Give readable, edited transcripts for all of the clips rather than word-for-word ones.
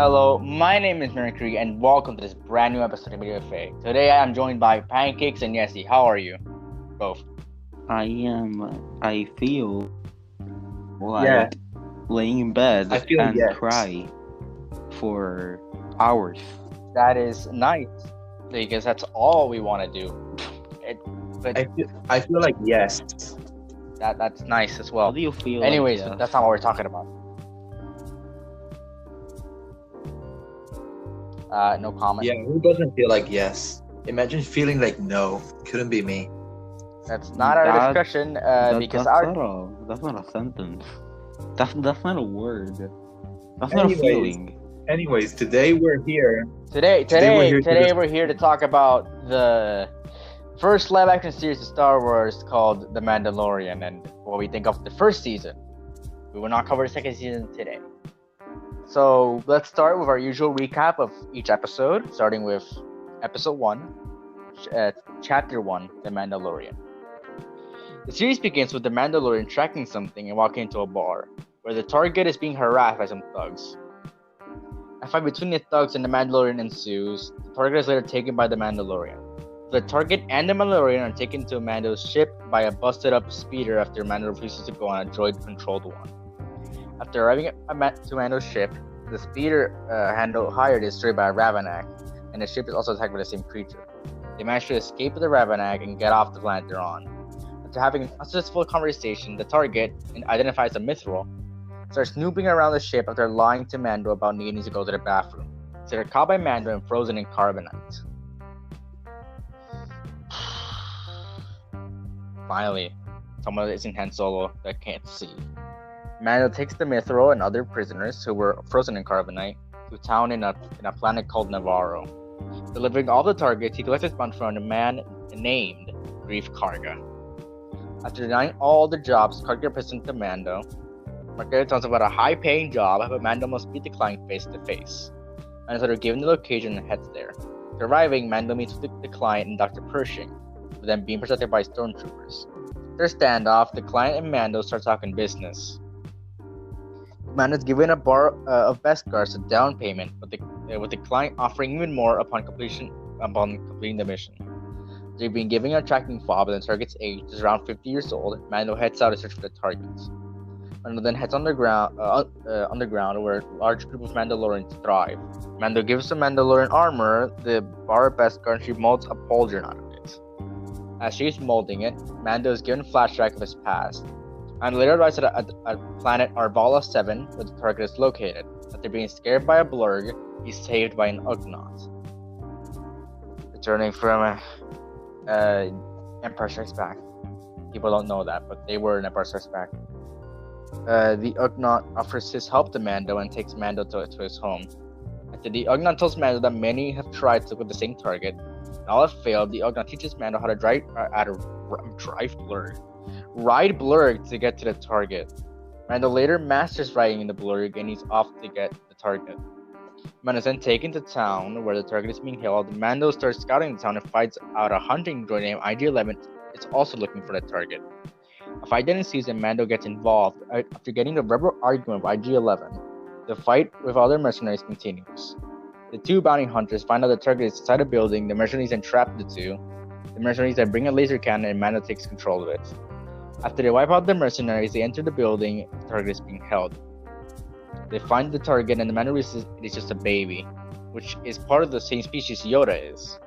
Hello, my name is Mercury, and welcome to this brand new episode of Video Fake. Today I am joined by Pancakes and Yesi. How are you? Both. I feel like Yeah, laying in bed I feel and yes. cry for hours. That is nice, because that's all we want to do. I feel like yes. That's nice as How well. do you feel? Anyways, like, that's not what we're talking about. No comment. Yeah, who doesn't feel like yes? Imagine feeling like no. Couldn't be me. That's not our That- discussion, because that's not a sentence. That's not a word. That's not a Anyways. feeling. Anyways, today we're here. Today here we're here to talk about the first live-action series of Star Wars called The Mandalorian and what we think of the first season. We will not cover the second season today. So let's start with our usual recap of each episode, starting with episode 1, chapter 1, The Mandalorian. The series begins with the Mandalorian tracking something and walking into a bar, where the target is being harassed by some thugs. A fight between the thugs and the Mandalorian ensues. The target is later taken by the Mandalorian. The target and the Mandalorian are taken to Mando's ship by a busted-up speeder after Mando refuses to go on a droid-controlled one. After arriving to Mando's ship, the speeder hired is destroyed by a Ravenak, and the ship is also attacked by the same creature. They manage to escape the Ravenak and get off the planet they're on. After having a successful conversation, the target, identifies a Mithril, starts snooping around the ship after lying to Mando about needing to go to the bathroom. So they're caught by Mando and frozen in carbonite. Finally, someone that isn't Han Solo that can't see. Mando takes the Mithril and other prisoners who were frozen in carbonite to a town in a planet called Navarro. Delivering all the targets, he collects his bounty from a man named Grief Karga. After denying all the jobs, Karga presents to Mando. Margarita tells him about a high-paying job, but Mando must beat the client face-to-face. Mando's later given the location and heads there. After arriving, Mando meets with the client and Dr. Pershing, but then being protected by stormtroopers. After a standoff, the client and Mando start talking business. Mando's given a bar of Beskar as a down payment, with the client offering even more upon completing the mission. They've been given a tracking fob, and the target's age is around 50 years old. Mando heads out to search for the targets. Mando then heads underground, where a large group of Mandalorians thrive. Mando gives the Mandalorian armor the bar of Beskar, and she molds a pauldron out of it. As she's molding it, Mando is given a flashback of his past. And later arrives at a planet Arvala 7, where the target is located. After being scared by a blurg, he's saved by an Ugnaught. Returning from Empire Strikes Back. People don't know that, but they were in Empire Strikes Back. The Ugnaught offers his help to Mando and takes Mando to his home. After the Ugnaught tells Mando that many have tried to look at the same target, and all have failed, the Ugnaught teaches Mando how to ride blurg to get to the target. Mando later masters riding in the blurg, and he's off to get the target. Mando is then taken to town where the target is being held. Mando starts scouting the town and finds out a hunting droid named IG-11 is also looking for the target. A fight then ensues and Mando gets involved. After getting a verbal argument with IG-11, the fight with other mercenaries continues. The two bounty hunters find out the target is inside a building. The mercenaries then trap the two. The mercenaries then bring a laser cannon and Mando takes control of it. After they wipe out the mercenaries, they enter the building. The target is being held. They find the target and the Mando realizes it is just a baby, which is part of the same species Yoda is.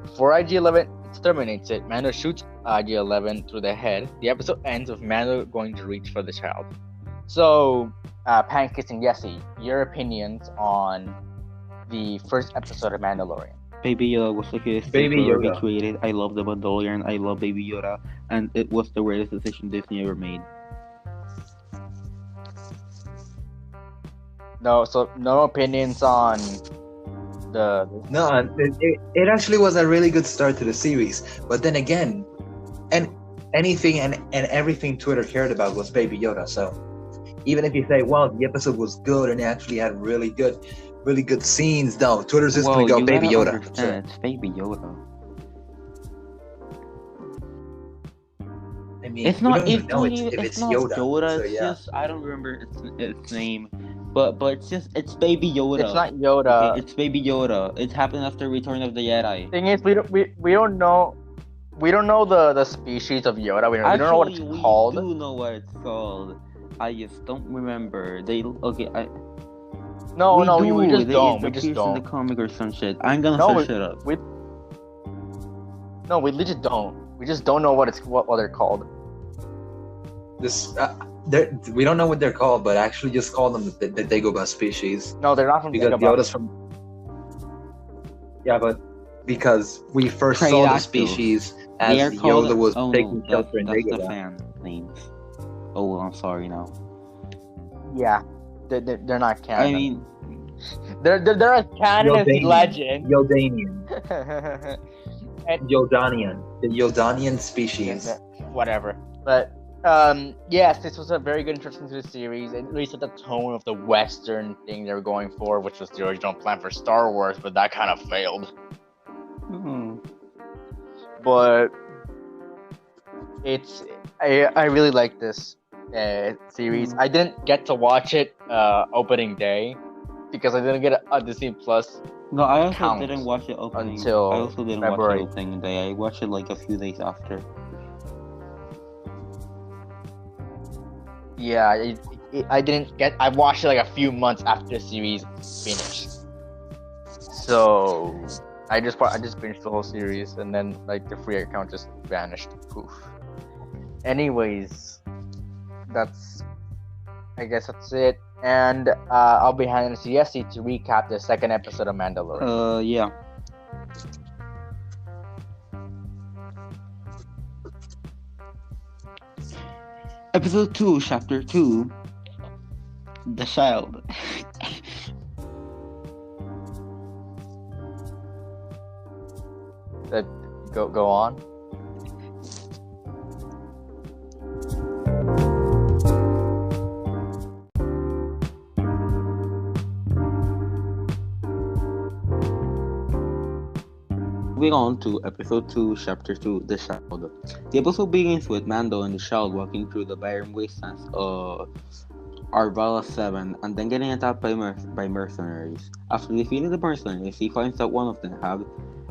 Before IG-11 exterminates it, Mando shoots IG-11 through the head. The episode ends with Mando going to reach for the child. So, Pancakes and Yesi, your opinions on the first episode of Mandalorian? Baby Yoda was the greatest Baby thing ever Yoda. created. I love the Mandalorian. I love Baby Yoda, and it was the greatest decision Disney ever made. No opinions on the. No, it actually was a really good start to the series. But then again, and anything and everything Twitter cared about was Baby Yoda. So even if you say, well, the episode was good and it actually had really good scenes, no, Twitter's just gonna go you Baby gotta Yoda. understand, it's Baby Yoda. I mean, It's we not. don't even know if it's not Yoda. Yoda. So, It's yeah. just I don't remember its name. But it's Baby Yoda. It's not Yoda. Okay, it's Baby Yoda. It happened after Return of the Jedi. Thing is, we don't know. We don't know the species of Yoda. We don't know what it's called. We do know what it's called. I just don't remember. We just don't. We just don't. In the comic or some shit. I'm gonna search it up. We legit don't. We just don't know what they're called. We don't know what they're called, but actually just call them the Dagobah species. No, they're not from because Dagobah. Yoda's from. Yeah, but because we first saw the species as Yoda was taking shelter in Dagobah. That's the fan names. Oh, well, I'm sorry now. Yeah, they're not canon. I mean, they're a canon as the legend. Yodanian. Yodanian. The Yodanian species. Whatever. But yes, this was a very good introduction to the series. At least at the tone of the Western thing they were going for, which was the original plan for Star Wars, but that kind of failed. But I really like this series. I didn't get to watch it opening day because I didn't get a Disney Plus. No, I also didn't watch it opening until I also didn't February. watch it opening day. I watched it like a few days after. Yeah, I didn't get. I watched it like a few months after the series finished. So I just finished the whole series, and then like the free account just vanished. Poof. Anyways, I guess that's it. And I'll be handing it to Yesi to recap the second episode of Mandalorian. Yeah. Episode 2, Chapter 2, The Child. Go on. Moving on to episode 2, chapter 2, The Child. The episode begins with Mando and the child walking through the barren wastelands of Arvala 7 and then getting attacked by mercenaries. After defeating the mercenaries, he finds that one of them had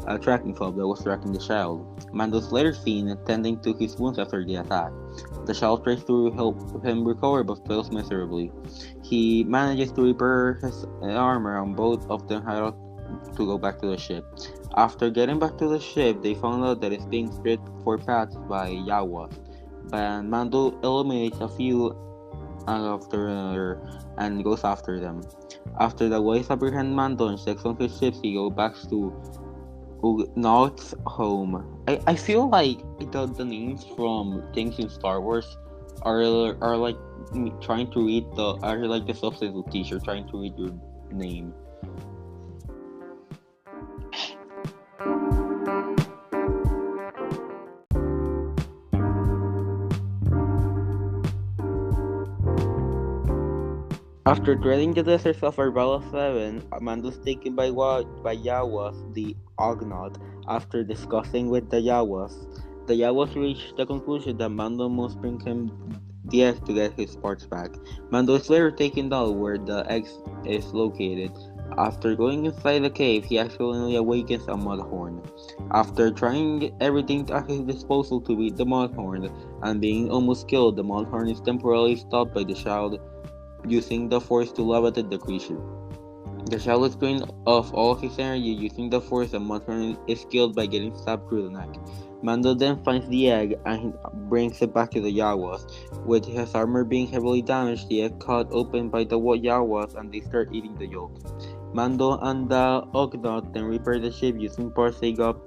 a tracking club that was tracking the child. Mando is later seen tending to his wounds after the attack. The child tries to help him recover but fails miserably. He manages to repair his armor and both of them head to go back to the ship. After getting back to the ship, they found out that it's being stripped for parts by Yawas. But Mando eliminates a few after another and goes after them. After the Wise apprehend Mando and checks on his ships, he goes back to Ugnaughts' home. I feel like the names from things in Star Wars are like trying to read like the substitute teacher trying to read your name. After treading the deserts of Arvala 7, Mando is taken by Yawas, the Ugnaught. After discussing with the Yawas reach the conclusion that Mando must bring him the egg to get his parts back. Mando is later taken down where the egg is located. After going inside the cave, he accidentally awakens a Mudhorn. After trying everything at his disposal to beat the Mudhorn and being almost killed, the Mudhorn is temporarily stopped by the child using the Force to levitate the creature. The child is drained of all his energy using the Force and Mudhorn is killed by getting stabbed through the neck. Mando then finds the egg and brings it back to the Yawas. With his armor being heavily damaged, the egg cut open by the Yawas and they start eating the yolk. Mando and the Ugnaught then repair the ship using parts they got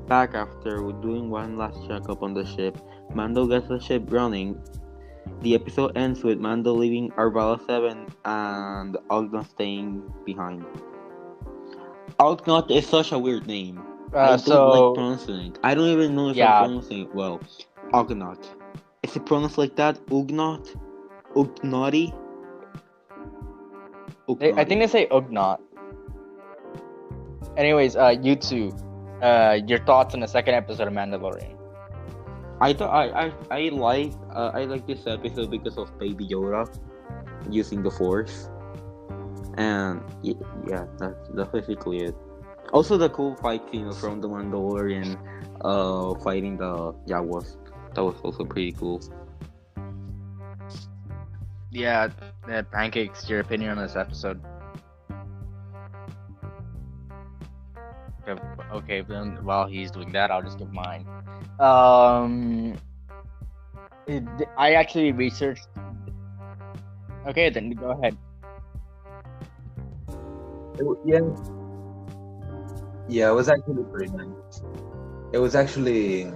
back after doing one last checkup on the ship. Mando gets the ship running. The episode ends with Mando leaving Arvala 7 and Ugnaught staying behind. Ugnaught is such a weird name. I don't like pronouncing it. I don't even know if I'm pronouncing it well. Ugnaught. Is it pronounced like that? Ugnaught? Ugnaughty? I think they say Ugnaught. Anyways, you two, your thoughts on the second episode of Mandalorian? I like this episode because of Baby Yoda using the Force. And yeah, that's basically it. Also, the cool fight scene from the Mandalorian, fighting the Jawas. That was also pretty cool. Yeah, Pancakes, your opinion on this episode? Okay, then while he's doing that, I'll just give mine. I actually researched. Okay, then go ahead. Yeah. Yeah, it was actually pretty nice. It was actually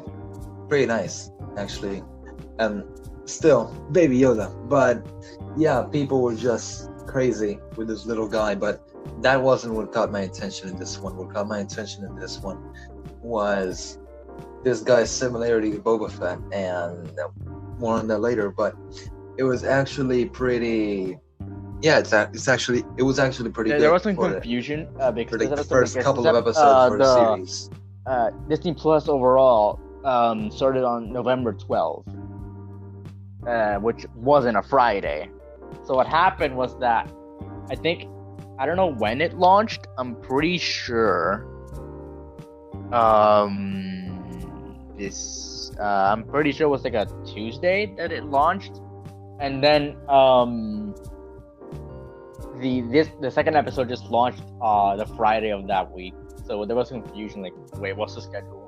pretty nice, actually. And still, Baby Yoda. But yeah, people were just crazy with this little guy. But that wasn't what caught my attention in this one. What caught my attention in this one was this guy's similarity to Boba Fett, and more on that later. But it was actually pretty. Yeah, it was actually pretty good. There was some confusion because for the first couple of episodes for the series. Disney Plus overall started on November 12th, which wasn't a Friday. So what happened was that I don't know when it launched. I'm pretty sure I'm pretty sure it was like a Tuesday that it launched, and then the second episode just launched the Friday of that week, so there was confusion. Like, wait, what's the schedule?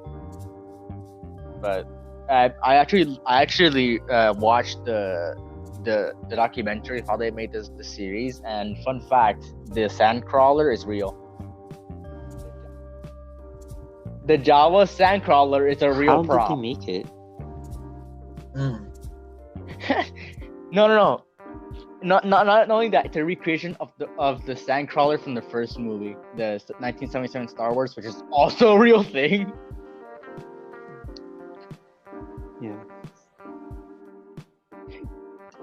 But I actually watched the documentary how they made the series, and fun fact, the sandcrawler is real. The Java sandcrawler is a real prop. How did they make it? No. Not only that, it's a recreation of the sandcrawler from the first movie, the 1977 Star Wars, which is also a real thing. Yeah.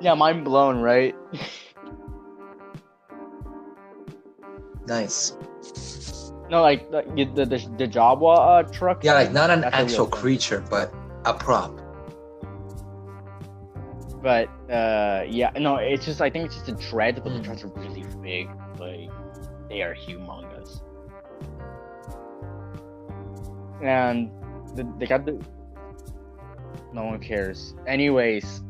Yeah, mind blown, right? Nice. No, like the Jawa truck. Yeah, like not an that's a actual real thing. creature, but a prop. But yeah, no, it's just I think it's just the dreads, but the dreads are really big. Like, they are humongous. And they got the. No one cares. Anyways,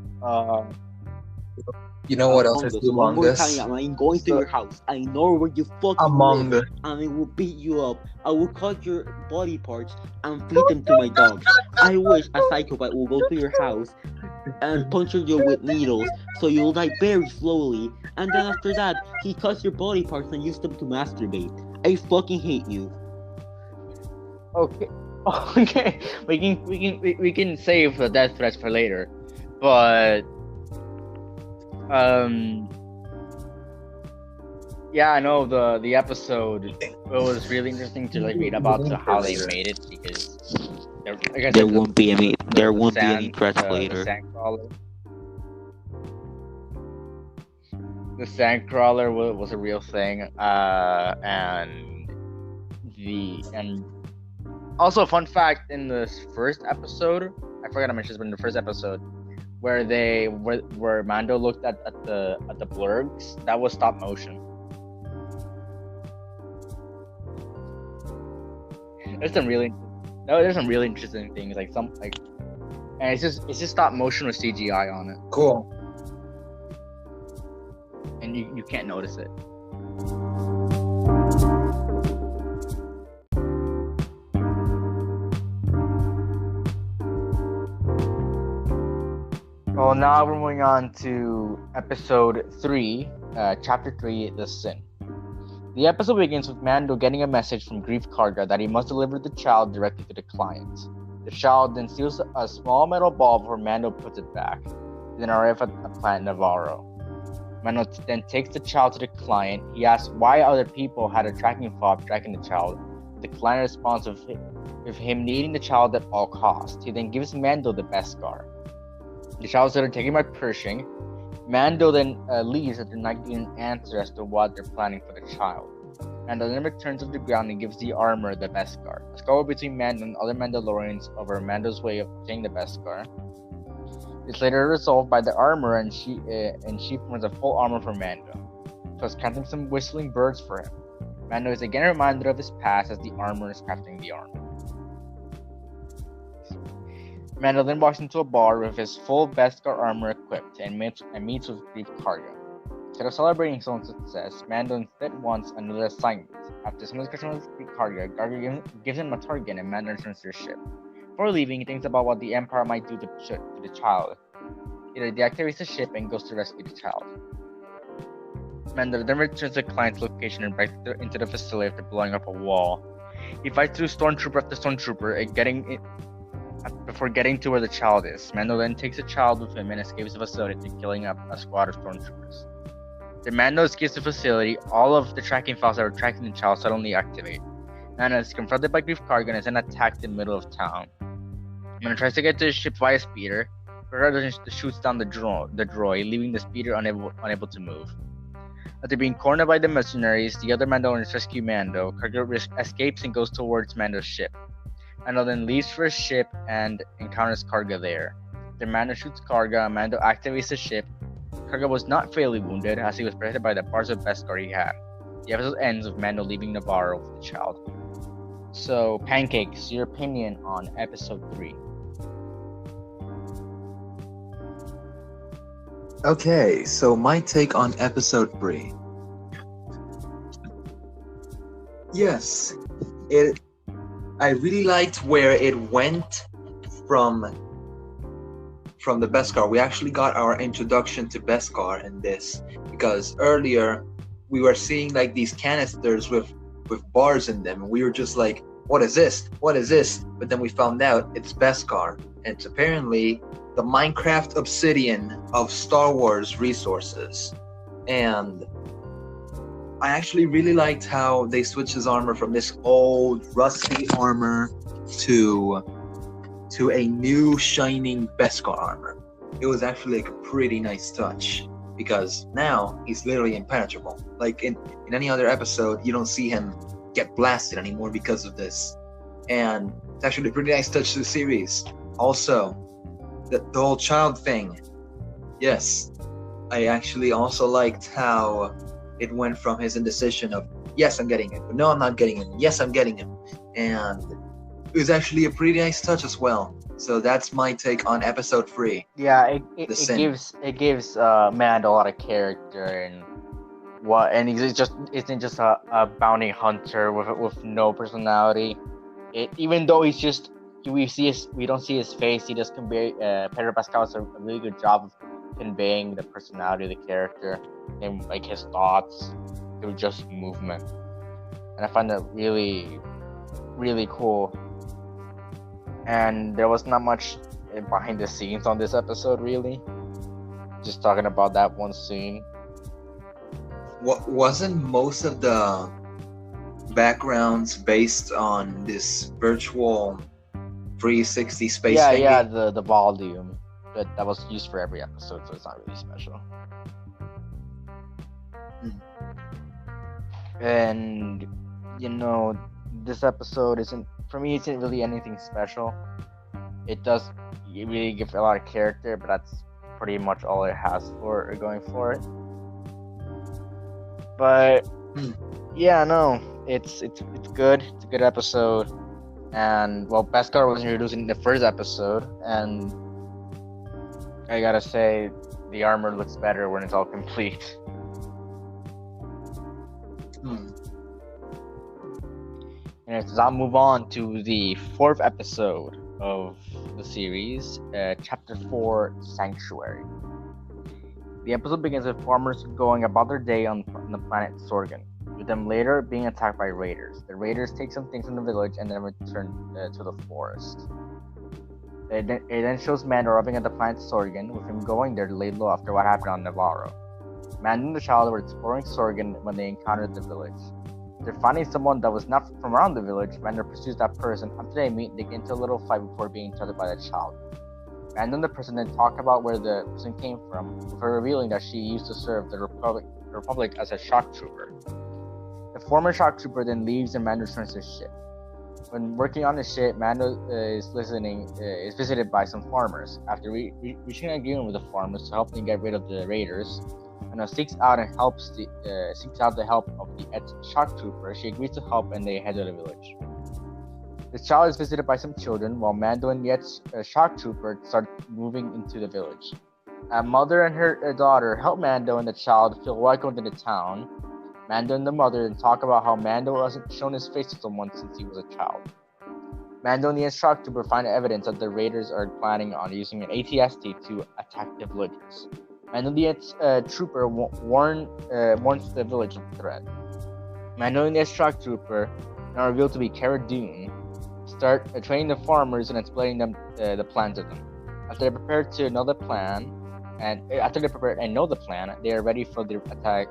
You know what else is One more time, humongous? I'm going to your house. I know where you fucking Among live, Us. and I will beat you up. I will cut your body parts and feed them to my dogs. I wish a psychopath will go to your house and puncture you with needles, so you'll die very slowly. And then after that, he cuts your body parts and uses them to masturbate. I fucking hate you. okay, okay, we can save the death threats for later, but yeah, I know the episode. It was really interesting to like read about how they made it, because like I said, There won't be any threats the later. The sandcrawler was a real thing, and also, fun fact, in this first episode, I forgot to mention this, but in the first episode, where Mando looked at the blurgs, that was stop motion. There's some really interesting things, and it's just stop motion with CGI on it, Cool. and you can't notice it. Well, now we're moving on to episode 3, chapter 3, The Sin. The episode begins with Mando getting a message from Grief Karga that he must deliver the child directly to the client. The child then steals a small metal ball before Mando puts it back, then arrives at planet Navarro. Mando then takes the child to the client. He asks why other people had a tracking fob tracking the child. The client responds with him needing the child at all costs. He then gives Mando the Beskar. The child is later taken by Pershing. Mando then leaves after not getting an answer as to what they're planning for the child. Mando then returns to the ground and gives the armor the Beskar. A scuffle between Mando and other Mandalorians over Mando's way of obtaining the Beskar. It's later resolved by the armor, and she forms a full armor for Mando. plus crafting some whistling birds for him. Mando is again reminded of his past as the armor is crafting the armor. Mando then walks into a bar with his full Beskar armor equipped and meets with Grief Karga. Instead of celebrating his own success, Mando instead wants another assignment. After some discussion with Grief Karga gives him a target and Mando returns to his ship. Before leaving, he thinks about what the Empire might do to the child. He deactivates the ship and goes to rescue the child. Mando then returns to the client's location and breaks into the facility after blowing up a wall. He fights through stormtrooper after stormtrooper, before getting to where the child is. Mando then takes the child with him and escapes the facility, killing up a squad of stormtroopers. When Mando escapes the facility, all of the tracking files that were tracking the child suddenly activate. Mando is confronted by Grief Karga and is then attacked in the middle of town. Mando tries to get to his ship via speeder, but Karga shoots down the droid, leaving the speeder unable to move. After being cornered by the mercenaries, the other Mandalorians rescue Mando. Karga escapes and goes towards Mando's ship. Mando then leaves for his ship and encounters Karga there. After Mando shoots Karga, Mando activates the ship. Karga was not fatally wounded as he was protected by the bars of Beskar he had. The episode ends with Mando leaving Navarro with the child. So, Pancakes, your opinion on episode 3? Okay, so my take on episode 3. Yes, I really liked where it went from the Beskar. We actually got our introduction to Beskar in this, because earlier we were seeing like these canisters with bars in them, and we were just like, what is this? What is this? But then we found out it's Beskar, and it's apparently the Minecraft obsidian of Star Wars resources. And I actually really liked how they switched his armor from this old rusty armor to a new shining Beskar armor. It was actually like a pretty nice touch, because now he's literally impenetrable. Like in any other episode, you don't see him get blasted anymore because of this. And it's actually a pretty nice touch to the series. Also, the whole child thing. Yes, I actually also liked how it went from his indecision of, yes, I'm getting him, but no, I'm not getting him. Yes, I'm getting him. And it was actually a pretty nice touch as well. So that's my take on episode 3. Yeah, it gives Mando a lot of character, and he isn't just a bounty hunter with no personality. Even though we don't see his face, he does convey. Pedro Pascal does a really good job of conveying the personality of the character and like his thoughts through just movement, and I find that really, really cool. And there was not much behind the scenes on this episode, really. Just talking about that one scene. What wasn't most of the backgrounds based on this virtual 360 space? Yeah, the volume that was used for every episode, so it's not really special. And this episode isn't really anything special. It really gives a lot of character, but that's pretty much all it has for going for it. But yeah, no, it's good. It's a good episode. And well, Beskar was introduced in the first episode, and I gotta say, the armor looks better when it's all complete. And let's now move on to the 4th episode of the series, Chapter 4, Sanctuary. The episode begins with farmers going about their day on the planet Sorgan, with them later being attacked by raiders. The raiders take some things from the village and then return to the forest. It then shows Mando arriving at the planet Sorgan, with him going there to lay low after what happened on Navarro. Mando and the child were exploring Sorgan when they encountered the village. After finding someone that was not from around the village, Mando pursues that person. After they meet, they get into a little fight before being interrupted by the child. Mando and the person then talk about where the person came from, with her revealing that she used to serve the Republic as a shock trooper. The former shock trooper then leaves and Mando returns to his ship. When working on his ship, Mando is visited by some farmers. After reaching an agreement with the farmers to help them get rid of the raiders, Mando seeks out the help of the shock trooper. She agrees to help, and they head to the village. The child is visited by some children, while Mando and the shock trooper start moving into the village. A mother and her daughter help Mando and the child feel welcome to the town. Mando and the mother then talk about how Mando hasn't shown his face to someone since he was a child. Mando and the shock trooper find evidence that the raiders are planning on using an AT-ST to attack the villagers. Mando and the trooper warns the village of the threat. Mando and the shock trooper, now revealed to be Cara Dune, start training the farmers and explaining them the plan to them. After they prepare to know the plan, they are ready for the attack.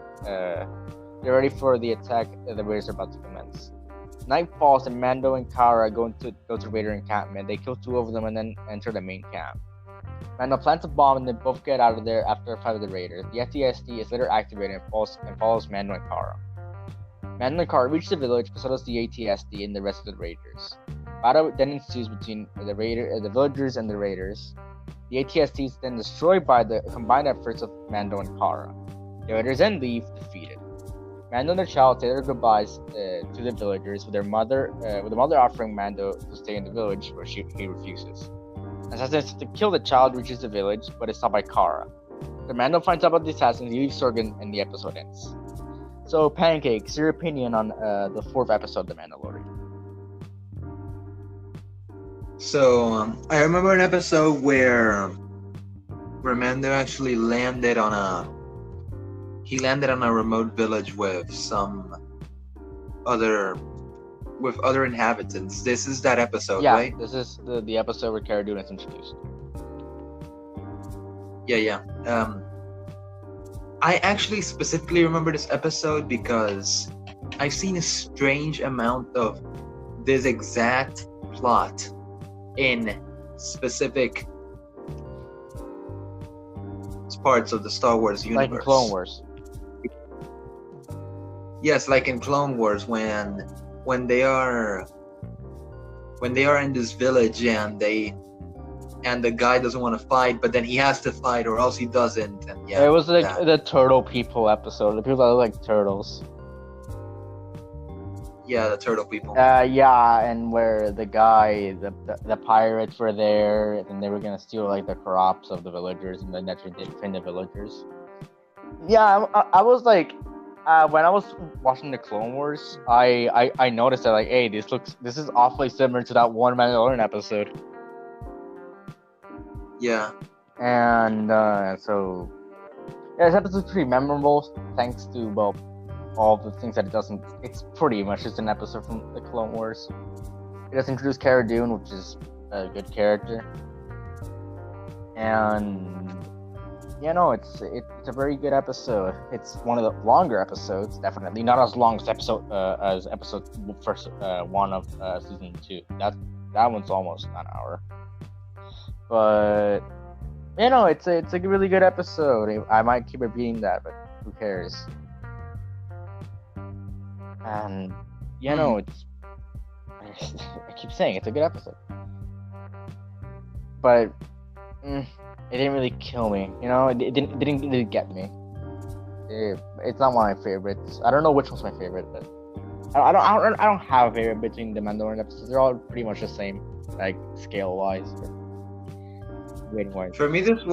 The raiders are about to commence. Night falls and Mando and Cara go to raider encampment. They kill 2 of them and then enter the main camp. Mando plants a bomb and they both get out of there after a fight with the raiders. The AT-ST is later activated and follows Mando and Cara. Mando and Cara reach the village, but so does the AT-ST and the rest of the raiders. Battle then ensues between the villagers and the raiders. The AT-ST is then destroyed by the combined efforts of Mando and Cara. The raiders then leave defeated. Mando and the child say their goodbyes to the villagers, with the mother offering Mando to stay in the village, where he refuses. An assassin to kill the child reaches the village, but is stopped by Cara. So Mando finds out about the assassin, he leaves Sorgan, and the episode ends. So, Pancakes, your opinion on the 4th episode of The Mandalorian? So, I remember an episode where Mando actually landed on a remote village with other inhabitants. This is that episode, right? This is the episode where Cara Dune is introduced. Yeah. I actually specifically remember this episode because I've seen a strange amount of this exact plot in specific parts of the Star Wars universe. Like in Clone Wars. Yes, like in Clone Wars when they are in this village and the guy doesn't want to fight, but then he has to fight or else he doesn't. And it was like the turtle people episode. The people that look like turtles. Yeah, the turtle people. And where the pirates were there, and they were gonna steal like the crops of the villagers, and then they did train the villagers. Yeah, I was like, when I was watching the Clone Wars, I noticed that like, hey, this is awfully similar to that one Mandalorian episode. Yeah. And so, this episode's pretty memorable thanks to all the things that it doesn't. It's pretty much just an episode from the Clone Wars. It does introduce Cara Dune, which is a good character, and it's a very good episode. It's one of the longer episodes, definitely not as long as episode 1 of season 2. That one's almost an hour, but it's a really good episode. I might keep repeating that, but who cares? And it's I keep saying it's a good episode, but it didn't really kill me. It didn't really get me. It's not one of my favorites. I don't know which one's my favorite, but I don't have a favorite between the Mandalorian episodes. They're all pretty much the same, like scale wise. For me, this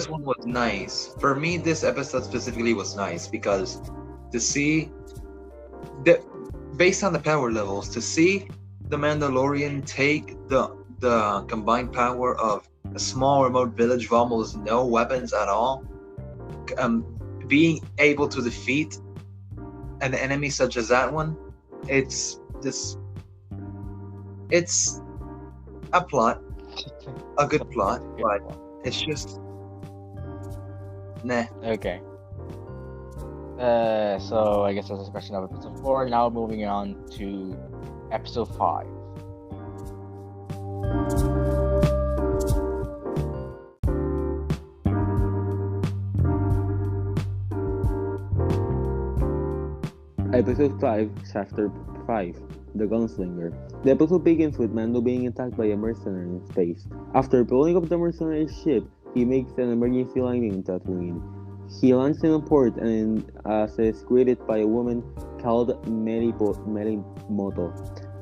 one was nice. For me, this episode specifically was nice because to see based on the power levels, to see the Mandalorian take the combined power of a small remote village with almost no weapons at all, being able to defeat an enemy such as that one, it's a plot, a good plot, but it's just nah. Okay. So I guess that's a question of episode 4. Now moving on to episode 5. Episode 5, Chapter 5, The Gunslinger. The episode begins with Mando being attacked by a mercenary in space. After blowing up the mercenary's ship, he makes an emergency landing in Tatooine. He lands in a port and is greeted by a woman called Melimoto.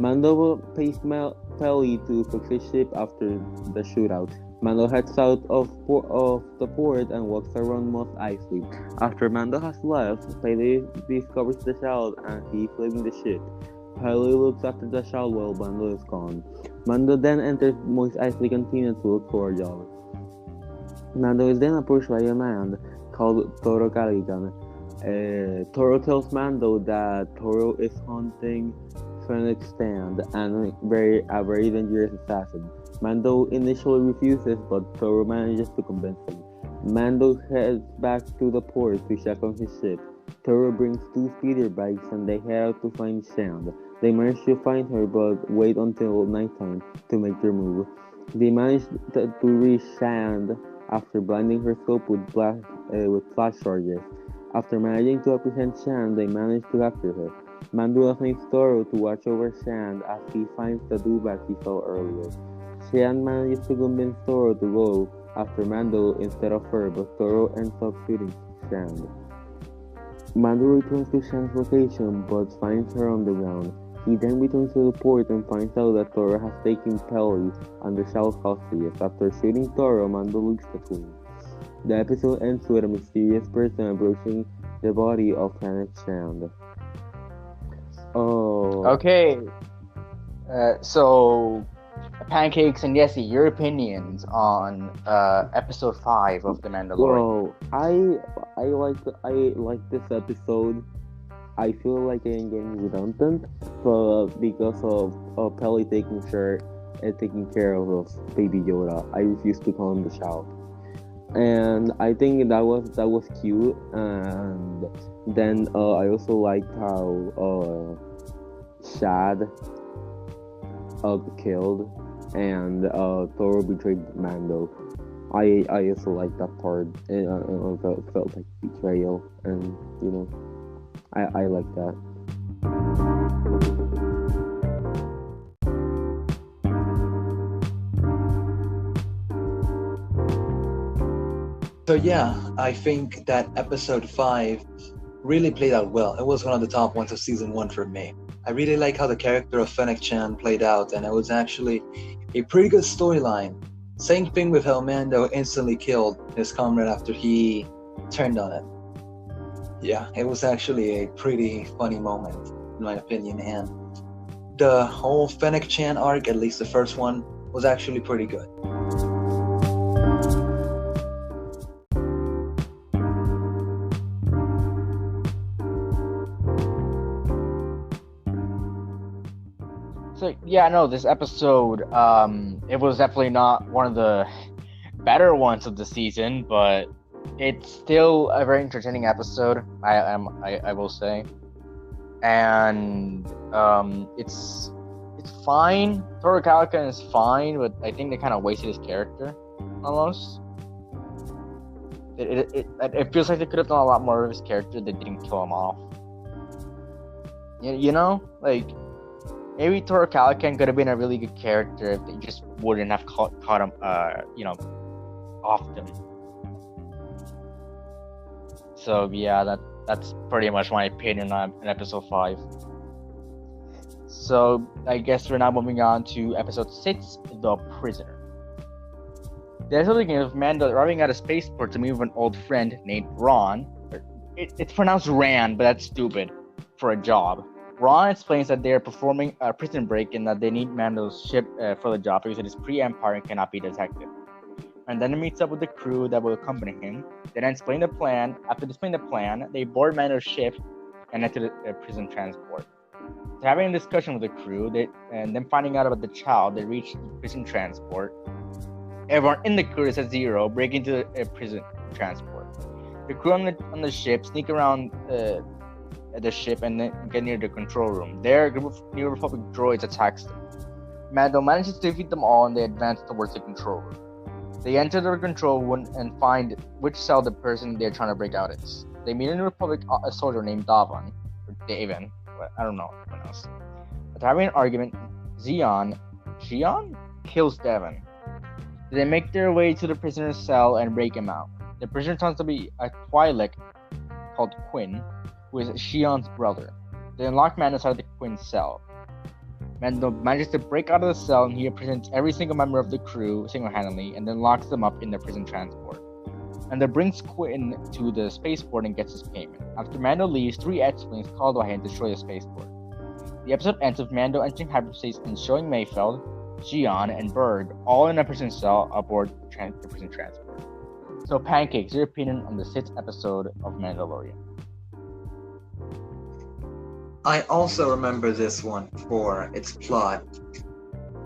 Mando pays Peli to fix his ship after the shootout. Mando heads out of the port and walks around Mos Eisley. After Mando has left, Peli discovers the child and he's leaving the ship. Peli looks after the child while Mando is gone. Mando then enters Mos Eisley Cantina to look for a job. Mando is then approached by a man called Toro Caligan. Toro tells Mando that Toro is hunting Fennec Stand and a very dangerous assassin. Mando initially refuses, but Toro manages to convince him. Mando heads back to the port to check on his ship. Toro brings 2 speeder bikes and they head out to find Shand. They manage to find her, but wait until nighttime to make their move. They manage to reach Shand after blinding her scope with flash charges. After managing to apprehend Shand, they manage to capture her. Mando assigns Toro to watch over Shand as he finds the dewback he saw earlier. Shand manages to convince Toro to go after Mando instead of her, but Toro ends up shooting Shand. Mando returns to Shand's location but finds her on the ground. He then returns to the port and finds out that Toro has taken Peli and the child hostages. After shooting Toro, Mando leaves the queen. The episode ends with a mysterious person approaching the body of Planet Shand. Oh. Okay. So, Pancakes and Yesi, your opinions on episode 5 of The Mandalorian. Well, I like this episode. I feel like I'm getting redundant, but because of Peli taking care of Baby Yoda, I refuse to call him the child. And I think that was cute. And then I also liked how Shad killed and Toro betrayed Mando. I also liked that part. It felt like betrayal, and I like that. So yeah, I think that episode 5 really played out well. It was one of the top ones of season 1 for me. I really like how the character of Fennec Chan played out, and it was actually a pretty good storyline. Same thing with how Mando instantly killed his comrade after he turned on it. Yeah, it was actually a pretty funny moment, in my opinion, and the whole Fennec Chan arc, at least the first one, was actually pretty good. So yeah, no, this episode, it was definitely not one of the better ones of the season, but it's still a very entertaining episode. I will say, and it's fine. Toro Calican is fine, but I think they kind of wasted his character almost. It feels like they could have done a lot more of his character. They didn't kill him off. Like. Maybe Toro Calican could have been a really good character if they just wouldn't have caught him, off them. So yeah, that's pretty much my opinion on episode 5. So I guess we're now moving on to episode 6, The Prisoner. The episode begins with Mando arriving at a spaceport to meet with an old friend named Ron. It's pronounced Ran, but that's stupid for a job. Ron explains that they are performing a prison break and that they need Mando's ship for the job because it is pre-Empire and cannot be detected. And then he meets up with the crew that will accompany him. They then explain the plan. After displaying the plan, they board Mando's ship and enter the prison transport. So having a discussion with the crew, and then finding out about the child, they reach the prison transport. Everyone in the crew is at 0, break into the prison transport. The crew on the ship sneak around the ship and then get near the control room. There, a group of New Republic droids attacks them. Mando manages to defeat them all and they advance towards the control room. They enter the control room and find which cell the person they're trying to break out is. They meet a New Republic soldier named Davon, or Davin, I don't know what to pronounce. After having an argument, Xion kills Devon. They make their way to the prisoner's cell and break him out. The prisoner turns to be a Twi'lek called Quinn, who is Shion's brother. They unlock Mando inside the Quinn cell. Mando manages to break out of the cell, and he imprisons every single member of the crew single-handedly, and then locks them up in their prison transport. Mando brings Quinn to the spaceport and gets his payment. After Mando leaves, 3 X-Wings called by him destroy the spaceport. The episode ends with Mando entering hyperspace and showing Mayfeld, Xion, and Berg all in a prison cell aboard the prison transport. So, Pancakes, your opinion on the 6th episode of Mandalorian? I also remember this one for its plot.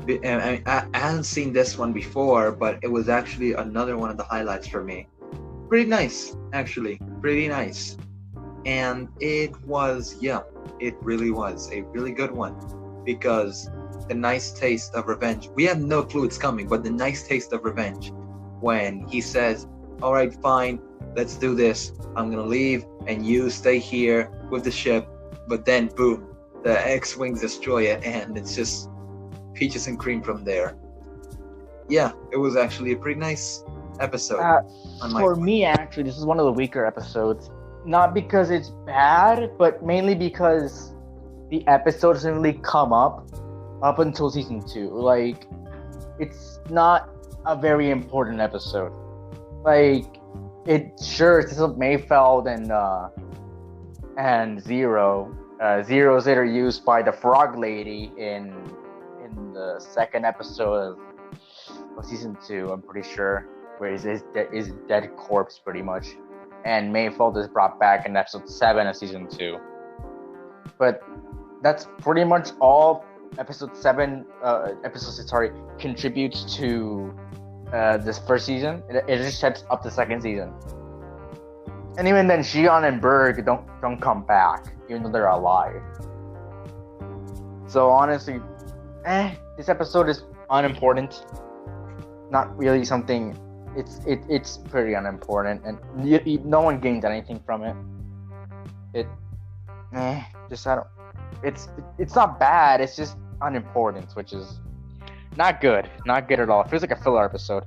I hadn't seen this one before, but it was actually another one of the highlights for me. Pretty nice, actually. Pretty nice. And it really was a really good one. Because the nice taste of revenge, we have no clue it's coming, but the nice taste of revenge when he says, alright, fine, let's do this. I'm gonna leave and you stay here with the ship. But then, boom, the X-Wings destroy it, and it's just peaches and cream from there. Yeah, it was actually a pretty nice episode. For me, actually, this is one of the weaker episodes. Not because it's bad, but mainly because the episode doesn't really come up until season 2. Like, it's not a very important episode. Like, it's up Mayfeld and Zero. Zero is later used by the Frog Lady in the 2nd episode of season 2, I'm pretty sure, where his dead corpse pretty much. And Mayfeld is brought back in episode 7 of season 2. But that's pretty much all episode 6 contributes to this first season. It just sets up the 2nd season. And even then, Xion and Berg don't come back, even though they're alive. So honestly, this episode is unimportant. Not really something. It's pretty unimportant, and no one gains anything from it. It's not bad. It's just unimportant, which is not good. Not good at all. It feels like a filler episode.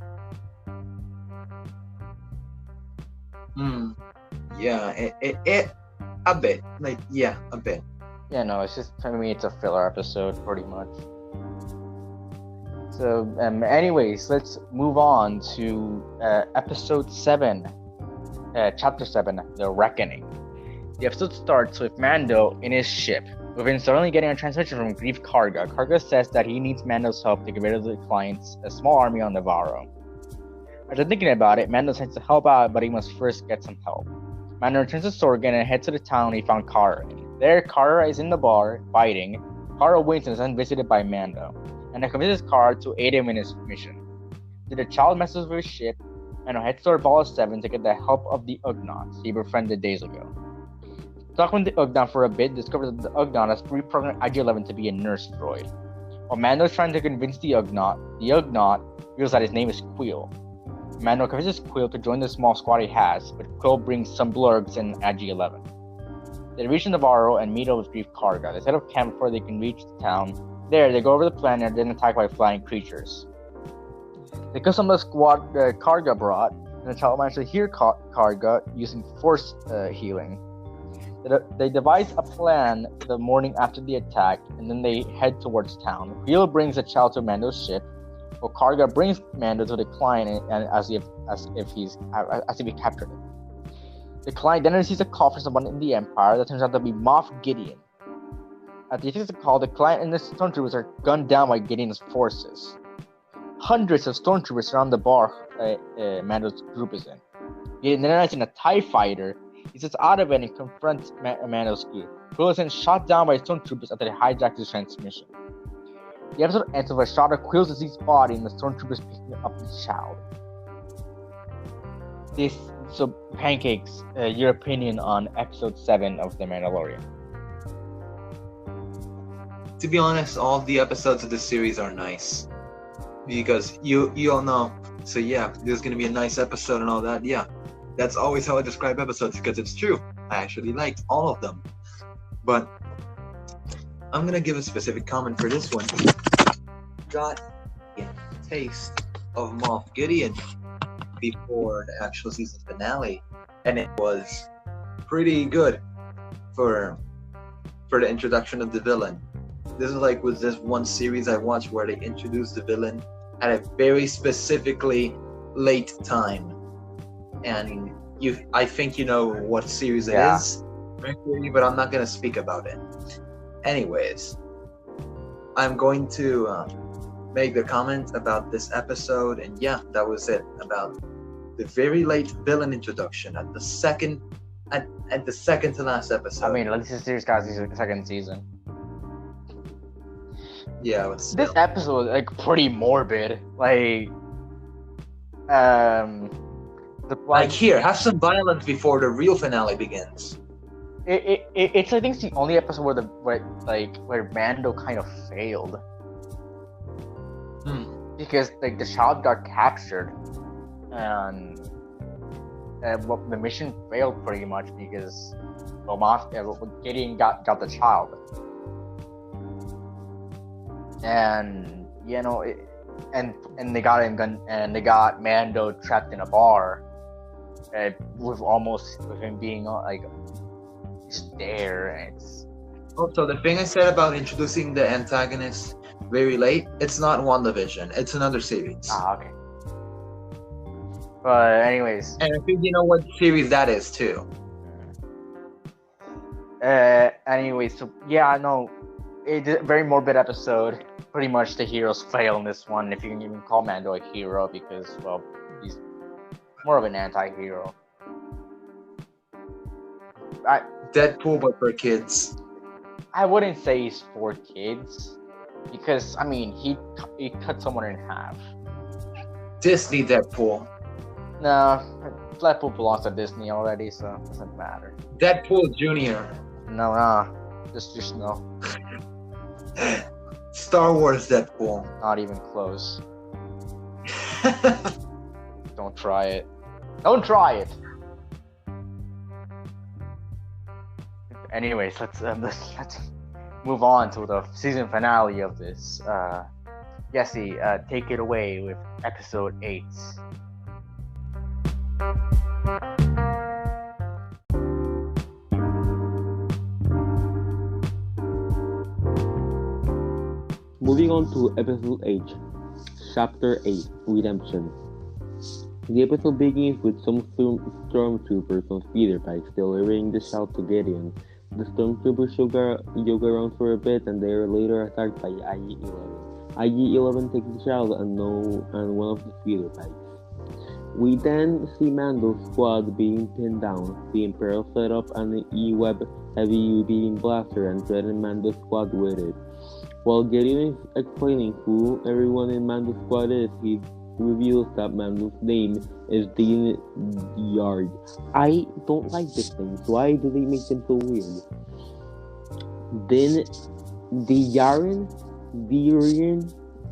Yeah, it a bit. Like, yeah, a bit. Yeah, no, it's just, for me, it's a filler episode, pretty much. So, anyways, let's move on to episode 7, chapter 7, The Reckoning. The episode starts with Mando in his ship, within suddenly getting a transmission from Grief Karga. Karga says that he needs Mando's help to get rid of the clients, a small army on Navarro. After thinking about it, Mando decides to help out, but he must first get some help. Mando returns to Sorgan and heads to the town he found Kara in. There, Kara is in the bar, fighting. Kara wins and is then visited by Mando, and convinces Kara to aid him in his mission. After the child messes with his ship, Mando heads toward Bala 7 to get the help of the Ugnaughts he befriended days ago. Talking with the Ugnaught for a bit, discovers that the Ugnaught has reprogrammed IG-11 to be a nurse droid. While Mando is trying to convince the Ugnaught reveals that his name is Quill. Mando convinces Quill to join the small squad he has, but Quill brings some blurgs and IG-11. They reach Navarro and meet up with Grief Karga. They set up camp before they can reach the town. There, they go over the planet and then attacked by flying creatures. They kill some of the squad Karga brought, and the child manages to heal Karga using force healing. They devise a plan the morning after the attack, and then they head towards town. Quill brings the child to Mando's ship, while Karga brings Mando to the client and as if he captured it. The client then receives a call from someone in the Empire that turns out to be Moff Gideon. After he takes the call, the client and the stormtroopers are gunned down by Gideon's forces. Hundreds of stormtroopers surround the bar Mando's group is in. Gideon then arrives in a TIE fighter. He sets out of it and confronts Mando's group. Quill is then shot down by stormtroopers after they hijack his transmission. The episode ends with a shot of Quill's deceased body and the stormtroopers picking up the child. So, Pancakes, your opinion on episode 7 of The Mandalorian? To be honest, all of the episodes of this series are nice. Because you all know. So yeah, there's gonna be a nice episode and all that. Yeah, that's always how I describe episodes, because it's true. I actually liked all of them. But I'm gonna give a specific comment for this one. Got a taste of Moff Gideon. before the actual season finale, and it was pretty good for the introduction of the villain. This is like was this one series I watched where they introduced the villain at a very specifically late time, and I think you know what series it is, Mercury, but I'm not gonna speak about it. Anyways, I'm going to make the comment about this episode, and yeah, that was it about the very late villain introduction at the second to last episode. I mean, at least the series got a second season. Yeah, but still. This episode like pretty morbid. Like, the like here, have some violence before the real finale begins. It's I think it's the only episode where Mando kind of failed. Because like the child got captured, and the mission failed pretty much because Gideon got the child, and you know, and they got Mando trapped in a bar, with him being like just there, and it's. Also, the thing I said about introducing the antagonist very late, it's not WandaVision, it's another series. Ah, okay. But anyways. And I think you know what series that is too. Anyways, so yeah, no, it's a very morbid episode. Pretty much the heroes fail in this one, if you can even call Mando a hero, because, well, he's more of an anti-hero. Deadpool, but for kids. I wouldn't say he's for kids, because, I mean, he cut someone in half. Disney Deadpool. No, Deadpool belongs to Disney already, so it doesn't matter. Deadpool Jr. No, just no. Star Wars Deadpool. Not even close. Don't try it. Don't try it! Anyways, let's move on to the season finale of this. Yesi, take it away with episode 8. Moving on to episode 8, chapter 8, Redemption. The episode begins with some stormtroopers on speeder bikes delivering the shout to Gideon. The stormtroopers yoga around for a bit, and they are later attacked by IG-11. IG-11 takes the child and one of the speeder bikes. We then see Mando's squad being pinned down. The Imperial set up an E-Web heavy beam blaster and threaten Mando's squad with it. While Gideon is explaining who everyone in Mando's squad is, he reveals that Mando's name is Dean Yard. I don't like these things. Why do they make them so weird? Then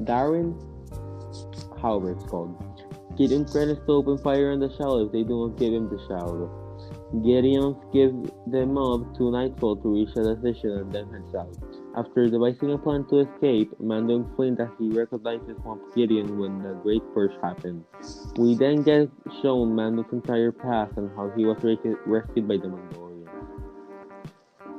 Darren, however it's called. Gideon threatens to open fire on the shell if they do not give him the shell. Gideon gives them up to nightfall to reach a decision and then heads out. After devising a plan to escape, Mando explained that he recognizes Swamp Gideon when the Great Purge happened. We then get shown Mando's entire past and how he was rescued by the Mandalorian.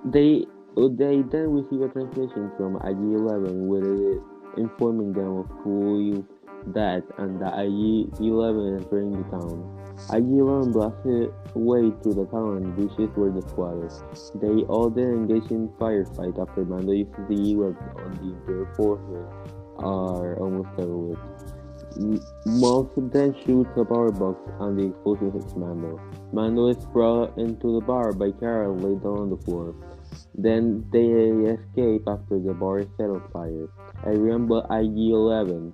They then receive a transmission from IG-11 with it informing them of who is dead and that IG-11 is entering the town. IG-11 blasts his way through the town and reaches where the squad is. They all then engage in firefight after Mando uses the E-Web on the Imperial forces are almost over with. Moth then shoots a power box and the explosion hits Mando. Mando is brought into the bar by Kara and laid down on the floor. Then they escape after the bar is set on fire. Everyone but IG-11.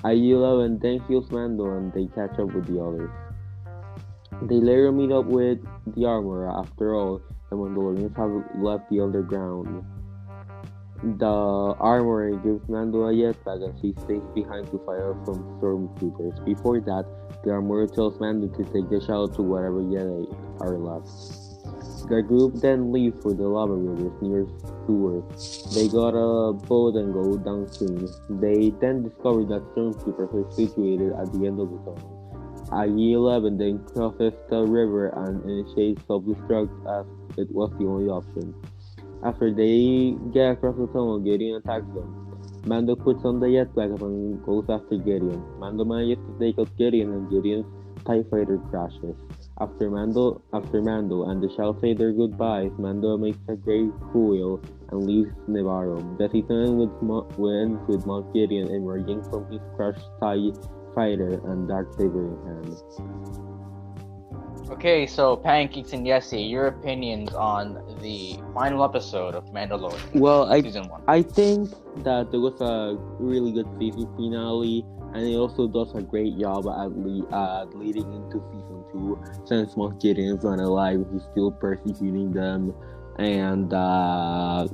IG-11 then heals Mando and they catch up with the others. They later meet up with the Armorer. After all, the Mandalorians have left the underground. The Armorer gives Mando a jetpack as he stays behind to fight off some stormtroopers. Before that, the Armorer tells Mando to take the shuttle to whatever Jedi are left. The group then leaves for the lava rivers near Seward. They got a boat and go downstream. They then discover that stormtroopers are situated at the end of the tunnel. IG-11 then crosses the river and initiates self-destruct as it was the only option. After they get across the tunnel, Gideon attacks them. Mando puts on the jetpack and goes after Gideon. Mando manages to take out Gideon and Gideon's TIE fighter crashes. After Mando and the shall say their goodbyes, Mando makes a great wheel and leaves Nevarro. The season ends with Moff Gideon emerging from his crushed TIE fighter and darksaber in hand. Okay, so Pancakes and Yesi, your opinions on the final episode of Mandalorian, Well, season 1. I think that there was a really good season finale, and it also does a great job at leading into season 2. Since Moff Gideon is not alive, he's still persecuting them, and he now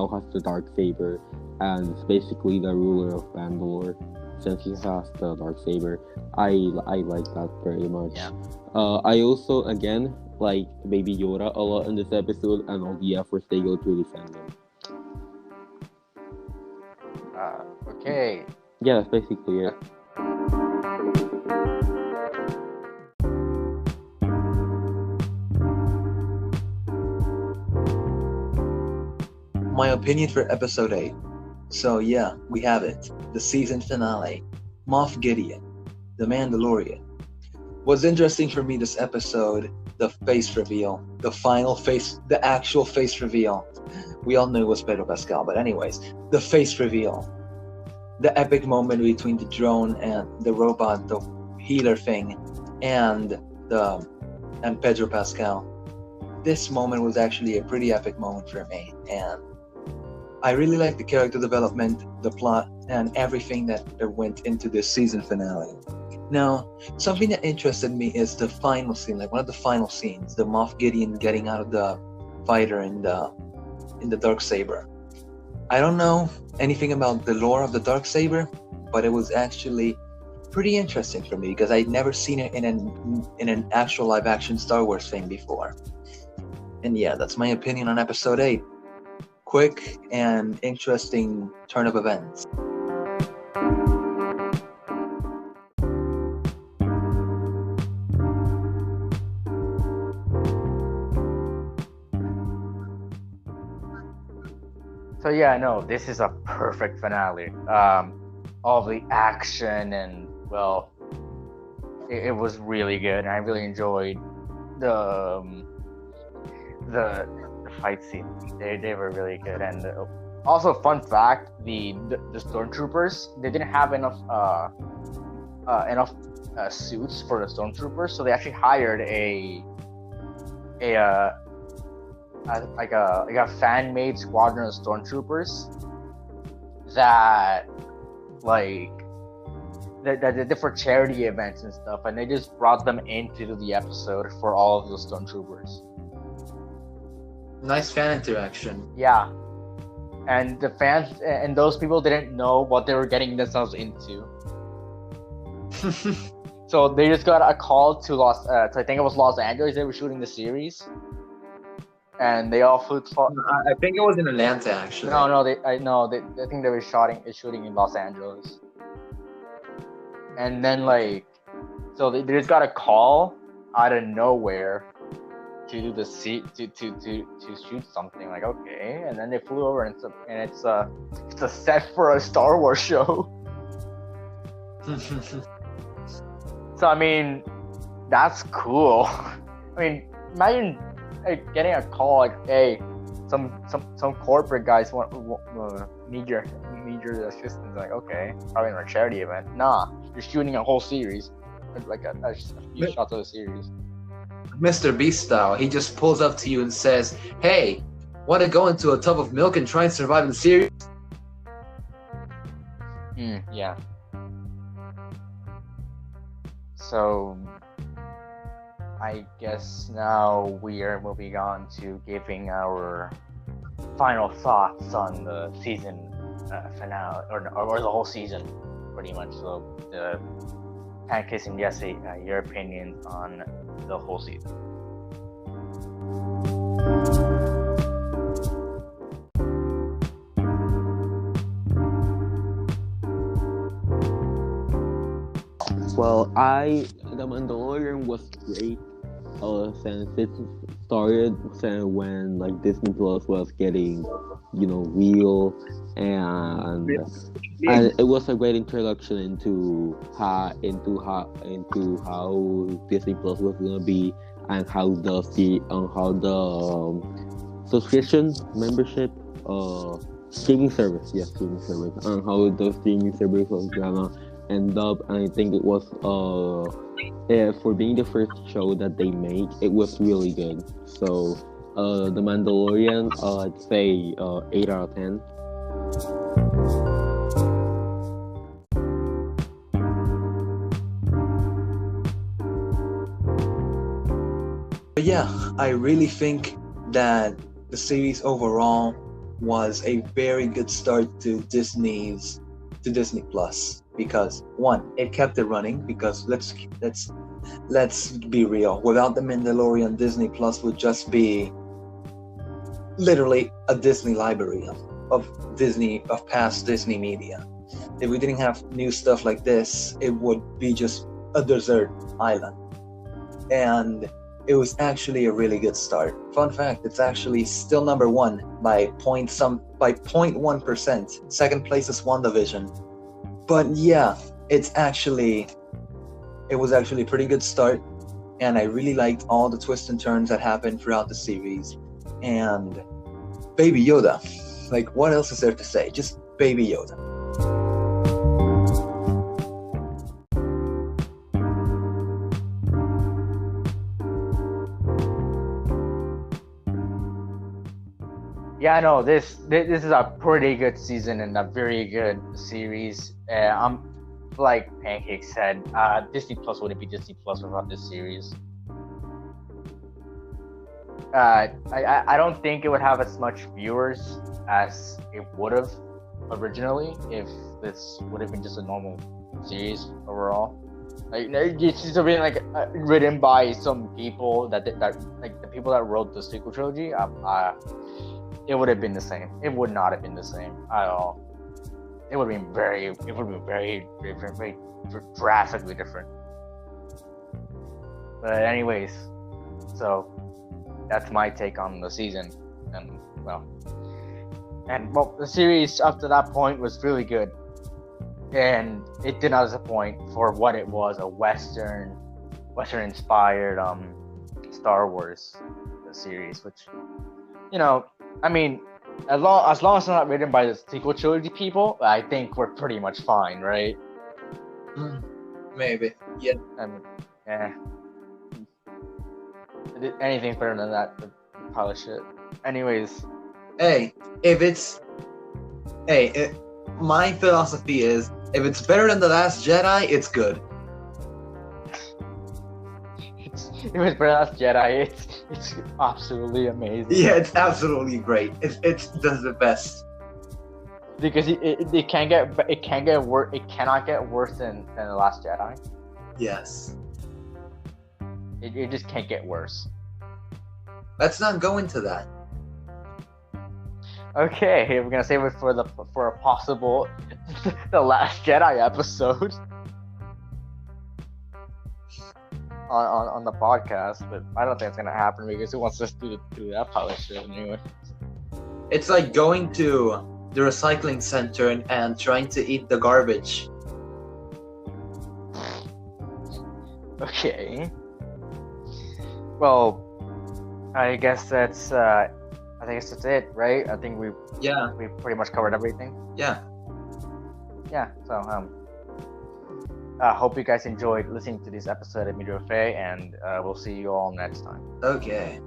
has the darksaber, and it's basically the ruler of Mandalore. Since he has the darksaber, I like that very much. Yeah. I also again like Baby Yoda a lot in this episode, and all the efforts they go to defend him. Okay. Yeah, that's basically it. My opinion for episode 8. So yeah, we have it. The season finale. Moff Gideon. The Mandalorian. What's interesting for me this episode, the face reveal. The final face, the actual face reveal. We all knew it was Pedro Pascal, but anyways, the face reveal. The epic moment between the drone and the robot, the healer thing, and Pedro Pascal. This moment was actually a pretty epic moment for me, and I really like the character development, the plot, and everything that went into this season finale. Now, something that interested me is the final scene, like one of the final scenes, the Moff Gideon getting out of the fighter in the darksaber. I don't know anything about the lore of the darksaber, but it was actually pretty interesting for me because I'd never seen it in an actual live-action Star Wars thing before. And yeah, that's my opinion on episode 8. Quick and interesting turn of events. So yeah, no, this is a perfect finale. All the action and well, it was really good, and I really enjoyed the fight scenes. They were really good, and also fun fact: the stormtroopers, they didn't have enough suits for the stormtroopers, so they actually hired a fan-made squadron of stormtroopers that did for charity events and stuff, and they just brought them into the episode for all of the stormtroopers. Nice fan interaction. Yeah, and the fans and those people didn't know what they were getting themselves into. So they just got a call to I think it was Los Angeles. They were shooting the series, and they all flew. I think it was in Atlanta, actually. No, I think they were shooting in Los Angeles. And then so they just got a call out of nowhere to do to shoot something. Like, okay, and then they flew over and it's a set for a Star Wars show. So I mean, that's cool. I mean, imagine getting a call like, hey, some corporate guys need your assistance. Like, okay, probably in a charity event. Nah, you're shooting a whole series, like a few shots of the series. Mr. Beast style, he just pulls up to you and says, "Hey, want to go into a tub of milk and try and survive in the series?" Yeah. So, I guess now we are moving on to giving our final thoughts on the season finale, or the whole season, pretty much. So, the Pancakes and Yesi, your opinions on the whole season. Well, The Mandalorian was great. Since it started when like Disney Plus was getting, real, and it was a great introduction into how Disney Plus was gonna be, and how the subscription membership streaming service, and how the streaming service was gonna end up. And I think it was for being the first show that they make, it was really good. So The Mandalorian, I'd say 8 out of 10. But yeah, I really think that the series overall was a very good start to Disney Plus, because one, it kept it running, because let's be real, without the Mandalorian, Disney Plus would just be literally a Disney library of past Disney media. If we didn't have new stuff like this, it would be just a desert island. And it was actually a really good start. Fun fact, it's actually still number one by 0.1%. Second place is WandaVision. But yeah, it was actually a pretty good start, and I really liked all the twists and turns that happened throughout the series. And Baby Yoda, like, what else is there to say? Just Baby Yoda. Yeah, no, this is a pretty good season and a very good series. Like Pancakes said, Disney Plus wouldn't be Disney Plus without this series. I don't think it would have as much viewers as it would have originally if this would have been just a normal series overall. Like, it's just been like written by some people that like the people that wrote the sequel trilogy. It would have been the same. It would not have been the same at all. It would have been very different, very drastically different. But anyways, so that's my take on the season, and the series up to that point was really good, and it did not disappoint for what it was, a Western inspired Star Wars series, which, I mean, as long as it's not written by the sequel trilogy people, I think we're pretty much fine, right? Maybe. Yeah. Anything better than that, pile of shit. Anyways. My philosophy is, if it's better than The Last Jedi, it's good. If it's better than The Last Jedi, it's absolutely amazing. Yeah, it's absolutely great. It's the best. Because it cannot get worse than The Last Jedi. Yes. It just can't get worse. Let's not go into that. Okay, we're gonna save it for a possible The Last Jedi episode on the podcast, but I don't think it's gonna happen because who wants to do that pile of shit anyway? It's like going to the recycling center and trying to eat the garbage. Okay. Well, I guess that's it, right? I think we pretty much covered everything. Yeah. Yeah. So I hope you guys enjoyed listening to this episode of Media Buffet, and we'll see you all next time. Okay.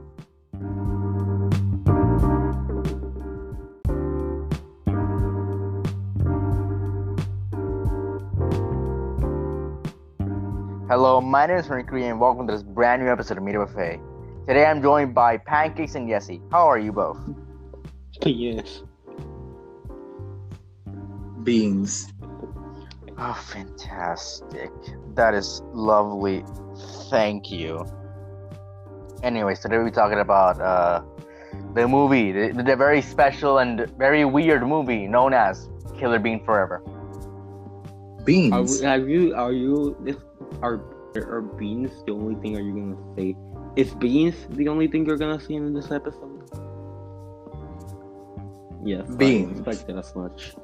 Hello, my name is Mercury, and welcome to this brand new episode of Media Buffet. Today I'm joined by Pancakes and Yesi. How are you both? Yes. Beans. Oh, fantastic. That is lovely. Thank you. Anyways, today we're talking about the movie, the very special and very weird movie known as Killer Bean Forever. Beans. Are you Are beans the only thing are you gonna say? Is beans the only thing you're gonna see in this episode? Yes, Beans. I expected as much.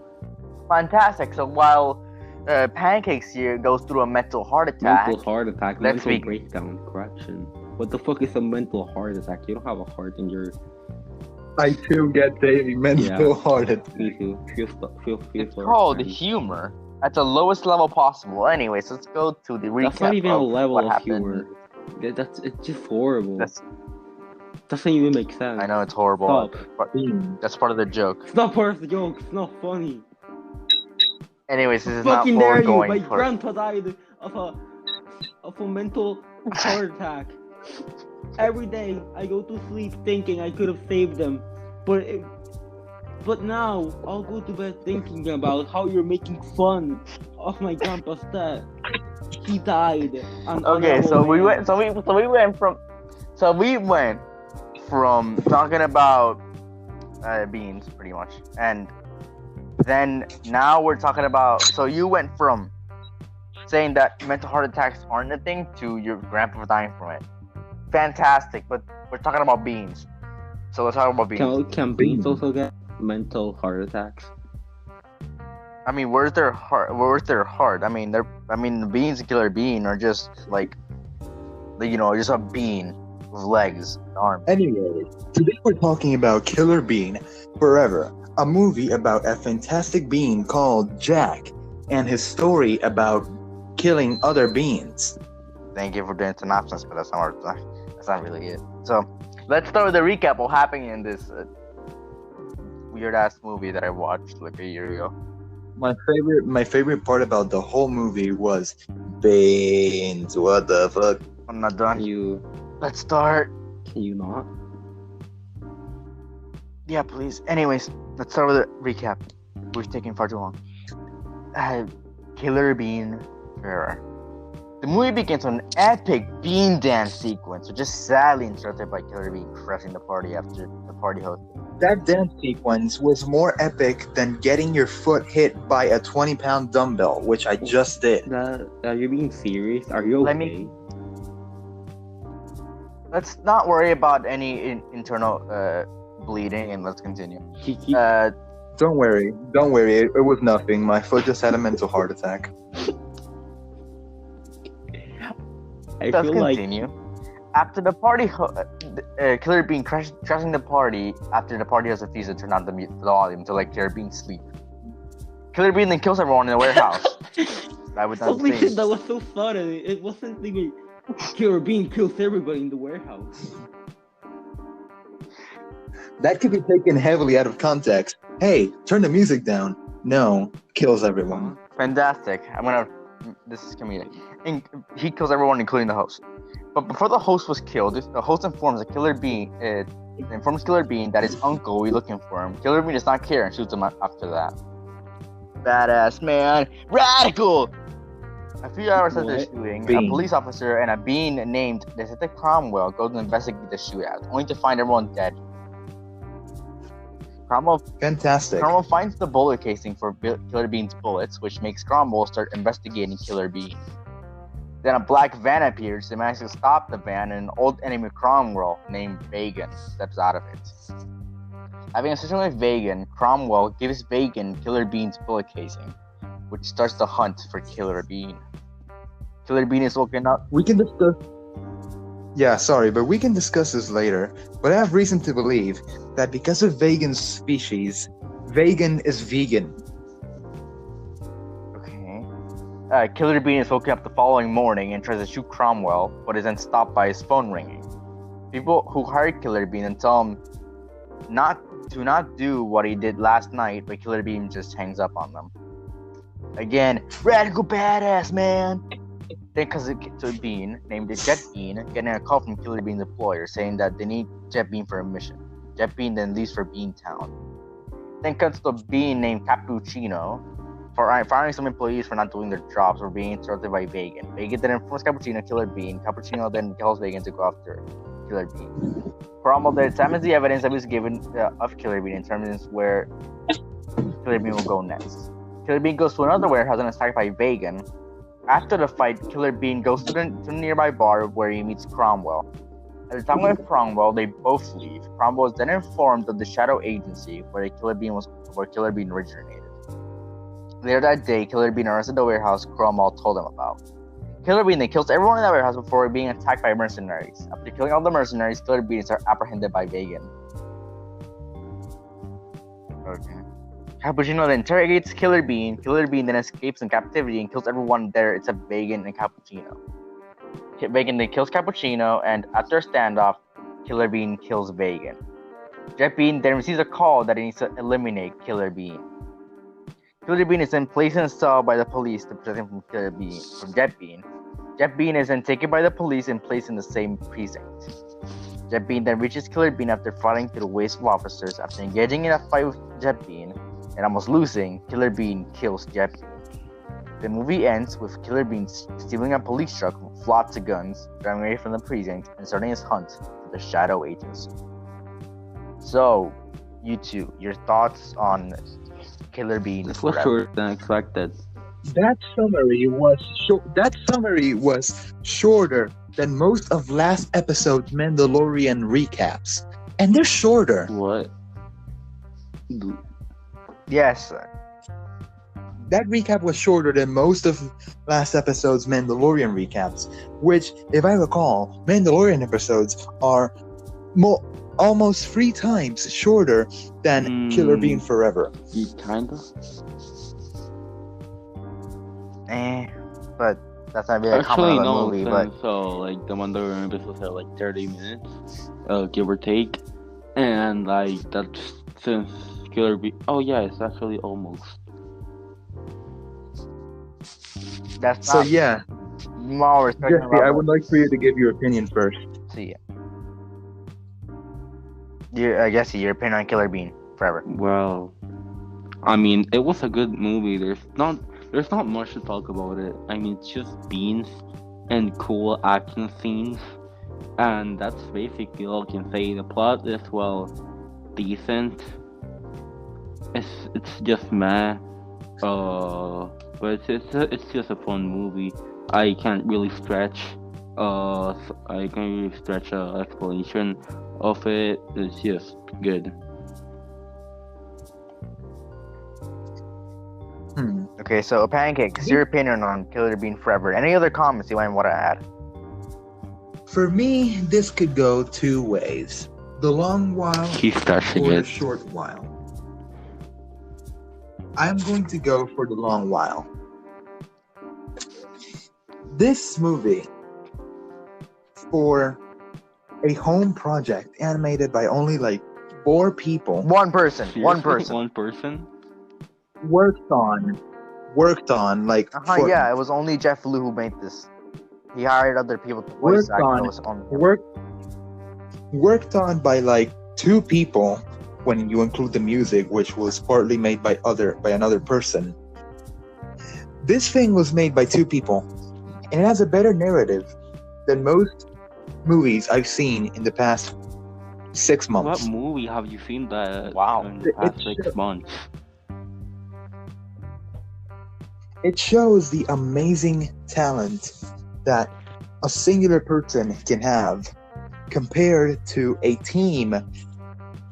Fantastic. So while Pancakes here goes through a mental heart attack. Mental heart attack, Let's mental be- breakdown, correction. What the fuck is a mental heart attack? You don't have a heart in your... I too get a mental heart attack. Me too. Feel It's for our called friends. humor at the lowest level possible. Anyways, let's go to the recap. That's not even a of level what of happened. humor. It's just horrible. That's, Doesn't even make sense. I know it's horrible. Stop. But that's part of the joke. It's not part of the joke. It's not funny. Anyways, this is not Fucking what dare we're you! going My for. grandpa died of a mental heart attack. Every day I go to sleep thinking I could have saved them, but now I'll go to bed thinking about how you're making fun of my grandpa's death. He died. Okay, so we went from talking about beans pretty much, and then now we're talking about. So you went from saying that mental heart attacks aren't a thing to your grandpa dying from it. Fantastic, but we're talking about beans. So let's talk about beans. Can beans also get mental heart attacks? I mean, where's their heart? Where's their heart? I mean, the beans and Killer Bean are just like, just a bean with legs and arms. Anyway, today we're talking about Killer Bean Forever, a movie about a fantastic bean called Jack and his story about killing other beans. Thank you for doing synopsis, but that's not really it. So let's start with the recap of what happened in this weird ass movie that I watched like a year ago. My favorite part about the whole movie was beans. What the fuck? I'm not done. You Let's start. can you not? Yeah, please. Anyways, let's start with the recap. We're taking far too long. Killer Bean Forever. The movie begins with an epic bean dance sequence, which is sadly interrupted by Killer Bean crashing the party after the party host. That dance sequence was more epic than getting your foot hit by a 20-pound dumbbell, which I just did. Are you being serious? Are you Let okay? me- Let's not worry about any internal bleeding, and let's continue. Don't worry. It was nothing. My foot just had a mental heart attack. I Let's feel like continue. After the party, Killer Bean crashing the party after the party has refused to turn on the volume to let Killer Bean sleep. Killer Bean then kills everyone in the warehouse. I would not holy say. shit, that was so funny. It wasn't even Killer Bean kills everybody in the warehouse. That could be taken heavily out of context. Hey, turn the music down. No, kills everyone. Fantastic. This is comedic. And he kills everyone, including the host. But before the host was killed, the host informs Killer Bean that his uncle will be looking for him. Killer Bean does not care and shoots him after that. Badass man, radical. A few hours after the shooting, Bean. a police officer and a bean named Detective Cromwell go to investigate the shootout, only to find everyone dead. Fantastic. Cromwell finds the bullet casing for Killer Bean's bullets, which makes Cromwell start investigating Killer Bean. Then a black van appears. They manage to stop the van, and an old enemy Cromwell named Vagan steps out of it. Having a session with Vagan, Cromwell gives Vagan Killer Bean's bullet casing, which starts the hunt for Killer Bean. Killer Bean is woken up. We can discuss. Yeah, sorry, but we can discuss this later. But I have reason to believe that because of Vagan's species, Vagan is vegan. Okay. Killer Bean is woken up the following morning and tries to shoot Cromwell, but is then stopped by his phone ringing. People who hired Killer Bean and tell him not do what he did last night, but Killer Bean just hangs up on them. Again, radical badass man. Then comes a Bean named Jet Bean, getting a call from Killer Bean's employer saying that they need Jet Bean for a mission. Jet Bean then leaves for Bean Town. Then comes the Bean named Cappuccino, firing some employees for not doing their jobs or being interrupted by Vagan. Vagan then informs Cappuccino Killer Bean. Cappuccino then tells Vagan to go after Killer Bean. Cromwell then examines the evidence that was given of Killer Bean and determines where Killer Bean will go next. Killer Bean goes to another warehouse and is attacked by Vagan. After the fight, Killer Bean goes to the nearby bar where he meets Cromwell. At the time with Cromwell, they both leave. Cromwell is then informed of the Shadow Agency where Killer Bean originated. Later that day, Killer Bean arrested the warehouse Cromwell told him about. Killer Bean then kills everyone in that warehouse before being attacked by mercenaries. After killing all the mercenaries, Killer Bean is apprehended by Vegan. Okay. Cappuccino then interrogates Killer Bean. Killer Bean then escapes in captivity and kills everyone there except Vegan and Cappuccino. Vegan then kills Cappuccino, and after a standoff, Killer Bean kills Vegan. Jet Bean then receives a call that he needs to eliminate Killer Bean. Killer Bean is then placed in a cell by the police to protect him from Jet Bean. Jet Bean is then taken by the police and placed in the same precinct. Jet Bean then reaches Killer Bean after fighting through the waves of officers. After engaging in a fight with Jet Bean and almost losing, Killer Bean kills Jet Bean. The movie ends with Killer Bean stealing a police truck with lots of guns, driving away from the precinct, and starting his hunt for the Shadow Agency. So, you two, your thoughts on Killer Bean? This was shorter than expected. That summary was shorter than most of last episode's Mandalorian recaps, and they're shorter. What? Yes. That recap was shorter than most of last episode's Mandalorian recaps, which, if I recall, Mandalorian episodes are almost 3 times shorter than Killer Bean Forever. Kinda. But that's not really a comment on the movie. But so like the Mandalorian episodes are like 30 minutes, give or take, and like that's since Killer Bean. Oh yeah, it's actually almost. That's so yeah. More Jesse, I would like for you to give your opinion first. See ya. Jesse, your opinion on Killer Bean Forever. Well, I mean, it was a good movie. There's not much to talk about it. I mean, it's just beans and cool action scenes, and that's basically all I can say. The plot is decent. It's just meh. But it's just a fun movie. I can't really stretch explanation of it. It's just good. Okay, so Pancakes, your opinion on Killer Bean Forever. Any other comments you might want to add? For me, this could go 2 ways. The long while or the short while. I'm going to go for the long while. This movie, for a home project animated by only like 4 people. One person. Worked on like. Yeah, it was only Jeff Liu who made this. He hired other people to voice act. Worked on by like 2 people when you include the music, which was partly made by another person. This thing was made by 2 people, and it has a better narrative than most movies I've seen in the past 6 months. What movie have you seen that in the past 6 months? It shows the amazing talent that a singular person can have compared to a team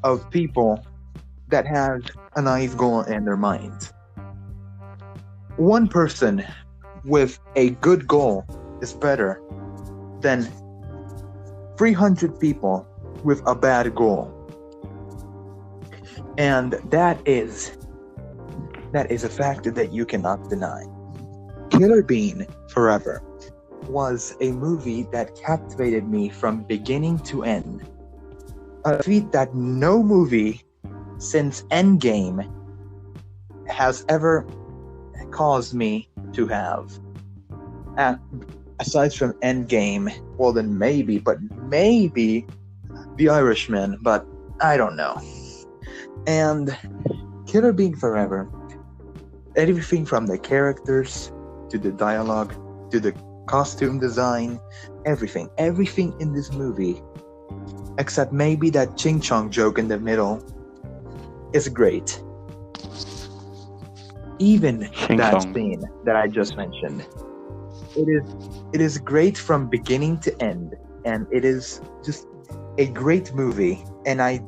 of people that have a nice goal in their mind. One person with a good goal is better than 300 people with a bad goal. And that is a fact that you cannot deny. Killer Bean Forever was a movie that captivated me from beginning to end. A feat that no movie since Endgame has ever caused me to have. Aside from Endgame, well then maybe The Irishman, but I don't know. And Killer Bean Forever, everything from the characters to the dialogue to the costume design, everything in this movie, except maybe that Ching Chong joke in the middle, is great. Even that scene that I just mentioned. it is great from beginning to end, and it is just a great movie. And I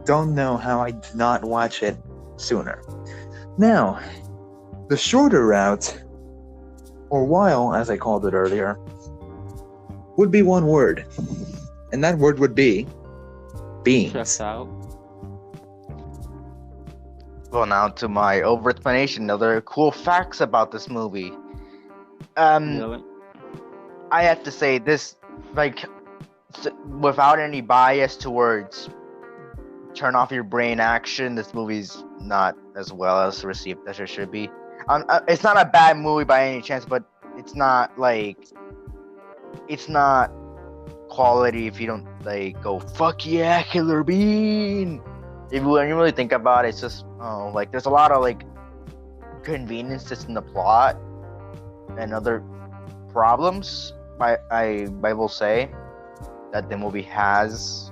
don't know how I did not watch it sooner. Now, the shorter route, or while, as I called it earlier, would be one word, and that word would be beans. Stressed out. Well, now to my over explanation. Other cool facts about this movie. Really? I have to say this, like, without any bias towards turn off your brain action. This movie's not as well as received as it should be. It's not a bad movie by any chance, but it's not quality if you don't like go fuck yeah Killer Bean. When you really think about it, it's just like there's a lot of like conveniences in the plot and other problems. I will say that the movie has.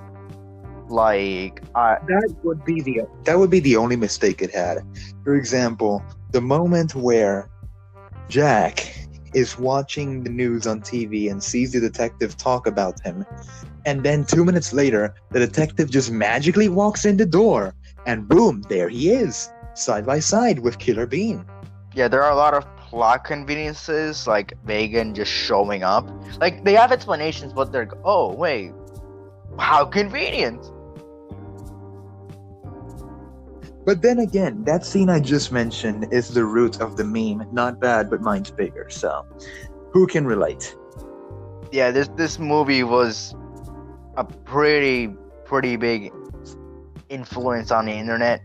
Like that would be the only mistake it had. For example, the moment where Jack is watching the news on TV and sees the detective talk about him, and then 2 minutes later, the detective just magically walks in the door, and boom, there he is, side by side with Killer Bean. Yeah, there are a lot of plot conveniences, like Megan just showing up. Like they have explanations, but they're oh wait, how convenient. But then again, that scene I just mentioned is the root of the meme. Not bad, but mine's bigger. So, who can relate? Yeah, this movie was a pretty big influence on the internet.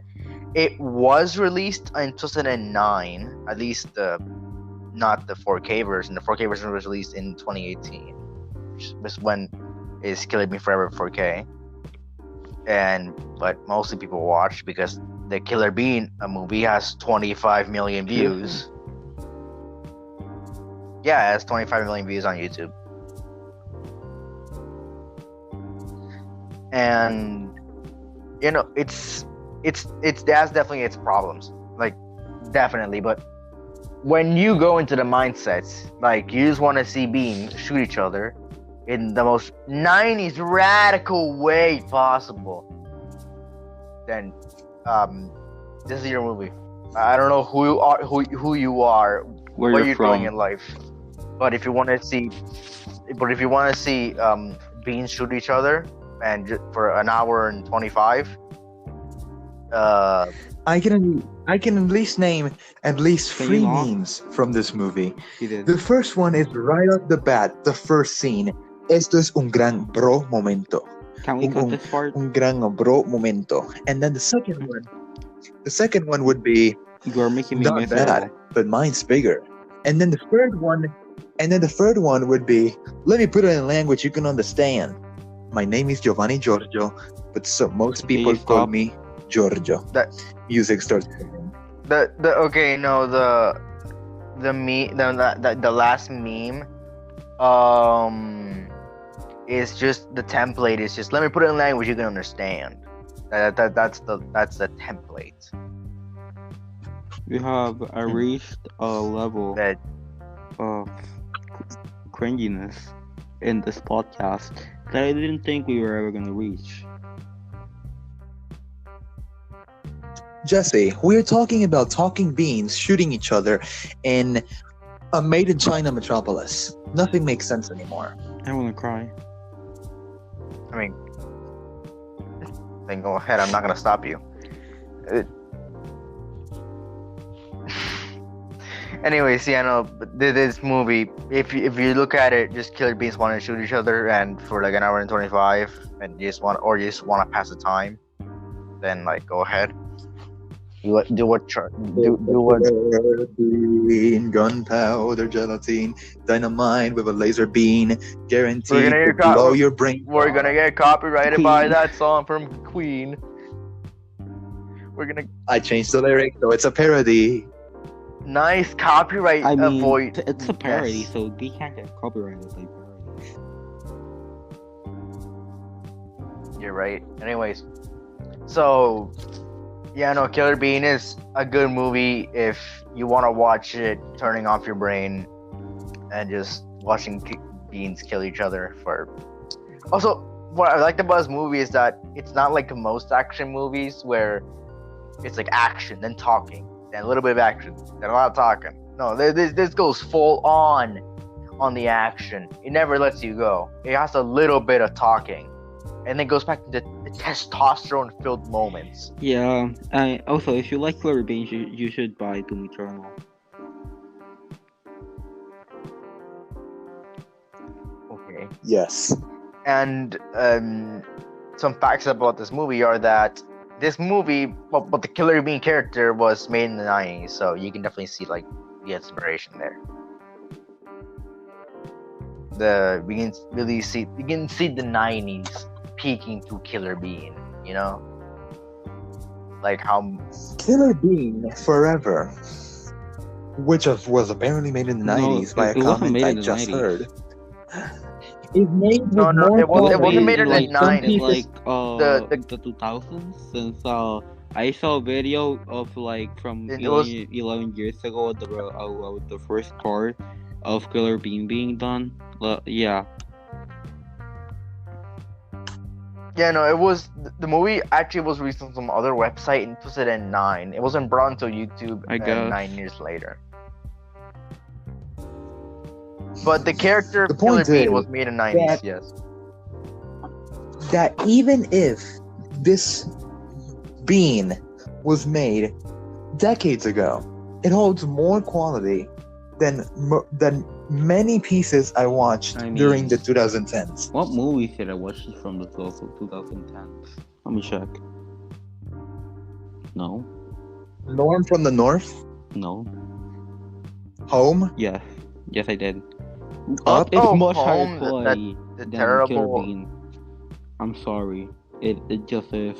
It was released in 2009, at least not the 4K version. The 4K version was released in 2018, which was when is Killing Me Forever 4K. But mostly people watched because the Killer Bean movie has 25 million views. Yeah, it has 25 million views on YouTube. And you know, it's that's definitely its problems. Like definitely, but when you go into the mindsets, like you just want to see beams shoot each other in the most 90s radical way possible, then this is your movie. I don't know who you are, what you're doing in life, but if you want to see beans shoot each other and for an hour and 25, I can at least name at least 3 memes from this movie. The first one is right off the bat, the first scene. Esto es un gran bro momento. Can we cut this part? Un gran bro momento. And then the second one would be you're making me not bad, but mine's bigger. And then the third one would be, let me put it in language you can understand. My name is Giovanni Giorgio, but most people call me Giorgio. That music starts playing. The last meme is just the template is just let me put it in language you can understand. That's the template. We have reached a level of cringiness in this podcast that I didn't think we were ever gonna reach. Jesse, we are talking about talking beans shooting each other in a made in China metropolis. Nothing makes sense anymore. I wanna cry. I mean, then go ahead. I'm not gonna stop you. Anyways, yeah, no. This movie, if you look at it, just killer beans want to shoot each other, and for like an hour and 25, and you just want to pass the time, then like go ahead. Do what? Gunpowder, gelatine, dynamite with a laser beam, guaranteed to blow your brain. We're gonna get copyrighted Queen. By that song from Queen. I changed the lyric, so it's a parody. Nice copyright avoid. It's a parody, yes. So we can't get copyrighted by parodies. You're right. Anyways, so yeah, no, Killer Bean is a good movie if you want to watch it turning off your brain and just watching beings kill each other for. Also, what I liked about this movie is that it's not like most action movies where it's like action, then talking, then a little bit of action, then a lot of talking. No, this goes full on the action. It never lets you go. It has a little bit of talking, and then goes back to the testosterone-filled moments. Yeah, and also if you like Killer Beans, you should buy Doom Eternal. Okay. Yes. And some facts about this movie are that this movie, but the Killer Bean character was made in the 90s, so you can definitely see like the inspiration there. You can see the 90s peeking through Killer Bean, you know, like how Killer Bean Forever, which was apparently made in the 90s by a comment I just heard. It made no, it wasn't made in the 90s. Like the 2000s, since I saw a video of like from 11 years ago the first part of Killer Bean being done. Yeah. Yeah, no, it was the movie actually was released on some other website in 2009. It wasn't brought until YouTube 9 years later. But the character of Killer Bean was made in the 90s, yes. That even if this bean was made decades ago, it holds more quality than many pieces I watched during the 2010s. What movies did I watch from the 2010s? Let me check. No. Norm from the North? No. Home? Yes. Yes, I did. Up? It's much higher quality the than terrible Killer Bean. I'm sorry. It just is.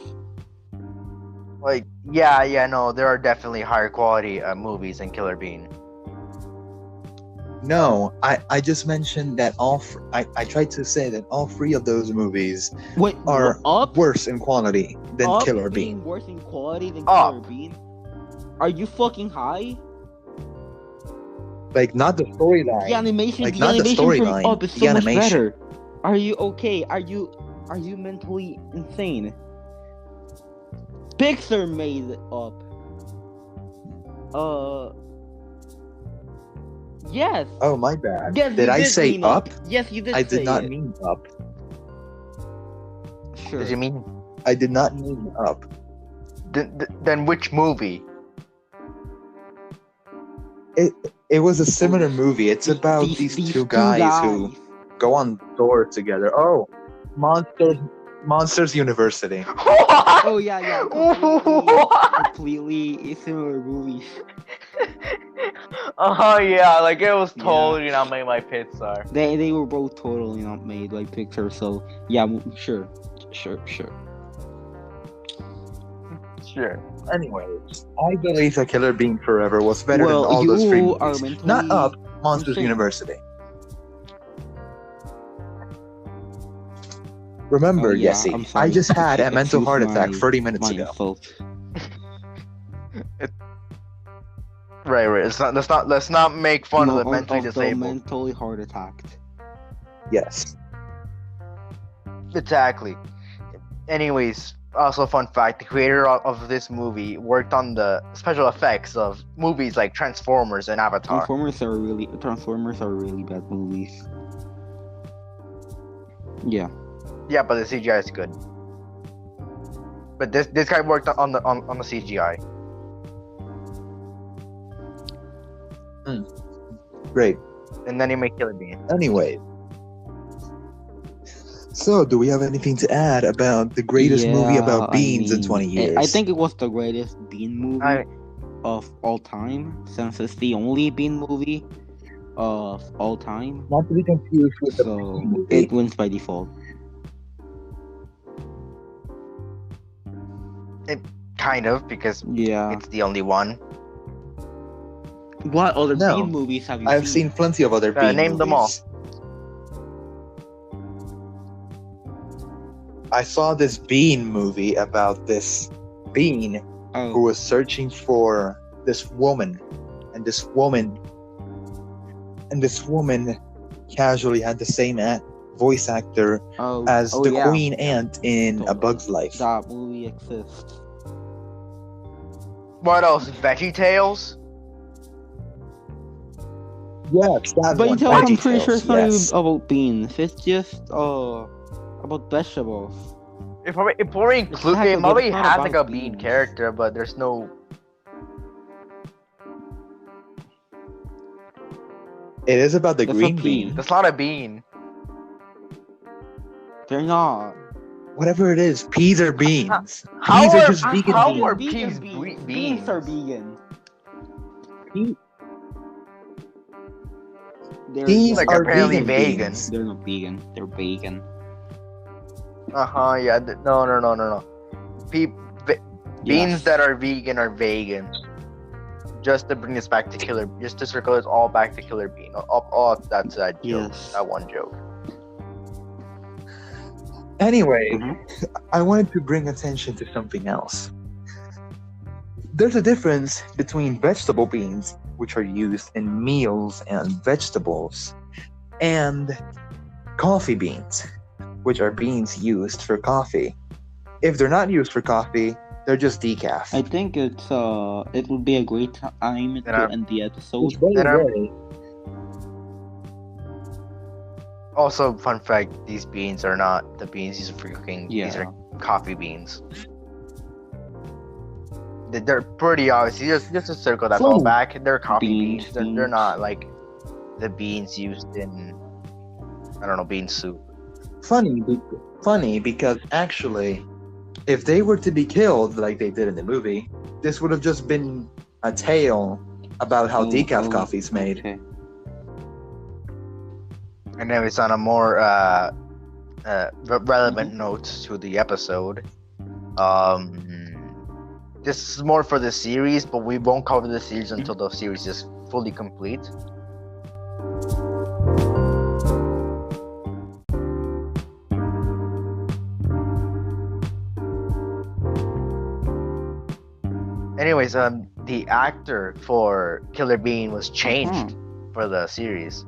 Like, yeah, no, there are definitely higher quality movies than Killer Bean. No, I just mentioned that I tried to say that all three of those movies are worse in quality than Killer Bean. Worse in quality than Killer Bean? Are you fucking high? Like, not the storyline. The animation, like, not the storyline. From Up is so much better. Are you okay? Are you mentally insane? Pixar made Up. Yes. Oh, my bad. Yes, did I say Up? Yes, you did. I did not mean Up. Sure. Did you mean? I did not mean Up. Then which movie? It was a similar movie. It's about these two guys who go on tour together. Oh, Monsters University. Oh yeah. Completely similar movies. Oh yeah, like it was totally not made by Pixar. They were both totally not made by Pixar. So yeah, sure. Anyways, I believe that Killer Bean Forever was better than all those three movies. Not Up, Monsters University. Remember, Yesi, I just had a mental heart attack 30 minutes ago. Right. Let's not make fun of the mentally disabled. Mentally heart attacked. Yes. Exactly. Anyways, also fun fact: the creator of this movie worked on the special effects of movies like Transformers and Avatar. Transformers are really bad movies. Yeah. Yeah, but the CGI is good. But this guy worked on the CGI. Great. And then he made Killer Bean. Anyway. So, do we have anything to add about the greatest movie about beans in 20 years? I think it was the greatest bean movie of all time, since it's the only bean movie of all time. Not to be confused with the movie. It wins by default. It kind of, because it's the only one. What other bean movies have you seen? I've seen plenty of other bean movies. Name them all. I saw this bean movie about this bean who was searching for this woman, and this woman and this woman casually had the same voice actor as the yeah. Queen Ant in A Bug's Life. That movie exists. What else? Veggie Tales? Yes, that one. Veggie I'm pretty sure it's not even Yes. about beans. It's just about vegetables. If we're include, Exactly, it but probably it's not has like a about bean beans. character, but there's no. It is about the That's green a bean. pea. That's not a bean. They're not. Whatever it is, peas are beans. How Peas are- are just vegan how beans. are vegan peas beans? beans? Beans are vegan. Pe- They're Peas Like are apparently vegan vegan. beans. They're not vegan. They're bacon. Yeah. No. Beans that are vegan. Just to bring this back to Killer, just to circle it all back to Killer Bean. All that's that joke. Yes. That one joke. Anyway, Mhm. I wanted to bring attention to something else. There's a difference between vegetable beans, which are used in meals and vegetables, and coffee beans, which are beans used for coffee. If they're not used for coffee, they're just decaf. I think it would be a great time to end the episode. Also, fun fact: these beans are not the beans used for cooking. These Yeah. are coffee beans. They're pretty obvious. Just to circle that all back. They're coffee Beans, beans. They're not like the beans used in, I don't know, bean soup. Funny because actually, if they were to be killed like they did in the movie, this would have just been a tale about how decaf coffee's made. Okay. And then it's on a more relevant note to the episode. This is more for the series, but we won't cover the series until the series is fully complete. Anyways, the actor for Killer Bean was changed for the series.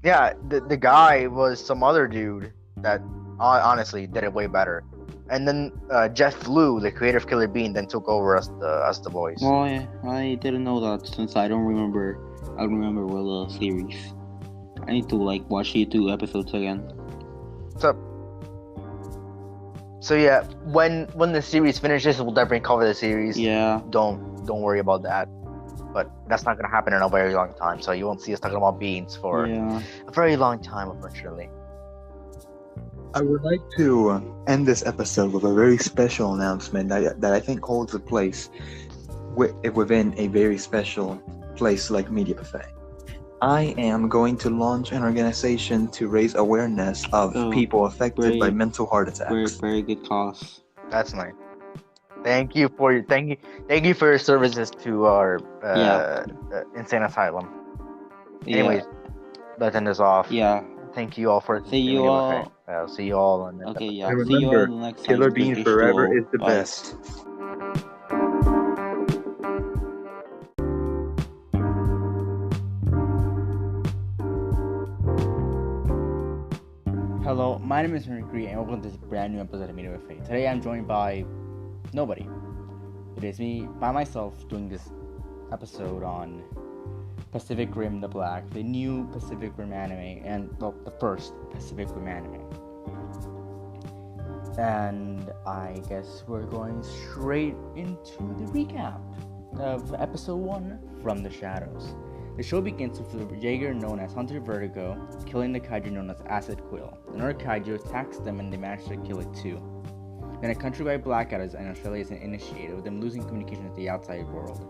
Yeah, the guy was some other dude that honestly did it way better. And then Jeff Blue, the creator of Killer Bean, then took over as the voice. Well, I didn't know that since I don't remember. I don't remember well the series. I need to watch the 2 episodes again. So yeah, when the series finishes, we'll definitely cover the series. Yeah. Don't worry about that. But that's not gonna happen in a very long time. So you won't see us talking about beans for a very long time, unfortunately. I would like to end this episode with a very special announcement that I think holds a place within a very special place like Media Buffet. I am going to launch an organization to raise awareness of people affected by mental heart attacks. Very good cause. That's nice. Thank you for your services to our insane asylum. Anyways, let's end this off. Yeah. Thank you all for See you all. I'll see you all on the Okay, episode. yeah. And See you all remember, in the next Killer time. Bean forever is the Bye. best. Hello, my name is Mercury, and welcome to this brand new episode of Media with Fate. Today I'm joined by nobody. It is me, by myself, doing this episode on Pacific Rim the Black, the new Pacific Rim anime, and, well, the first Pacific Rim anime. And I guess we're going straight into the recap of episode 1, From the Shadows. The show begins with the Jaeger known as Hunter Vertigo killing the Kaiju known as Acid Quill. Another Kaiju attacks them and they manage to kill it too. Then a countrywide blackout in Australia is initiated, with them losing communication with the outside world.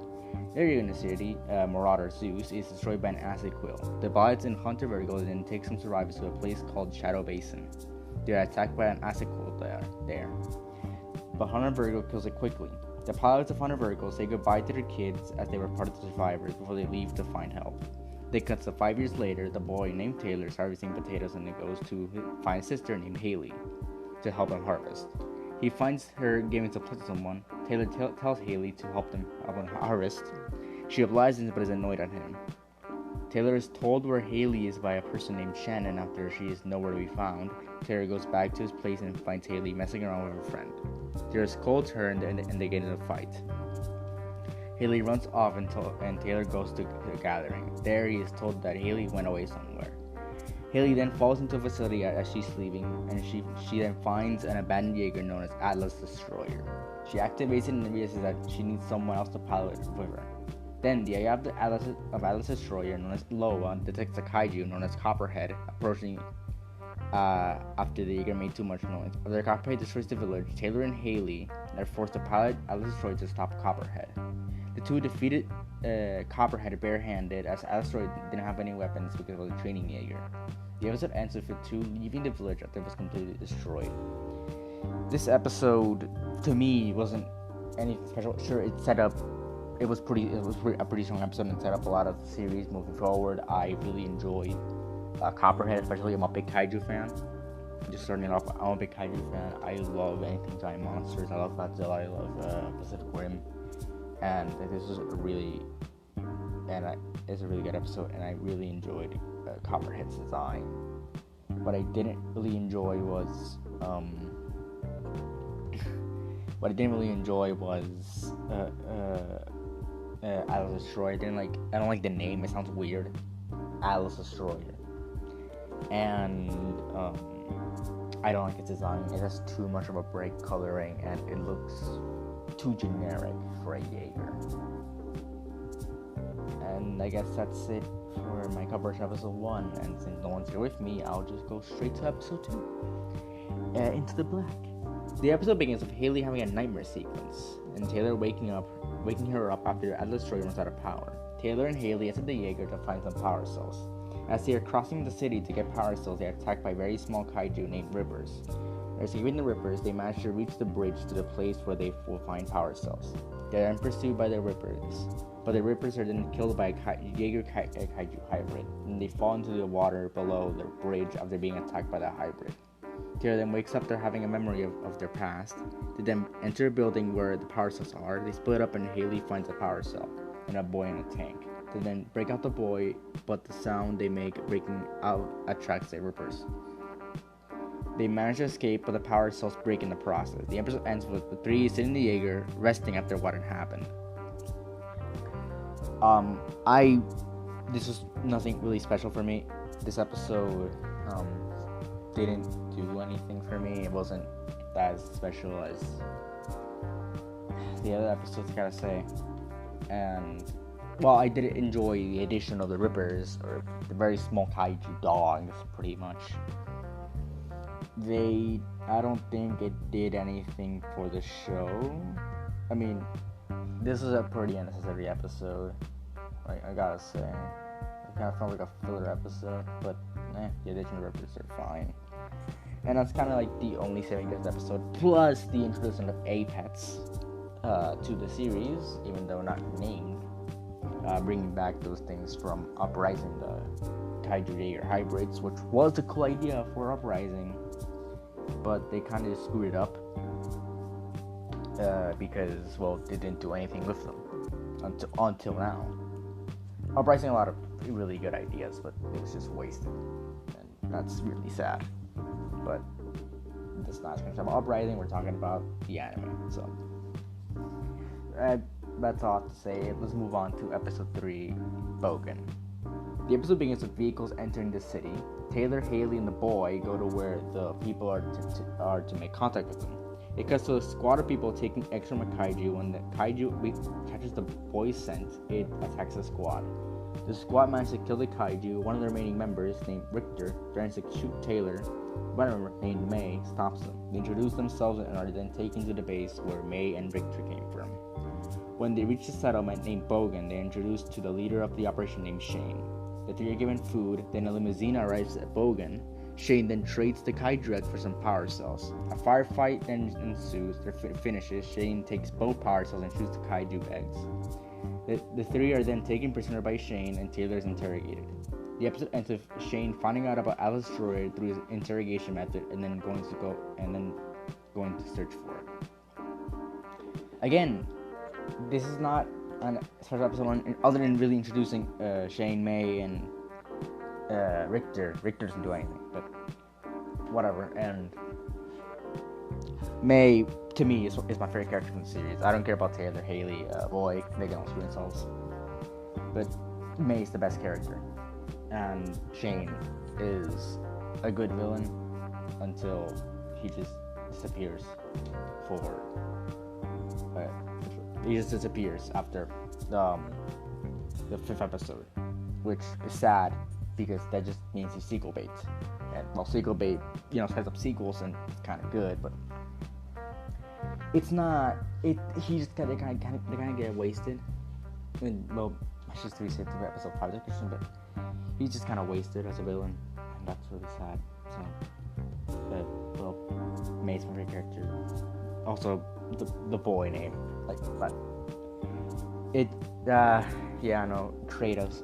Area in the city, Marauder Zeus, is destroyed by an Acid Quill. The pilots in Hunter Vertigo then take some survivors to a place called Shadow Basin. They are attacked by an Acid Quill there. But Hunter Vertigo kills it quickly. The pilots of Hunter Vertigo say goodbye to their kids as they were part of the survivors before they leave to find help. They cut to 5 years later. The boy named Taylor is harvesting potatoes and he goes to find a sister named Haley to help him harvest. He finds her giving supplies to someone. Taylor tells Haley to help him harvest. She obliges but is annoyed at him. Taylor is told where Haley is by a person named Shannon. After she is nowhere to be found, Taylor goes back to his place and finds Haley messing around with her friend. Taylor scolds her and they get in a fight. Haley runs off and Taylor goes to the gathering. There he is told that Haley went away somewhere. Haley then falls into a facility as she's leaving, and she then finds an abandoned Jaeger known as Atlas Destroyer. She activates it and realizes that she needs someone else to pilot it with her. Then the AI of Atlas Destroyer, known as Loa, detects a kaiju known as Copperhead approaching after the Jaeger made too much noise. After Copperhead destroys the village, Taylor and Haley are forced to pilot Atlas Destroyer to stop Copperhead. The two defeated Copperhead barehanded, as Atlas Destroyer didn't have any weapons because of the training Jaeger. The episode ends with the two leaving the village after it was completely destroyed. This episode, to me, wasn't anything special. Sure, it was a pretty strong episode and set up a lot of the series moving forward. I really enjoyed Copperhead, especially. I'm a big Kaiju fan. Just starting off, I'm a big Kaiju fan. I love anything giant monsters. I love Godzilla. I love Pacific Rim. And this was it's a really good episode, and I really enjoyed Copperhead's design. What I didn't really enjoy was Atlas Destroyer. I don't like the name. It sounds weird. Atlas Destroyer. And I don't like its design. It has too much of a bright coloring, and it looks too generic for a Jaeger. And I guess that's it for my coverage of episode 1. And since no one's here with me, I'll just go straight to episode 2. Into the Black. The episode begins with Haley having a nightmare sequence, and Taylor waking her up after Atlas Destroyer runs out of power. Taylor and Haley enter the Jaeger to find some power cells. As they are crossing the city to get power cells, they are attacked by very small kaiju named Rippers. Escaping the Rippers, they manage to reach the bridge to the place where they will find power cells. They are then pursued by the Rippers, but the Rippers are then killed by a Jaeger Kaiju hybrid, and they fall into the water below the bridge after being attacked by the hybrid. Taylor then wakes up there having a memory of their past. They then enter a building where the power cells are. They split up and Haley finds a power cell and a boy in a tank. They then break out the boy, but the sound they make breaking out attracts the Rippers. They manage to escape, but the power cells break in the process. The episode ends with the three sitting in the Jaeger, resting after what had happened. This was nothing really special for me. This episode, didn't do anything for me. It wasn't as special as the other episodes, gotta say. And while I did enjoy the addition of the Rippers, or the very small kaiju dogs, pretty much, I don't think it did anything for the show. I mean, this is a pretty unnecessary episode, I gotta say. It kind of felt like a filler episode, but the addition of Rippers are fine. And that's kind of like the only saving this episode, plus the introduction of Apex to the series, even though not named, bringing back those things from Uprising, the Kaiju Jaeger hybrids, which was a cool idea for Uprising, but they kind of just screwed it up because, well, they didn't do anything with them until now. Uprising, a lot of really good ideas, but it was just wasted, and that's really sad. But that's not going to talk about Uprising. We're talking about the anime. So that's all I have to say. Let's move on to episode 3, Bogan. The episode begins with vehicles entering the city. Taylor, Haley, and the boy go to where the people are to make contact with them. It cuts to a squad of people taking extra from a kaiju. When the kaiju catches the boy's scent, it attacks the squad. The squad manages to kill the kaiju. One of the remaining members, named Richter, tries to shoot Taylor. One member, named May, stops them. They introduce themselves and are then taken to the base where May and Richter came from. When they reach the settlement named Bogan, they are introduced to the leader of the operation named Shane. The three are given food, then a limousine arrives at Bogan. Shane then trades the kaiju egg for some power cells. A firefight then ensues. Finishes. Shane takes both power cells and shoots the kaiju eggs. The three are then taken prisoner by Shane, and Taylor is interrogated. The episode ends with Shane finding out about Atlas Destroyer through his interrogation method, and then going to search for it. Again, this is not And starts episode 1, other than really introducing Shane, May, and Richter. Richter doesn't do anything, but whatever. And May, to me, is my favorite character from the series. I don't care about Taylor, Haley, Boy. They can all screw themselves. But May is the best character. And Shane is a good villain until he just disappears he just disappears after the 5th episode, which is sad because that just means he's sequel bait. And well, sequel bait, sets up sequels and it's kind of good, but it's not. He just kind of get wasted. Well, I should just reset to episode 5 discussion, but he's just kind of wasted as a villain, and that's really sad. So, well, May's my favorite character. Also, the boy name, but Kratos.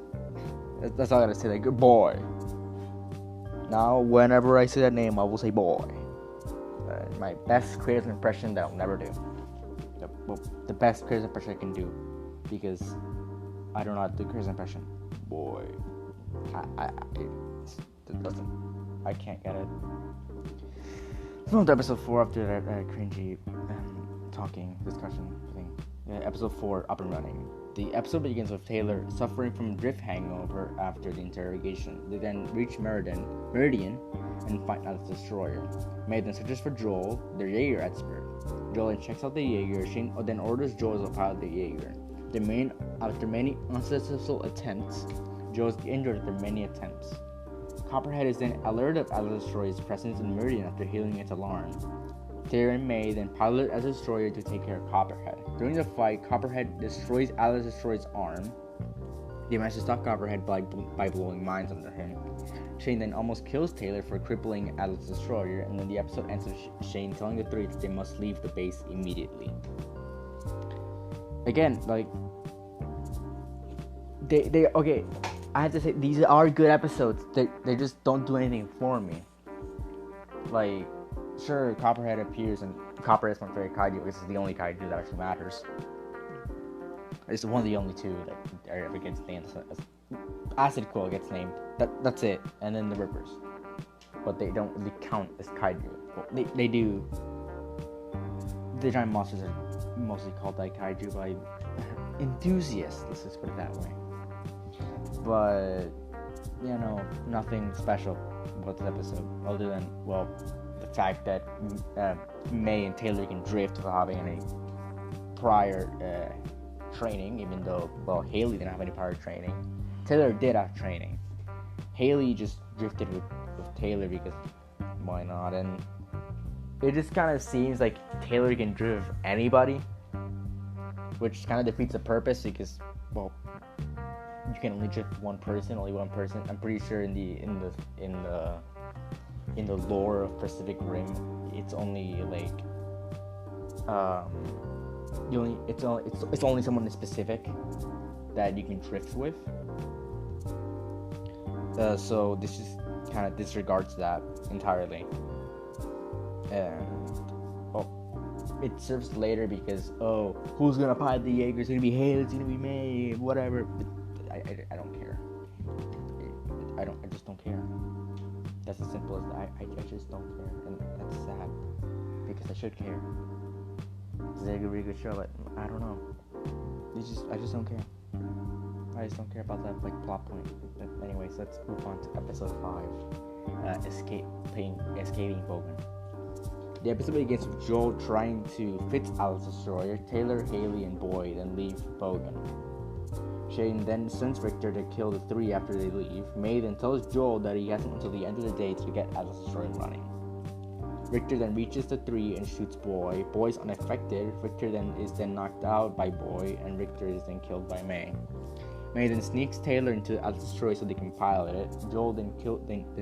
That's all I gotta say. Good boy. Now, whenever I say that name, I will say boy. My best Kratos impression that I'll never do. The best Kratos impression I can do, because I don't know how to do Kratos impression. Boy, I can't get it. So on to episode 4 after that cringy talking discussion thing. Episode 4, Up and Running. The episode begins with Taylor suffering from a drift hangover after the interrogation. They then reach Meridian and find out the destroyer. May then searches for Joel, their Jaeger expert. Joel then checks out the Jaeger. Shane then orders Joel to pilot the Jaeger. After many unsuccessful attempts, Joel is injured after many attempts. Copperhead is then alerted of Atlas Destroyer's presence in Meridian after hearing its alarm. Taylor and May then pilot Atlas Destroyer to take care of Copperhead. During the fight, Copperhead destroys Atlas Destroyer's arm. They manage to stop Copperhead by blowing mines under him. Shane then almost kills Taylor for crippling Atlas Destroyer, and then the episode ends with Shane telling the three that they must leave the base immediately. Again, they okay. I have to say, these are good episodes. They just don't do anything for me. Sure, Copperhead appears, and Copperhead is my favorite Kaiju because it's the only Kaiju that actually matters. It's one of the only two that ever gets named. Acid Quill gets named. That's it. And then the Rippers. But they don't really count as Kaiju. Well, they do. The giant monsters are mostly called Kaiju by enthusiasts. Let's just put it that way. But, nothing special about this episode, other than, the fact that May and Taylor can drift without having any prior training, even though, Haley didn't have any prior training. Taylor did have training. Haley just drifted with Taylor because why not? And it just kind of seems like Taylor can drift anybody, which kind of defeats the purpose because, you can only drift only one person. I'm pretty sure in the lore of Pacific Rim, it's only it's only someone specific that you can drift with. So this just kind of disregards that entirely. And it serves later because who's gonna pilot the Jaeger? It's gonna be Haley, it's gonna be May, whatever. But I don't care. I just don't care. That's as simple as that. I just don't care, and that's sad because I should care. It's a really good show, but I don't know. I just don't care. I just don't care about that plot point. But anyways, let's move on to episode 5. Escaping Bogan. The episode begins with Joel trying to fix Atlas Destroyer. Taylor, Haley, and Boyd then leave Bogan. Shane then sends Richter to kill the three after they leave. May then tells Joel that he has until the end of the day to get Atlas Destroyer running. Richter then reaches the three and shoots Boy. Boy's unaffected. Richter is knocked out by Boy, and Richter is then killed by May. May then sneaks Taylor into Atlas Destroyer so they can pilot it. Joel then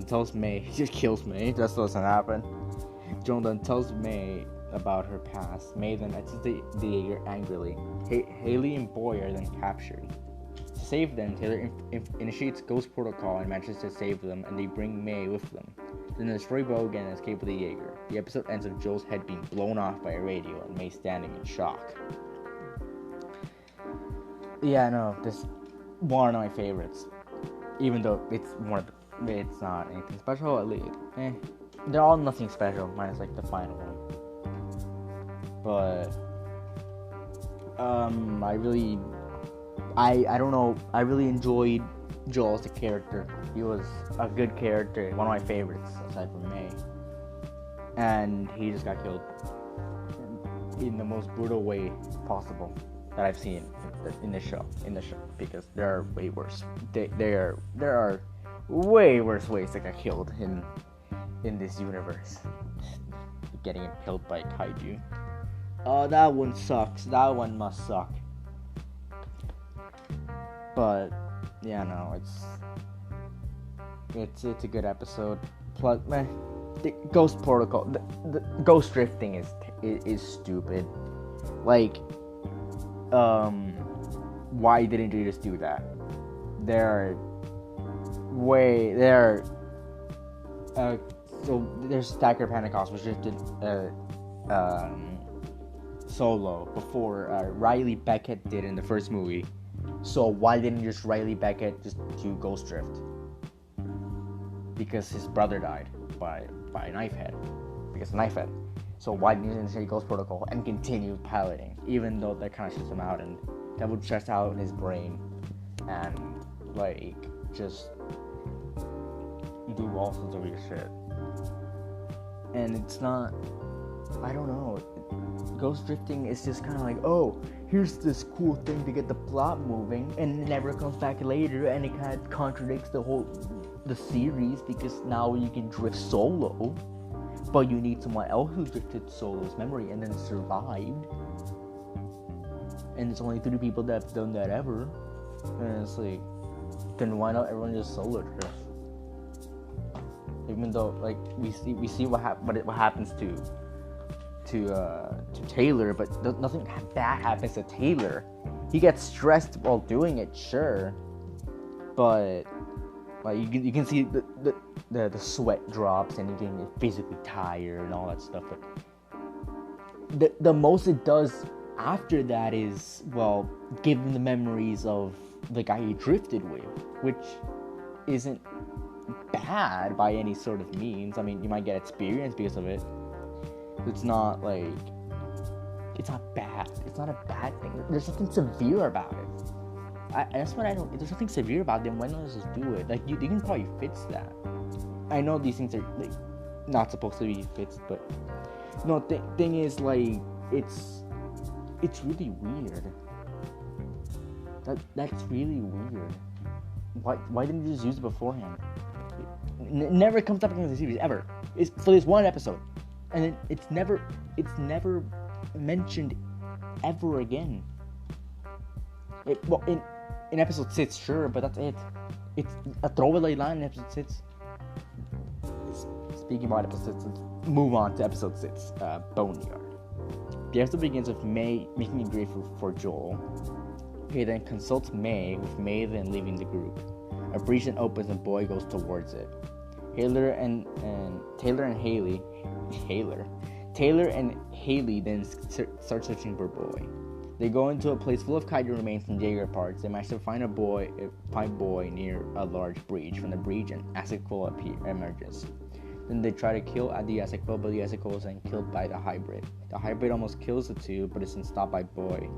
tells May he just kills May. That doesn't happen. Joel then tells May about her past. May then exits the Jaeger angrily. Haley and Boy are then captured. To save them, Taylor initiates Ghost Protocol and manages to save them, and they bring May with them. Then they destroy Bogan and escape with the Jaeger. The episode ends with Joel's head being blown off by a radio and May standing in shock. Yeah, no, this one of my favorites. Even though it's not anything special. At least, they're all nothing special, minus like the final one. But I don't know. I really enjoyed Joel as a character. He was a good character, one of my favorites aside from May. And he just got killed in the most brutal way possible that I've seen in the show. Because there are way worse. There are way worse ways to get killed in this universe. Getting killed by Kaiju. Oh, that one sucks. That one must suck. But yeah, no, it's a good episode. Plus, the Ghost Protocol, the Ghost Drifting is stupid. Like, why didn't you just do that? So there's Stacker Pentecost, which just did solo before Riley Beckett did in the first movie. So why didn't just Riley Beckett just do Ghost Drift? Because his brother died by Knifehead. So why didn't he say Ghost Protocol and continue piloting? Even though that kind of shuts him out, and that would stress out his brain and like just do all sorts of weird shit. And it's not, I don't know, Ghost Drifting is just kind of like, oh, here's this cool thing to get the plot moving, and it never comes back later, and it kind of contradicts the series, because now you can drift solo, but you need someone else who drifted solo's memory and then survived, and there's only 3 people that have done that ever, and it's like, then why not everyone just solo drift? Even though, like, we see what happens to Taylor, but nothing bad happens to Taylor. He gets stressed while doing it, sure, but like you can see the sweat drops and you get physically tired and all that stuff. But the most it does after that is, well, give him the memories of the guy he drifted with, which isn't bad by any sort of means. I mean, you might get experience because of it. It's not like, it's not bad. It's not a bad thing. There's something severe about it. That's what I don't. If there's something severe about them, why not just do it? Like, you can probably fix that. I know these things are like not supposed to be fixed, but no. Thing is, like, it's really weird. That's really weird. Why didn't you just use it beforehand? It never comes up in the series ever. It's for this one episode, and then it's never mentioned ever again. In episode 6, sure, but that's it. It's a throwaway line in episode 6. Speaking about episode 6, let's move on to episode 6, Boneyard. The episode begins with May making a grave for Joel. He then consults May, with May then leaving the group. A breach then opens and Boy goes towards it. Taylor and Haley then start searching for Boy. They go into a place full of Kaiju remains and Jaeger parts. They manage to find Boy near a large breach. From the breach, an acid quill emerges. Then they try to kill the acid quill, but the acid quill is then killed by the hybrid. The hybrid almost kills the two, but is then stopped by Boy.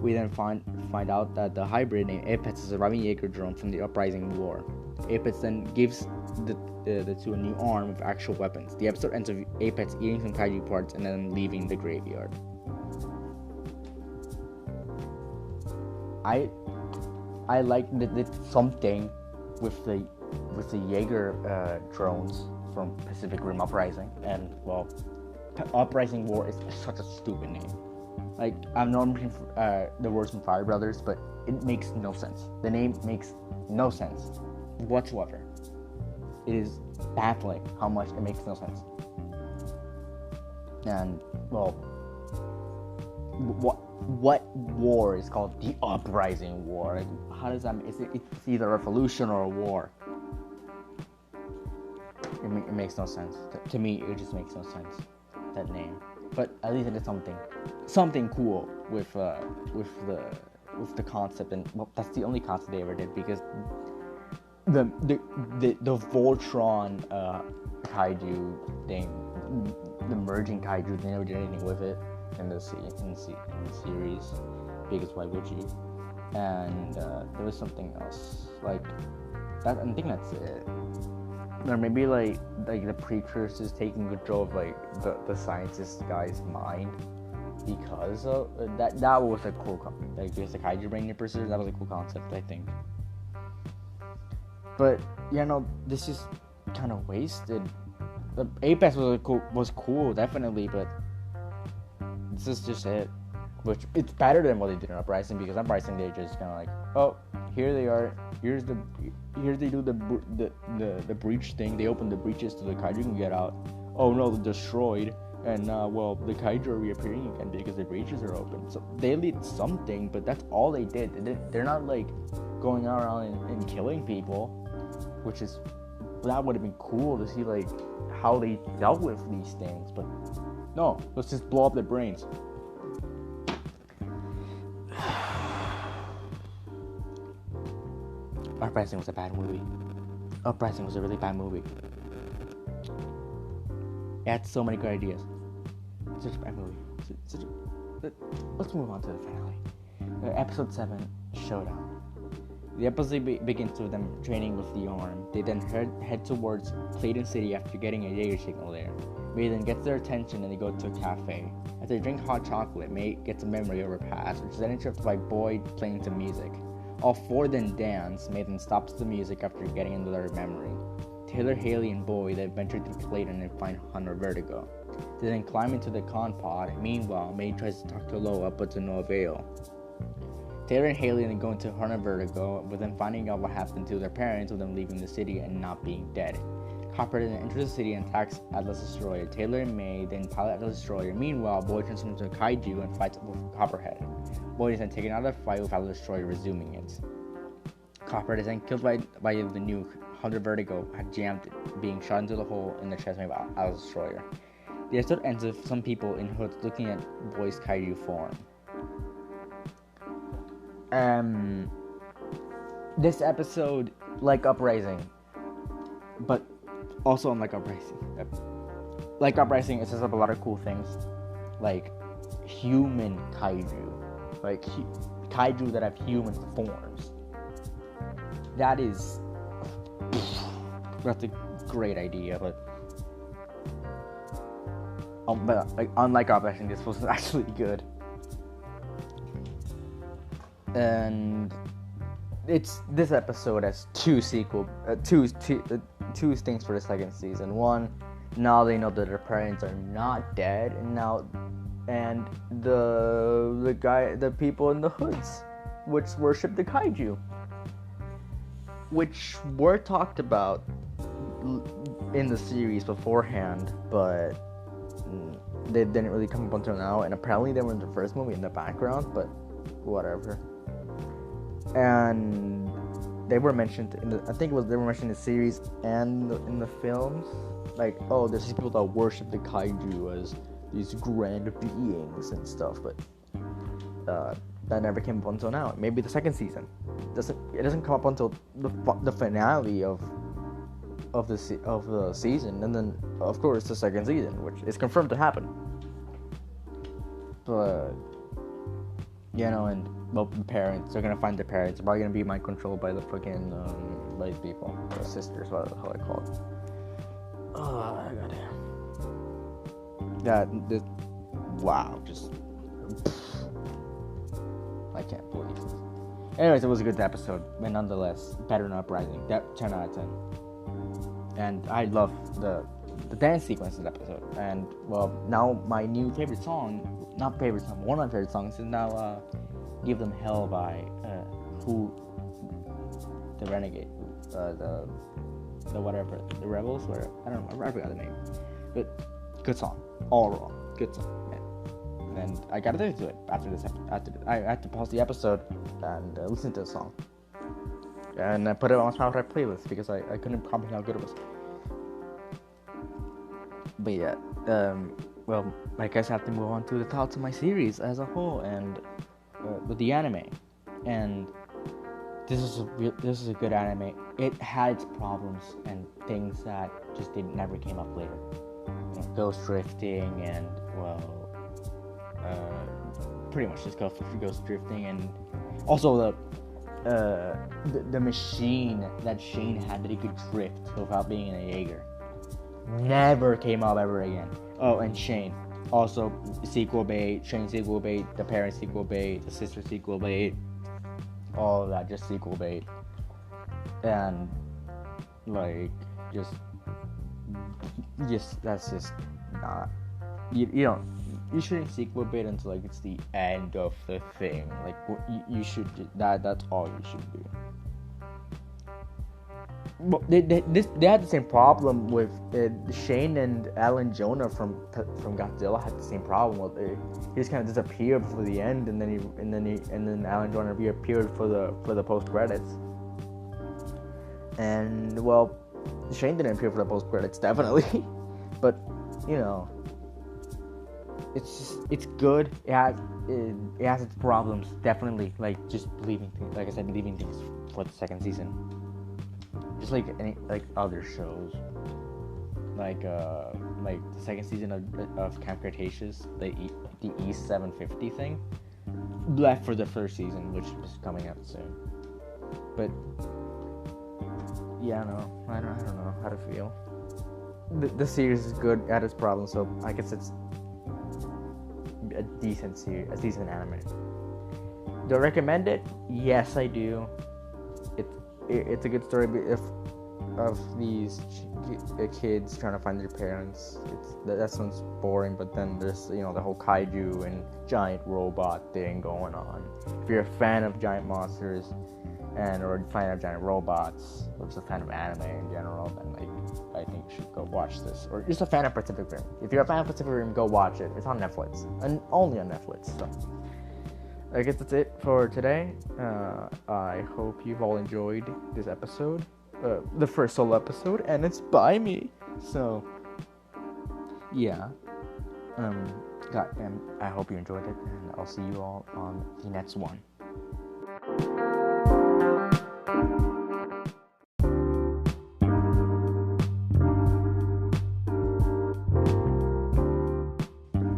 We then find out that the hybrid named Apex is a surviving Jaeger drone from the Uprising War. Apex then gives the two a new arm with actual weapons. The episode ends with Apex eating some Kaiju parts and then leaving the graveyard. I like that something with the Jaeger drones from Pacific Rim Uprising, and well, Uprising War is such a stupid name. Like, I've known the words from Fire Brothers, but it makes no sense. The name makes no sense whatsoever. It is baffling how much it makes no sense. And well, what war is called the Uprising War? Like, how does that? It's either a revolution or a war. It makes no sense to me. It just makes no sense, that name. But at least it is something cool with the with the concept, and well, that's the only concept they ever did, because the Voltron Kaiju thing, the merging Kaiju, they never did anything with it in the series, because why would you? And there was something else like that. I think that's it. Or maybe like the precursors taking control of like the scientist guy's mind, because of that was a cool concept. Like there's the Kaiju brain nippers, that was a cool concept, I think. But this is kind of wasted. The Apex was cool, definitely, but this is just it. Which it's better than what they did in Uprising, because Uprising they just kind of like, oh, here they are. Here they do the breach thing. They open the breaches to the Kaiju can get out. Oh no, they're destroyed, and well, the Kaiju are reappearing again because the breaches are open. So they did something, but that's all they did. They're not like going around and killing people, which is, that would have been cool to see like how they dealt with these things. But no, let's just blow up their brains. Uprising was a bad movie. Uprising was a really bad movie. It had so many good ideas. Such a bad movie. Let's move on to the finale. Episode 7, Showdown. The episode begins with them training with the arm. They then head towards Clayton City after getting a Jaeger signal there. May then gets their attention and they go to a cafe. As they drink hot chocolate, May gets a memory of her past, which is then interrupted by Boyd playing some music. All four then dance. May then stops the music after getting another memory. Taylor, Haley, and Boyd then venture through Clayton and find Hunter Vertigo. They then climb into the con pod. Meanwhile, May tries to talk to Loa, but to no avail. Taylor and Haley then go into Hunter Vertigo, but then finding out what happened to their parents with them leaving the city and not being dead. Copper then enters the city and attacks Atlas Destroyer. Taylor and May then pilot Atlas Destroyer. Meanwhile, Boyd transforms into a Kaiju and fights with Copperhead. Boyd is then taken out of the fight with Atlas Destroyer, resuming it. Copperhead is then killed by the nuke. Hunter Vertigo had jammed it, being shot into the hole in the chest made by Atlas Destroyer. The episode ends with some people in hoods looking at Boyd's Kaiju form. This episode, like Uprising, but also unlike Uprising. Like Uprising, it sets up a lot of cool things, like human Kaiju, like Kaiju that have human forms. That's a great idea, but like, unlike Uprising, this was actually good. And this episode has two things for the second season. One, now they know that their parents are not dead, and the people in the hoods, which worship the Kaiju, which were talked about in the series beforehand, but they didn't really come up until now. And apparently they were in the first movie in the background, but whatever. And they were mentioned they were mentioned in the series and in the films. Like, oh, there's these people that worship the Kaiju as these grand beings and stuff, but that never came up until now. Maybe the second season. It doesn't come up until the finale of the season, and then of course the second season, which is confirmed to happen. But and well, the parents, they're gonna find their parents. They're probably gonna be mind controlled by the fucking by these people, the sisters, how I call it. Oh, goddamn. Wow, just I can't believe it. Anyways, it was a good episode, but nonetheless, better than Uprising. 10 out of 10. And I love the dance sequence in the episode. And well, now my new favorite song, one of my favorite songs is now "Give Them Hell" by the Renegade, the the Rebels, or I don't know, I forgot the name, but good song, all wrong, good song, man. And I gotta listen to it after this. I had to pause the episode and listen to the song, and I put it on my Spotify playlist because I couldn't comprehend how good it was. But yeah, well, I guess I have to move on to the thoughts of my series as a whole, and with the anime. and this is a good anime. It had its problems and things that just never came up later. Ghost drifting and pretty much just ghost drifting, and also the machine that Shane had that he could drift without being in a Jaeger never came up ever again. Oh, and Shane also sequel bait, Shane sequel bait, the parent sequel bait, the sister sequel bait, all of that just sequel bait, and like just that's just not you shouldn't sequel bait until like it's the end of the thing. Like you should that's all you should do. Well, they had the same problem with Shane and Alan Jonah from Godzilla had the same problem with it. He just kind of disappeared for the end, and then Alan Jonah reappeared for the post credits. And well, Shane didn't appear for the post credits definitely, but it's good. It has its problems definitely. Like just leaving things, like I said, leaving things for the second season. Just like any other shows, like the second season of Camp Cretaceous, the East 750 thing, left for the first season, which is coming out soon. But yeah, I don't know how to feel. The series is good at its problems, so I guess it's a decent series, a decent anime. Do I recommend it? Yes, I do. It's a good story of these kids trying to find their parents. That sounds boring, but then there's the whole kaiju and giant robot thing going on. If you're a fan of giant monsters or a fan of giant robots, or just a fan of anime in general, then I think you should go watch this. Or just a fan of Pacific Rim. If you're a fan of Pacific Rim, go watch it. It's on Netflix, and only on Netflix. So I guess that's it for today. I hope you've all enjoyed this episode, the first solo episode, and it's by me. So, yeah. I hope you enjoyed it, and I'll see you all on the next one.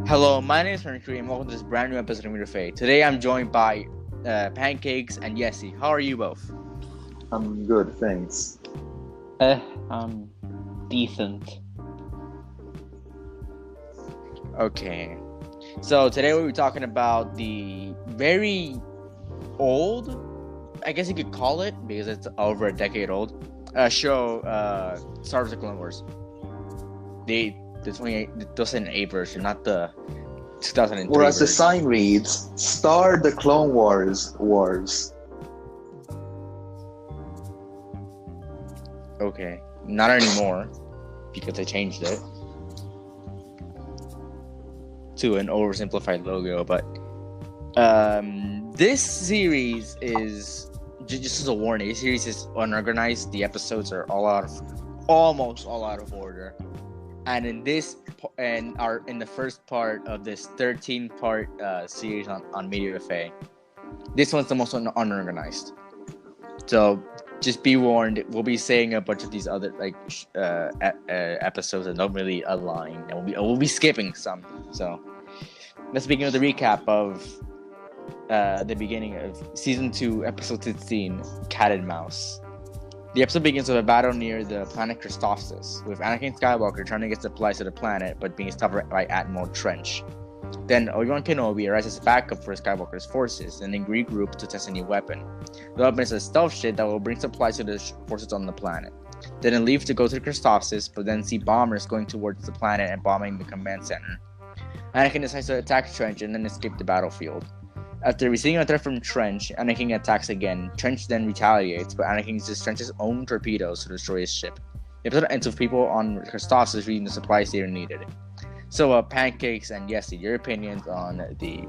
Hello, my name is Mercury, and welcome to this brand new episode of Meter Fate. Today I'm joined by Pancakes and Yesi. How are you both? I'm good, thanks. I'm decent. Okay. So today we'll be talking about the very old, I guess you could call it, because it's over a decade old, show, Star Wars: The Clone Wars. The 2008 version, not the 2003 Or as the version. sign reads, Star the Clone Wars Wars. Okay, not anymore, because they changed it to an oversimplified logo. But this series is just as a warning. This series is unorganized. The episodes are almost all out of order. And in the first part of this 13-part series on Media Buffet, this one's the most unorganized. So just be warned, we'll be saying a bunch of these other episodes that don't really align, and we'll be skipping some. So let's begin with the recap of the beginning of season 2, episode 16, Cat and Mouse. The episode begins with a battle near the planet Christophsis, with Anakin Skywalker trying to get supplies to the planet, but being stopped by Admiral Trench. Then Obi-Wan Kenobi arrives as backup for Skywalker's forces, and they regroup to test a new weapon. The weapon is a stealth ship that will bring supplies to the forces on the planet. Then they leave to go to Christophsis, but then see bombers going towards the planet and bombing the command center. Anakin decides to attack Trench and then escape the battlefield. After receiving a threat from Trench, Anakin attacks again. Trench then retaliates, but Anakin uses Trench's own torpedoes to destroy his ship. The episode ends with people on Christophsis reading the supplies they needed. So, Pancakes and Yesi, your opinions on the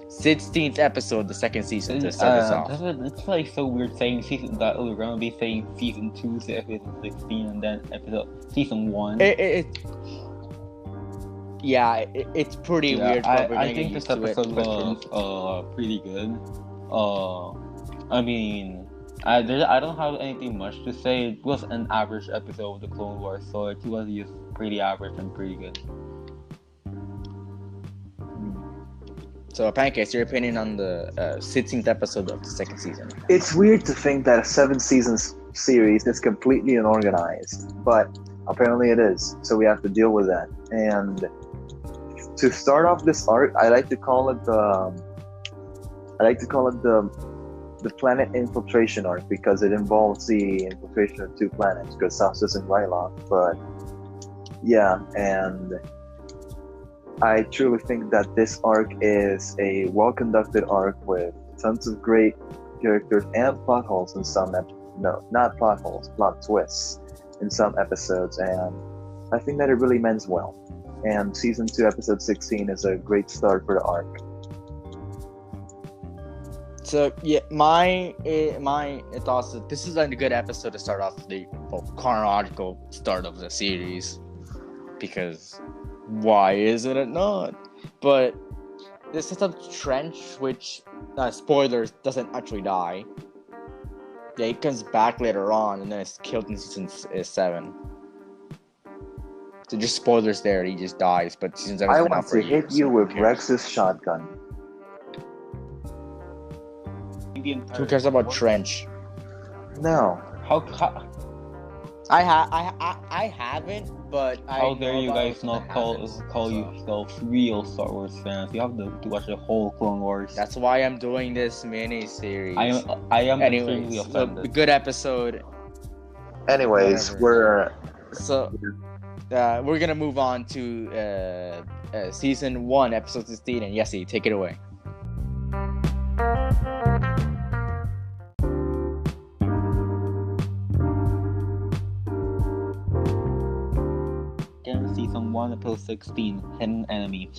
16th episode of the second season to start this off. It's like so weird saying season that we're gonna be saying season 2 to episode 16 and then season 1. It's pretty weird. I think this episode was pretty good. I mean, I don't have anything much to say. It was an average episode of the Clone Wars, so it was just pretty average and pretty good. So, Pancakes, your opinion on the 16th episode of the second season? It's weird to think that a 7-season series is completely unorganized, but apparently it is. So we have to deal with that. And to start off this arc, I like to call it the planet infiltration arc, because it involves the infiltration of 2 planets, Gossasus and Ryloth. But yeah, and I truly think that this arc is a well-conducted arc with tons of great characters and plot holes in some not plot holes, plot twists in some episodes, and I think that it really means well. And season 2, episode 16 is a great start for the arc. So yeah, my thoughts is this is a good episode to start off the chronological start of the series, because why isn't it not? But this sets up Trench, which spoilers, doesn't actually die. Yeah, he comes back later on and then is killed in season 7. So just spoilers there, he just dies. But season 7 I want to hit you with Rex's shotgun. Who cares about Trench? No. How I haven't, but how dare you guys not call yourself real Star Wars fans? You have to watch the whole Clone Wars. That's why I'm doing this mini series. I am extremely offended. A good episode. Anyways, we're gonna move on to season 1, episode 16, and Yesi, take it away. Season 1, episode 16, Hidden Enemy.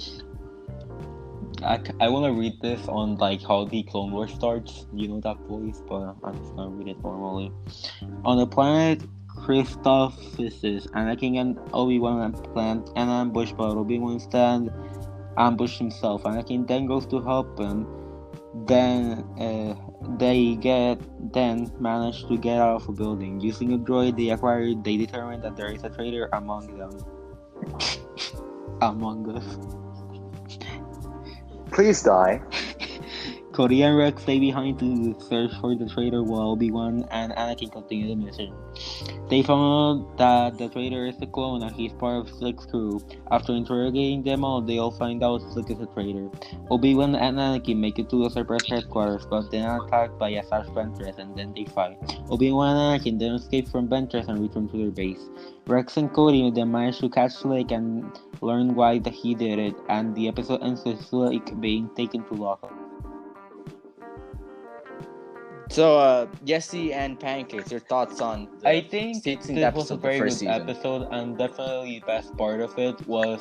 I want to read this on like how the Clone Wars starts. You know that voice, but I'm just gonna read it normally. On the planet Christophsis, Anakin and Obi-Wan plant an ambush, but Obi-Wan instead ambushed himself. Anakin then goes to help him. Then they manage to get out of a building. Using a droid they acquired, they determine that there is a traitor among them. Among us. Please die. Cody and Rex stay behind to search for the traitor while Obi-Wan and Anakin continue the mission. They found out that the traitor is a clone and he's part of Slick's crew. After interrogating them all, they all find out Slick is a traitor. Obi-Wan and Anakin make it to the surprise headquarters, but then are attacked by Asajj Ventress and then they fight. Obi-Wan and Anakin then escape from Ventress and return to their base. Rex and Cody then manage to catch Slick and learn why he did it, and the episode ends with Slick being taken to lockup. So, Yesi and Pancakes, your thoughts on the I think 16th this was a episode, very the good first season? episode, and definitely the best part of it was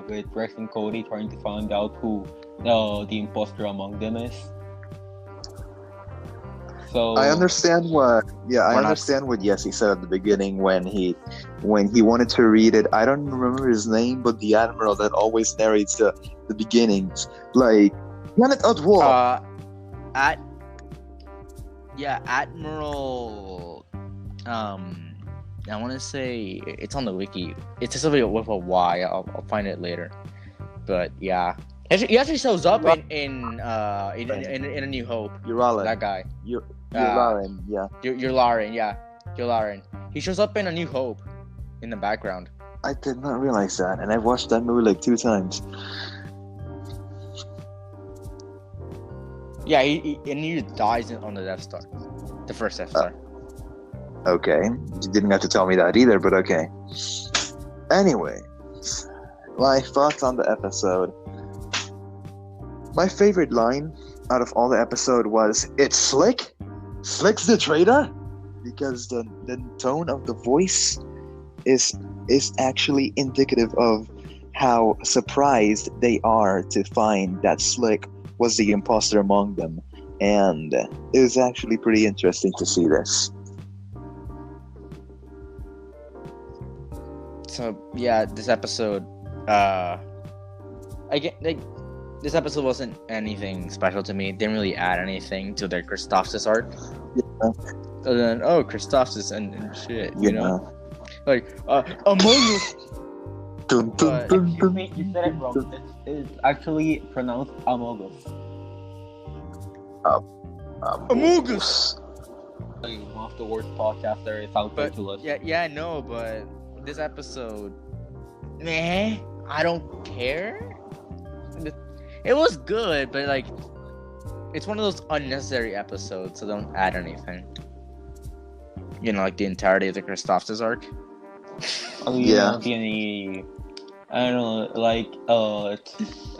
with Rex and Cody trying to find out who the imposter among them is. So I understand what Yesi said at the beginning when he wanted to read it. I don't remember his name, but the admiral that always narrates the beginnings, like Planet at War. Admiral. I want to say it's on the wiki. It's just something with a Y. I'll find it later. But yeah, he actually shows up in A New Hope. Yularen. That guy. Yularen, yeah. Yularen, yeah. Yularen. He shows up in A New Hope in the background. I did not realize that, and I watched that movie like 2 times. Yeah, he dies on the Death Star, the first Death Star. Okay, you didn't have to tell me that either, but okay. Anyway, my thoughts on the episode. My favorite line out of all the episode was, "It's Slick? Slick's the traitor?" Because the tone of the voice is actually indicative of how surprised they are to find that Slick was the imposter among them, and it was actually pretty interesting to see this. So yeah, this episode, this episode wasn't anything special to me. It didn't really add anything to their Christophsis arc. Yeah. Other than Christophsis and shit, you know, like Among Us. Dun, dun, dun, Excuse me, you said it wrong. It's actually pronounced Amogus. Among Us. One of the worst podcasts there is out there to listen. Yeah, I know, but this episode, meh, I don't care. It was good, but like, it's one of those unnecessary episodes, so don't add anything. You know, like the entirety of the Christophsis arc. Yeah. Any, I don't know, like,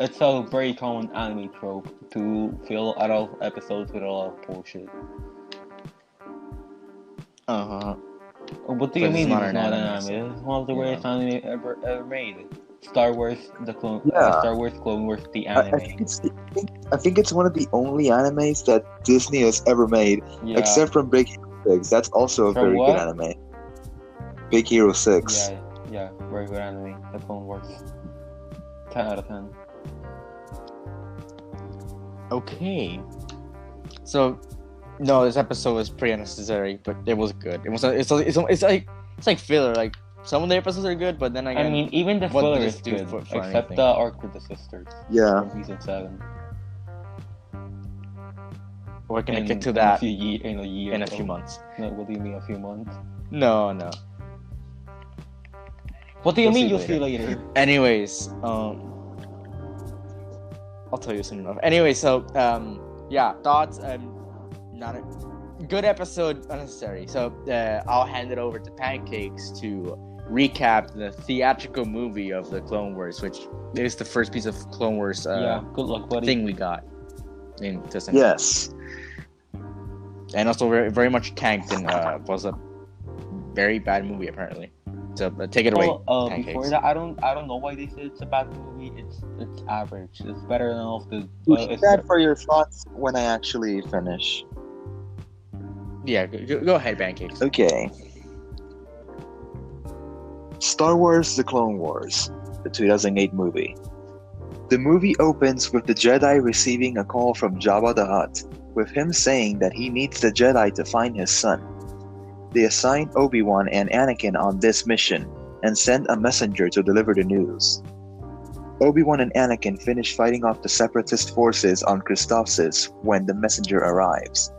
it's a very common anime trope to fill a lot of episodes with a lot of bullshit. What do you mean it's not an anime? It's one of the greatest anime ever made. Star Wars, Star Wars Clone Wars, the anime. I think it's one of the only animes that Disney has ever made, except from Big Hero 6. That's also a very good anime. Big Hero 6. Yeah, very good anime. The Clone Wars. 10 out of 10. Okay. So, no, this episode was pretty unnecessary, but it was good. It's like filler. Like, some of the episodes are good, but then again, I mean, even the filler is good, except anything? the arc with the sisters. Yeah. From season 7. We're gonna get to that in a few months. No, what do you mean a few months? No. What do you mean you'll see later? Anyways, I'll tell you soon enough. Anyway, so yeah, thoughts. Not a good episode, unnecessary. So I'll hand it over to Pancakes to recap the theatrical movie of the Clone Wars, which is the first piece of Clone Wars good luck, buddy. thing we got in Disney. Yes. And also very, very much tanked and was a very bad movie apparently. So take it away. Pancakes. Before that, I don't know why they said it's a bad movie. It's average. It's better than all of the. Leave that for your thoughts when I actually finish. Yeah, go ahead, Pancakes. Okay. Star Wars: The Clone Wars, the 2008 movie. The movie opens with the Jedi receiving a call from Jabba the Hutt, with him saying that he needs the Jedi to find his son. They assign Obi-Wan and Anakin on this mission, and send a messenger to deliver the news. Obi-Wan and Anakin finish fighting off the Separatist forces on Christophsis when the messenger arrives.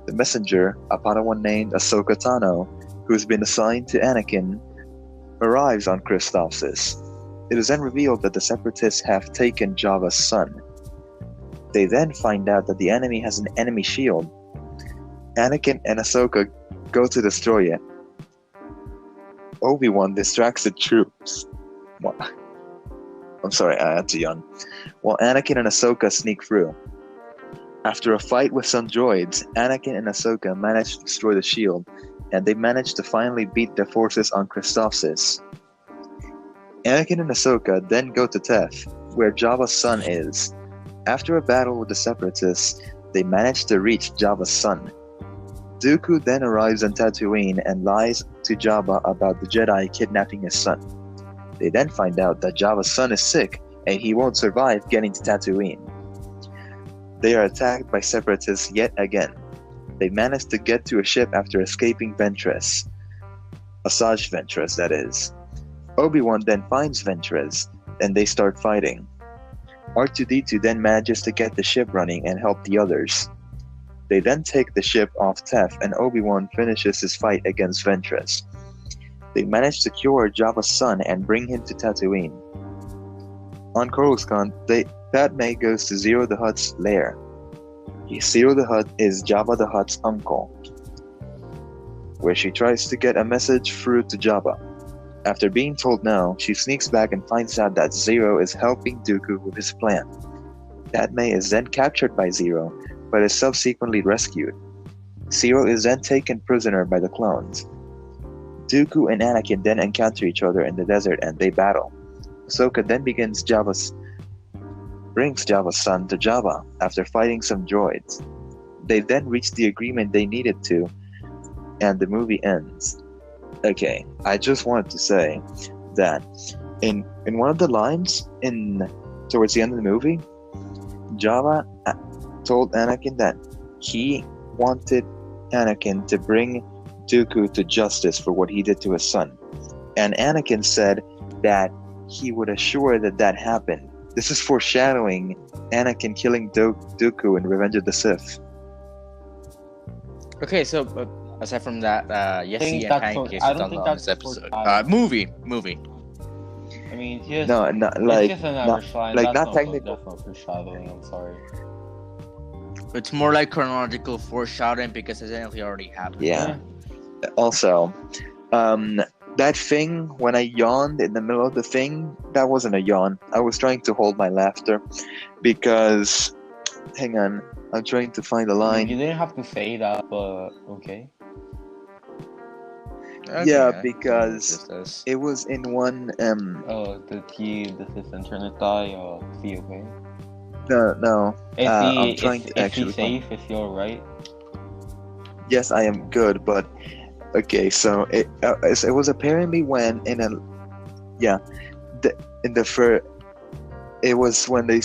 The messenger, a Padawan named Ahsoka Tano, who's been assigned to Anakin, arrives on Christophsis. It is then revealed that the Separatists have taken Jabba's son. They then find out that the enemy has an enemy shield. Anakin and Ahsoka go to destroy it. Obi-Wan distracts the troops. I'm sorry, I had to yawn. While Anakin and Ahsoka sneak through. After a fight with some droids, Anakin and Ahsoka manage to destroy the shield, and they manage to finally beat their forces on Christophsis. Anakin and Ahsoka then go to Teth, where Jabba's son is. After a battle with the Separatists, they manage to reach Jabba's son. Dooku then arrives on Tatooine and lies to Jabba about the Jedi kidnapping his son. They then find out that Jabba's son is sick and he won't survive getting to Tatooine. They are attacked by Separatists yet again. They manage to get to a ship after escaping Ventress. Asajj Ventress, that is. Obi-Wan then finds Ventress, and they start fighting. R2-D2 then manages to get the ship running and help the others. They then take the ship off Teth, and Obi-Wan finishes his fight against Ventress. They manage to cure Jabba's son and bring him to Tatooine. On Coruscant, Padme goes to Zero the Hutt's lair. Zero the Hutt is Jabba the Hutt's uncle, where she tries to get a message through to Jabba. After being told no, she sneaks back and finds out that Zero is helping Dooku with his plan. Padme is then captured by Zero, but is subsequently rescued. Zero is then taken prisoner by the clones. Dooku and Anakin then encounter each other in the desert and they battle. Ahsoka then brings Jabba's son to Jabba after fighting some droids. They then reach the agreement they needed to, and the movie ends. Okay, I just wanted to say that in one of the lines towards the end of the movie, Jabba told Anakin that he wanted Anakin to bring Dooku to justice for what he did to his son. And Anakin said that he would assure that that happened. This is foreshadowing Anakin killing Dooku in Revenge of the Sith. Okay, so aside from that, Yesi and Pancakes I is don't on think this that's episode. foreshadowing. Movie. I mean, just No, like it's just another sign. like That's not technical. That's not foreshadowing. I'm sorry. It's more like chronological foreshadowing because it technically already happened. Yeah. Also, that thing when I yawned in the middle of the thing, that wasn't a yawn. I was trying to hold my laughter because, hang on, I'm trying to find a line. You didn't have to say that, but okay. Yeah, because it was in one. This is internet die. See, okay. No. I'm trying to is actually. Is he safe? Is he alright? Yes, I am good, but okay. So it was apparently when it was when I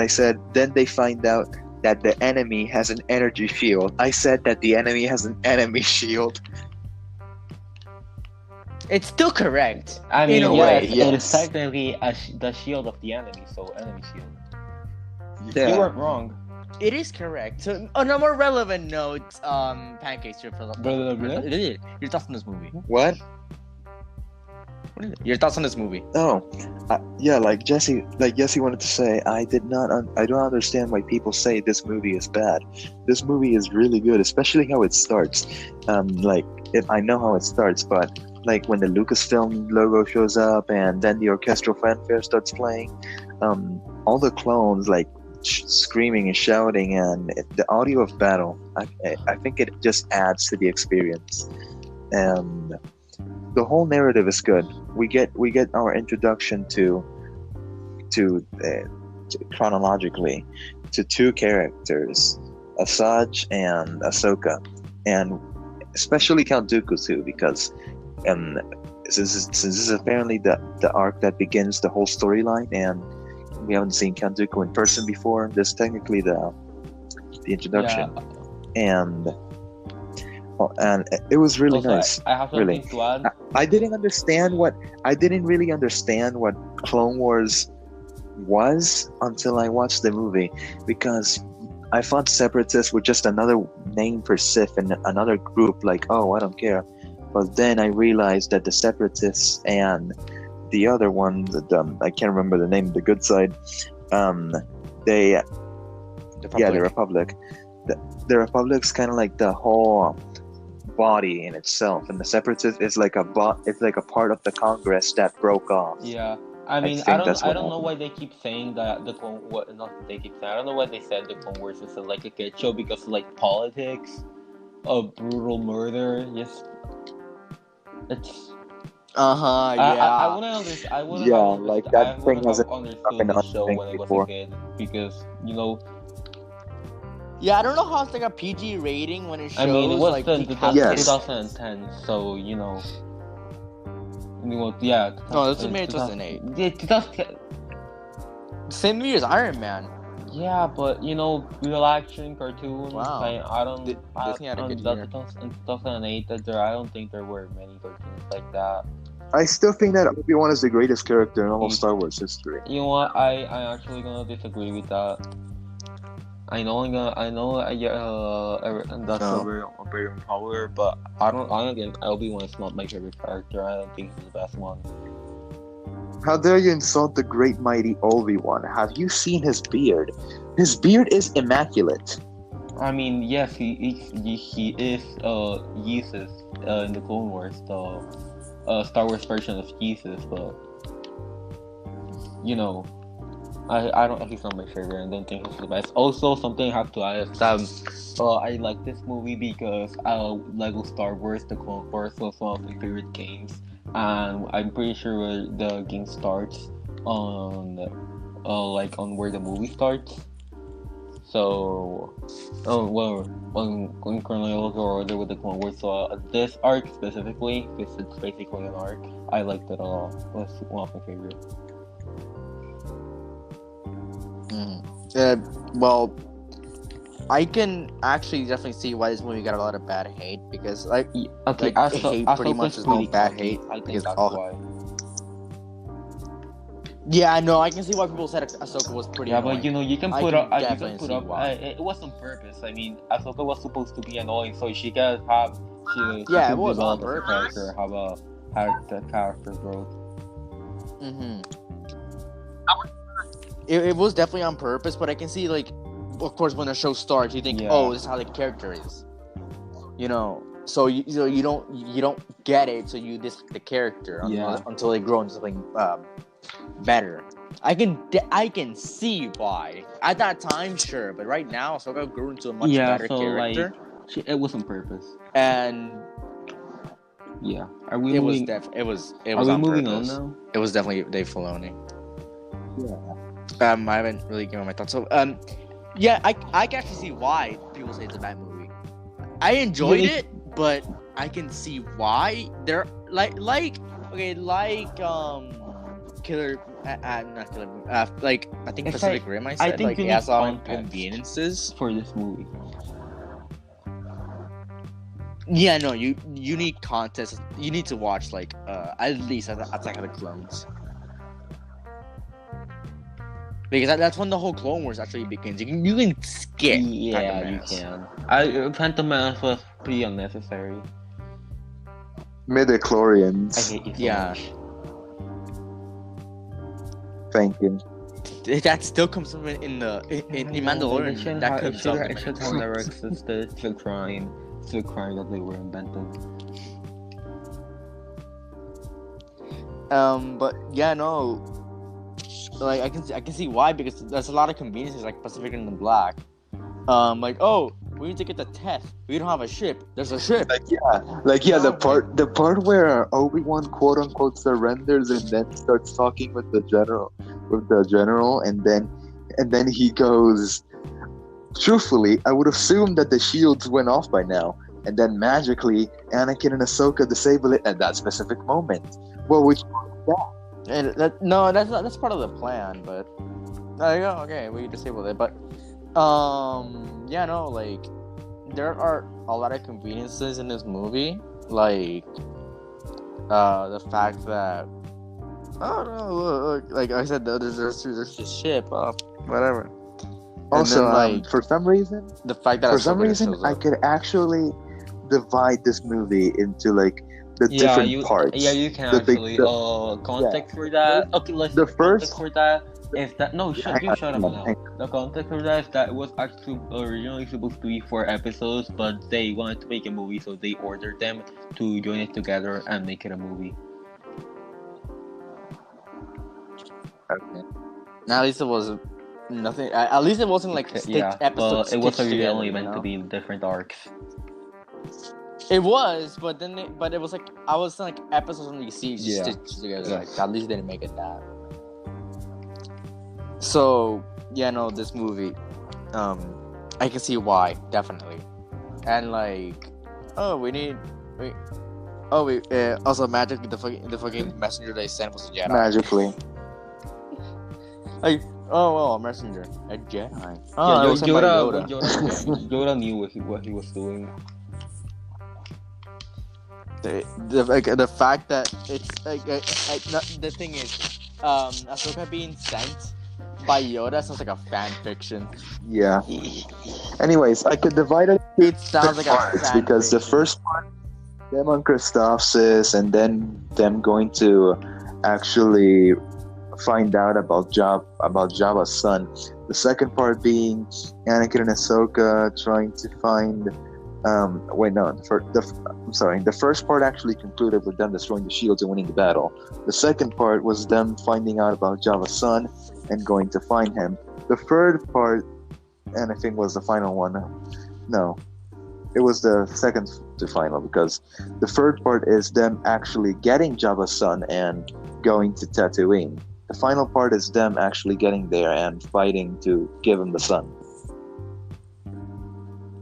said then they find out that the enemy has an energy shield. I said that the enemy has an enemy shield. It's still correct. I mean, In a yes, way, it yes. is technically the shield of the enemy, so enemy shield. Yeah. You weren't wrong. It is correct. So, on a more relevant note, Pancakes, your thoughts on this movie? What? Your thoughts on this movie? Oh, yeah. Like Jesse wanted to say, I don't understand why people say this movie is bad. This movie is really good, especially how it starts. I know how it starts, but like when the Lucasfilm logo shows up and then the orchestral fanfare starts playing, all the clones like screaming and shouting, and the audio of battle, I think it just adds to the experience, and the whole narrative is good. We get our introduction to chronologically to two characters, Asajj and Ahsoka, and especially Count Dooku too, because since this is apparently the arc that begins the whole storyline, and we haven't seen Count Dooku in person before. This is technically the introduction, and it was really Also, nice. I have something to add. I didn't really understand what Clone Wars was until I watched the movie, because I thought Separatists were just another name for Sith and another group. Like, oh, I don't care. But then I realized that the Separatists and the other one, I can't remember the name, the good side, the Republic. The Republic's kind of like the whole body in itself, and the Separatist is like it's like a part of the Congress that broke off. Yeah, I mean, I don't know why they keep saying that the Clone. What? Not that they keep saying. I don't know why they said the Clone Wars is like a kid show, because like politics, brutal murder. Yes, it's. Yeah. I wouldn't understand. I wouldn't. Yeah, have like understood, that I thing wouldn't hasn't have understood happened the on show thing when I was before. a kid, because Yeah, I don't know how it's like a PG rating when it shows. I mean, it was like in Yes. 2010, so yeah. No, this was made in 2008. Yeah, 2010. Same year as Iron Man. Yeah, but real action cartoons. Wow. I don't. Disney had a good in year. 2008, I don't think there were many cartoons like that. I still think that Obi-Wan is the greatest character in all of Star Wars history. You know what? I actually gonna disagree with that. I know that's a very unpopular, but I don't think Obi-Wan is not my favorite character. I don't think he's the best one. How dare you insult the great mighty Obi-Wan? Have you seen his beard? His beard is immaculate. I mean, yes, he is Jesus in the Clone Wars, the Star Wars version of Jesus, but I don't. He's not my favorite. I don't think he's the best. Also, something I have to add is I like this movie because Lego Star Wars: The Clone Wars was one of my favorite games, and I'm pretty sure the game starts on where the movie starts. So, in chronological order with the Clone Wars. So this arc specifically, because it's basically an arc, I liked it a lot. It was one of my favorites. Well, I can actually definitely see why this movie got a lot of bad hate because, like, Okay, hate pretty much is no bad hate. I think Because that's all, why. yeah, I know. I can see why people said Ahsoka was pretty. Yeah, annoying. but you can I put can up. You definitely can put see up. why. It was on purpose. I mean, Ahsoka was supposed to be annoying, so she can have. She Yeah, it could was on develop as a purpose. character, have a character growth. It was definitely on purpose, but I can see, like, of course, when the show starts, you think, Yeah. oh, this is how the character is, you know. So you don't get it, so you dislike the character until they grow into something better. I can see why. At that time, sure, but right now, Ahsoka grew into a much better character. Like, it was on purpose. And yeah, are we it moving? It was Are we on moving purpose. on now? It was definitely Dave Filoni. Yeah. I haven't really given my thoughts. So, yeah, I can actually see why people say it's a bad movie. I enjoyed it, but I can see why they're like Killer, not Killer, like I think It's Pacific like- Rim. I I said think like you it need has a lot of context. inconveniences. For this movie. Yeah, no, you need context. You need to watch like at least Attack of the Clones. Because that's when the whole Clone Wars actually begins. You can skip. Yeah, Phantom you Menace. can. Phantom Menace was pretty unnecessary. I Midichlorians. hate you so Yeah. much. Thank you. That still comes from in Mandalorian. That comes up. It should have never existed. It's a crime. It's a crime that they were invented. But yeah, no. Like I can see why, because there's a lot of conveniences like Pacific Rim and Black. Like, oh, we need to get the test. We don't have a ship. There's a ship. The part where Obi-Wan quote unquote surrenders and then starts talking with the general, and then he goes, truthfully, I would assume that the shields went off by now, and then magically Anakin and Ahsoka disable it at that specific moment. Well, which that's part of the plan, but there you go. Okay, we disabled it, but yeah, no, like there are a lot of conveniences in this movie, like the fact that I don't know, like I said, there's this ship, whatever. also, then, for some reason, the fact that I could actually divide this movie into like the different parts. Yeah, you can The actually. Context for that. Okay, let's. The context first- for that is that shut up Hang now. on. The context for that is that it was actually originally supposed to be 4 episodes, but they wanted to make a movie, so they ordered them to join it together and make it a movie. Okay. Now, at least it was nothing. At least it wasn't like Yeah, episodes. but it was stitched originally together, meant to be different arcs. It was, but then it was like I was like episodes on these series Yeah. stitched together. Yeah. Like at least they didn't make it that. So yeah, no, this movie, I can see why definitely, and like, also magically the fucking messenger they sent was a Jedi. Magically. Like, a messenger, a Jedi. Yeah, it was sent by Yoda, Yoda. Yoda knew what he was doing. The fact that it's like the thing is, Ahsoka being sent by Yoda sounds like a fan fiction. Yeah. Anyways, I could divide it It sounds like a parts fan because the fiction. first part, them on Christophsis, and then them going to actually find out about Jabba's son. The second part being Anakin and Ahsoka trying to find. The first part actually concluded with them destroying the shields and winning the battle. The second part was them finding out about Jabba's son and going to find him. The third part, and I think was the final one. No, it was the second to final, because the third part is them actually getting Jabba's son and going to Tatooine. The final part is them actually getting there and fighting to give him the son.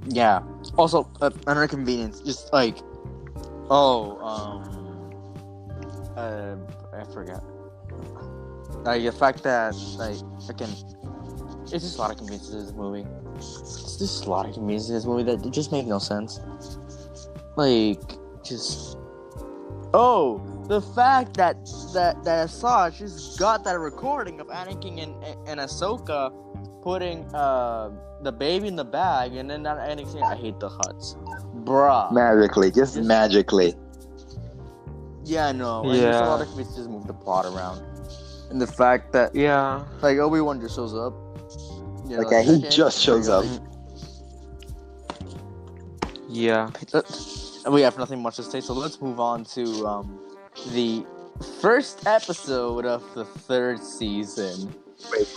Yeah. Also, another convenience, just like, I forgot. Like the fact that like again, It's just a lot of conveniences in this movie. It's just a lot of conveniences in this movie that just make no sense. Like, just... Oh! The fact that Asajj just got that recording of Anakin and Ahsoka putting the baby in the bag, and then that Anakin saying, "I hate the Hutts." Bruh. Magically, just magically. Yeah, no. Like, there's a lot of conveniences to just move the plot around. And the fact that... Yeah. Like, Obi-Wan just shows up. You know, Okay, he just shows up. Yeah. We have nothing much to say, so let's move on to the first episode of the third season. Wait,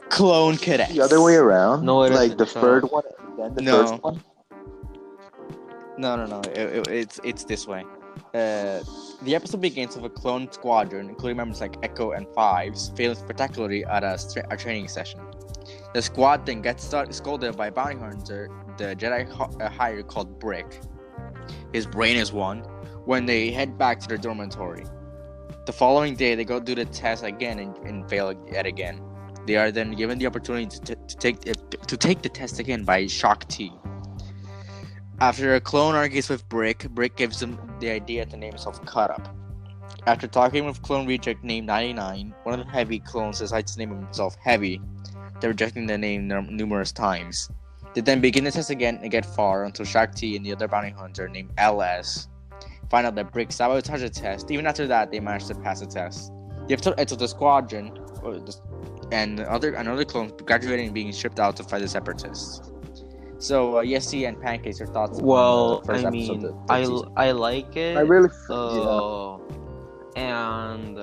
Clone Cadets. the other way around? No, it like isn't, the Sean. third one and then the first one? No. It's this way. The episode begins with a clone squadron, including members like Echo and Fives, failing spectacularly at a training session. The squad then gets scolded by a bounty hunter, the Jedi hired called Brick. His brain is one. When they head back to their dormitory. The following day, they go do the test again and fail yet again. They are then given the opportunity to take the test again by Shock T. After a clone argues with Brick gives them the idea to name himself Cut Up. After talking with clone reject named 99, one of the Heavy clones decides to name himself Heavy, they're rejecting the name numerous times. They then begin the test again and get far until Shock T and the other bounty hunter named LS find out that Brick sabotaged the test. Even after that, they managed to pass the test. The episode ends with the squadron and another clone graduating and being shipped out to fight the separatists. So, Yesi and Pancakes, your thoughts on the first episode of the season? I like it. I really... And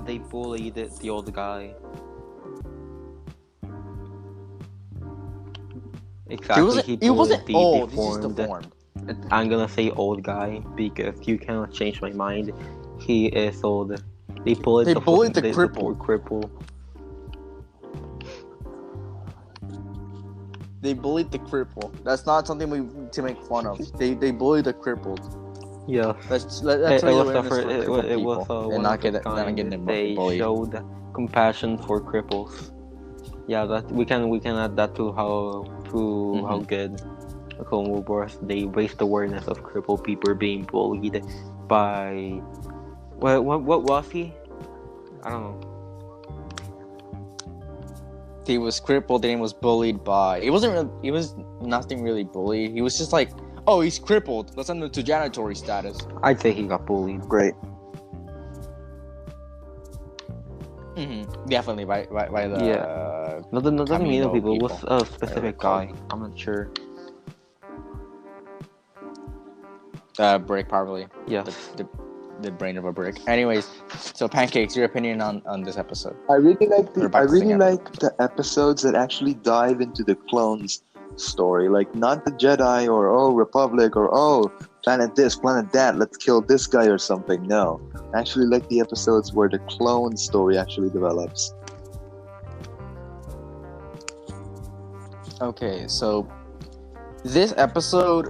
they bullied the old guy. Exactly, He wasn't old, he's deformed. just deformed. I'm gonna say old guy because you cannot change my mind. He is old. They bullied the cripple. poor cripple. They bullied the cripple. That's not something we need to make fun of. They bullied the crippled. Yeah. Let's show It awareness was for crippled people and not get them they bullied. showed compassion for cripples. Yeah, that we can add that to how good the Clone Wars was. They raised awareness of crippled people being bullied by what was he? I don't know. He was crippled and he was bullied by. He was nothing really bullied. He was just like, oh, he's crippled. Let's send him to janitory status. I'd say he got bullied. Great. Definitely by the Not the Camino people. It was people. a specific guy. I'm not sure. Brick probably. Yes. The brain of a brick. Anyways, so Pancakes, your opinion on this episode? I really like the episodes that actually dive into the clones story, like not the Jedi or Republic or planet this, planet that, let's kill this guy or something. No, I actually like the episodes where the clone story actually develops. Okay, so this episode,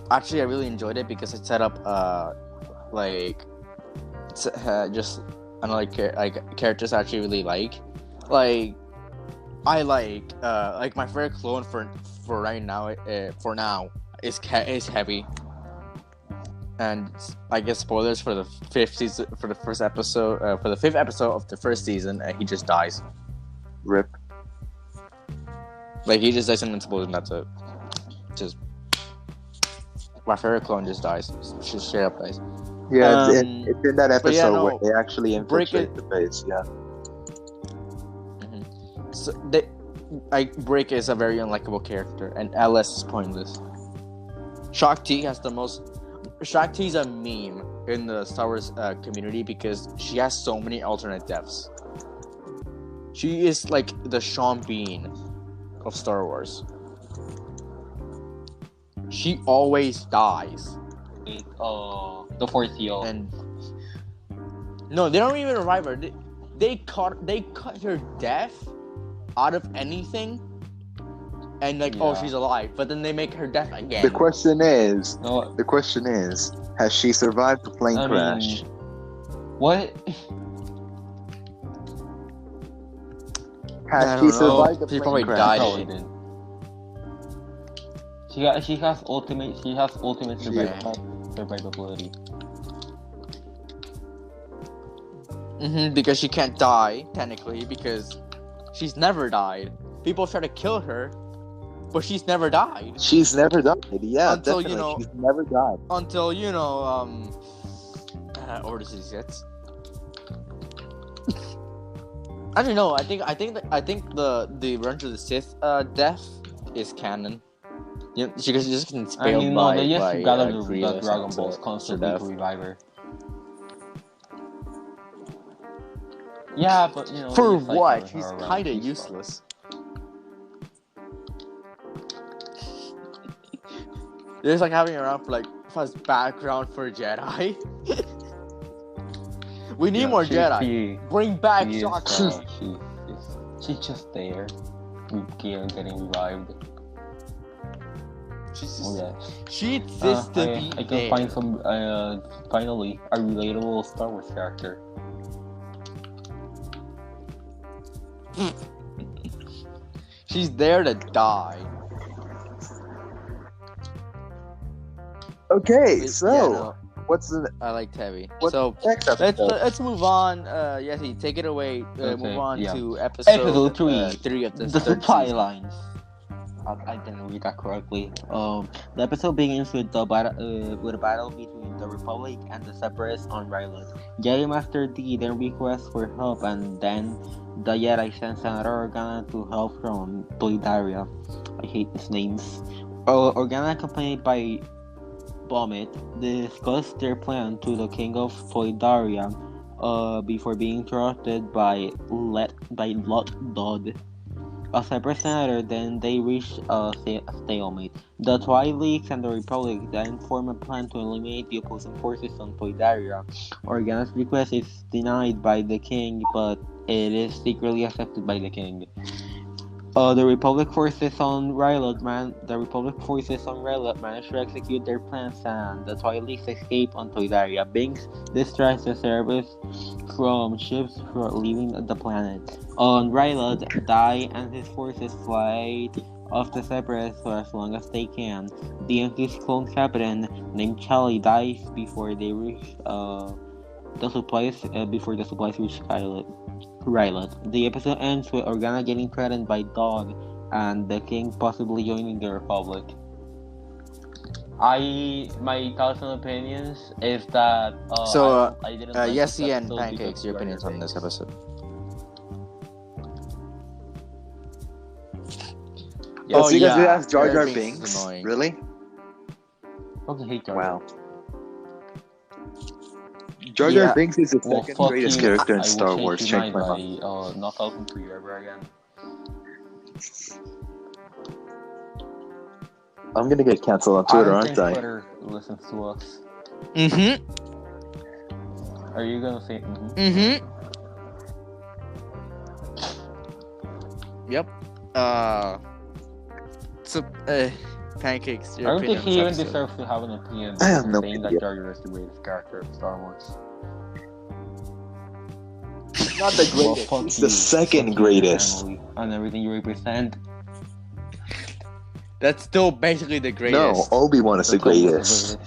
actually, I really enjoyed it because it set up just another characters I actually really like. I like my favorite clone for right now. For now is Heavy, and I guess spoilers for the fifth season, for the first episode, for the fifth episode of the first season, he just dies. Rip. Like he just dies in an explosion. That's it. Just my favorite clone just dies. Just straight up dies. Yeah, it's in that episode where they actually Brick infiltrate the base. Yeah. So Brick is a very unlikable character, and LS is pointless. Shock T has the most. Shock T is a meme in the Star Wars community because she has so many alternate deaths. She is like the Sean Bean of Star Wars. She always dies. The fourth seal. And no, they don't even revive her. They cut her death out of anything, and she's alive. But then they make her death again. The question is, has she survived the plane crash? What? I Has don't she know. survived the She plane probably crash? died. Probably did. She has ultimate Yeah. survivability. Because she can't die technically because she's never died. People try to kill her, but she's never died. She's never died. Yeah, Until, you definitely. know- She's never died. Until Order 66. I don't know. I think the Revenge of the Sith death is canon. You know, she just gets And you impaled know, by they just gotta do the Grievous Dragon and Balls to constantly death. to revive her. Yeah, but you know. For they just like what? having She's her around. kind of She's useless. There's like having her around for like as background for Jedi. We need more Jedi. Bring back Shotzi. She's just there. Getting revived. She exists to be Uh, I can find some, finally, a relatable Star Wars character. She's there to die. Okay, But, so yeah, no, what's the I like Tevi. what's So next let's episode? move on. Yesi, take it away. Okay, Move on yeah. to episode 3. 3 of The third supply season. lines. I didn't read that correctly. The episode begins with a battle between the Republic and the Separatists on Ryloth. Jedi Master D then requests for help, and then the Jedi sends Senator Organa to help from Toydaria. I hate these names. Organa, accompanied by Vomit, discuss their plan to the King of Toydaria before being interrupted by Lot a separate senator. Then they reach a stalemate. The Twi'leks and the Republic then form a plan to eliminate the opposing forces on Toydaria. Organa's request is denied by the king, but it is secretly accepted by the king. The Republic forces on Ryloth manage to execute their plans, and the Twi'leks escape on Toydaria. Binks distracts the service from ships for leaving the planet. On Ryloth, Dai and his forces fly off the Separatists for as long as they can. The Yankees clone captain named Charlie dies before they reach the supplies reach Ryloth. The episode ends with Organa getting threatened by Dog and the king possibly joining the Republic. My thoughts and opinions is that I didn't like this Yesi and episode Pancakes, because your Jar Jar opinions on this Binks. episode. Oh, so you guys yeah, asked Jar Jar Binks is Binks? annoying. Really? Okay, hate Jar Wow. Jar. Jar Yeah. Jar Binks is the Well, second fuck greatest you. character in I will Star change Wars. your Change my mind. by not talking to you ever again. I'm gonna get canceled on Twitter, aren't I? Twitter listens to us. Mm-hmm. Are you gonna say? Mm-hmm. Yep. Pancakes, I your don't opinion think on he even this episode. deserves to have an opinion. I have no saying that idea. Jar Jar is the greatest character of Star Wars. Not the Well, greatest. fuck He's you. the second Fuck you and your greatest. family and everything you represent. That's still basically the No, greatest. Obi-Wan is the That's almost greatest.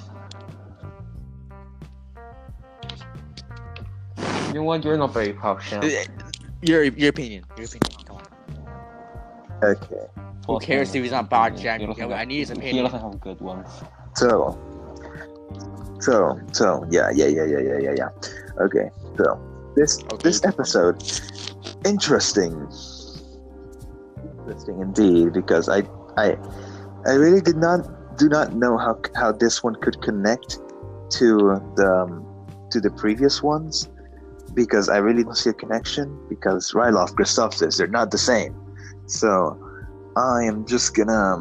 You know what? You're not very passionate. Your opinion. Your opinion. Come on. Okay. Who cares if he's not bad, Jack? I need his He opinion. doesn't have good ones. So, yeah. Okay, so this episode, interesting indeed, because I really do not know how this one could connect to the previous ones, because I really don't see a connection, because Ryloth, Christophsis, they're not the same. So I am just gonna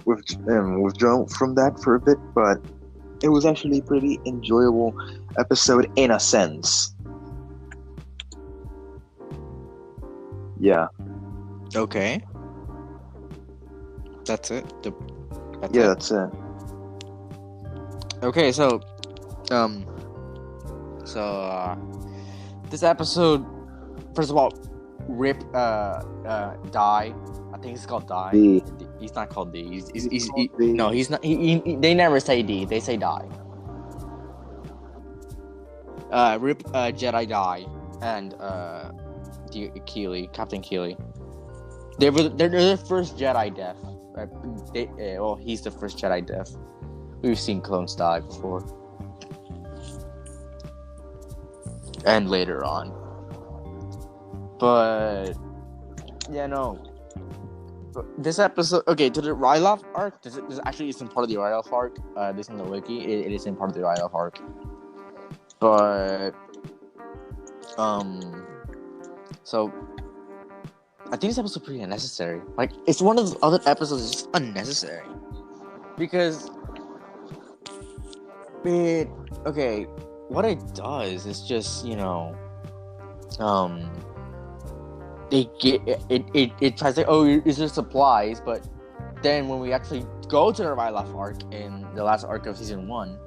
withdraw from that for a bit, but it was actually a pretty enjoyable episode in a sense. Yeah. Okay. That's it. That's it. Okay, so this episode, first of all, Rip Die. I think it's called Die. D. He's not called D. Called D. No, he's not. They never say D. They say Die. Rip Jedi Die and Captain Keeley. They're the first Jedi death. He's the first Jedi death. We've seen clones die before, and later on. But yeah, no. This episode, okay, to the Ryloth arc. This actually isn't part of the Ryloth arc. This in the wiki. It isn't part of the Ryloth arc. But so I think this episode pretty unnecessary. Like, it's one of those other episodes that's just unnecessary because what it does is just, they get it tries to, is there supplies, but then when we actually go to the Ryloth arc in the last arc of season 1,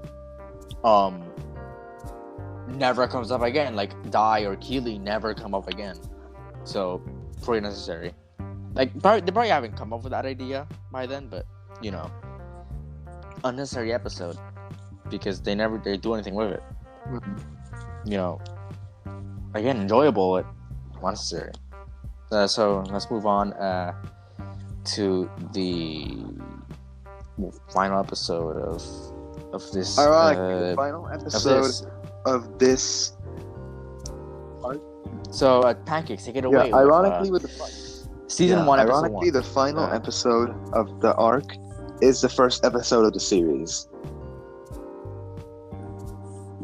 never comes up again. Like, Dai or Keeley never come up again. So pretty necessary. Like, they probably haven't come up with that idea by then, but unnecessary episode because they do anything with it. Again, enjoyable but unnecessary. So let's move on to the final episode of this. Ironically, the final episode of this arc. So, Pancakes, take it away. Yeah, ironically, with the season 1, episode 1. Ironically, the final episode of the arc is the first episode of the series.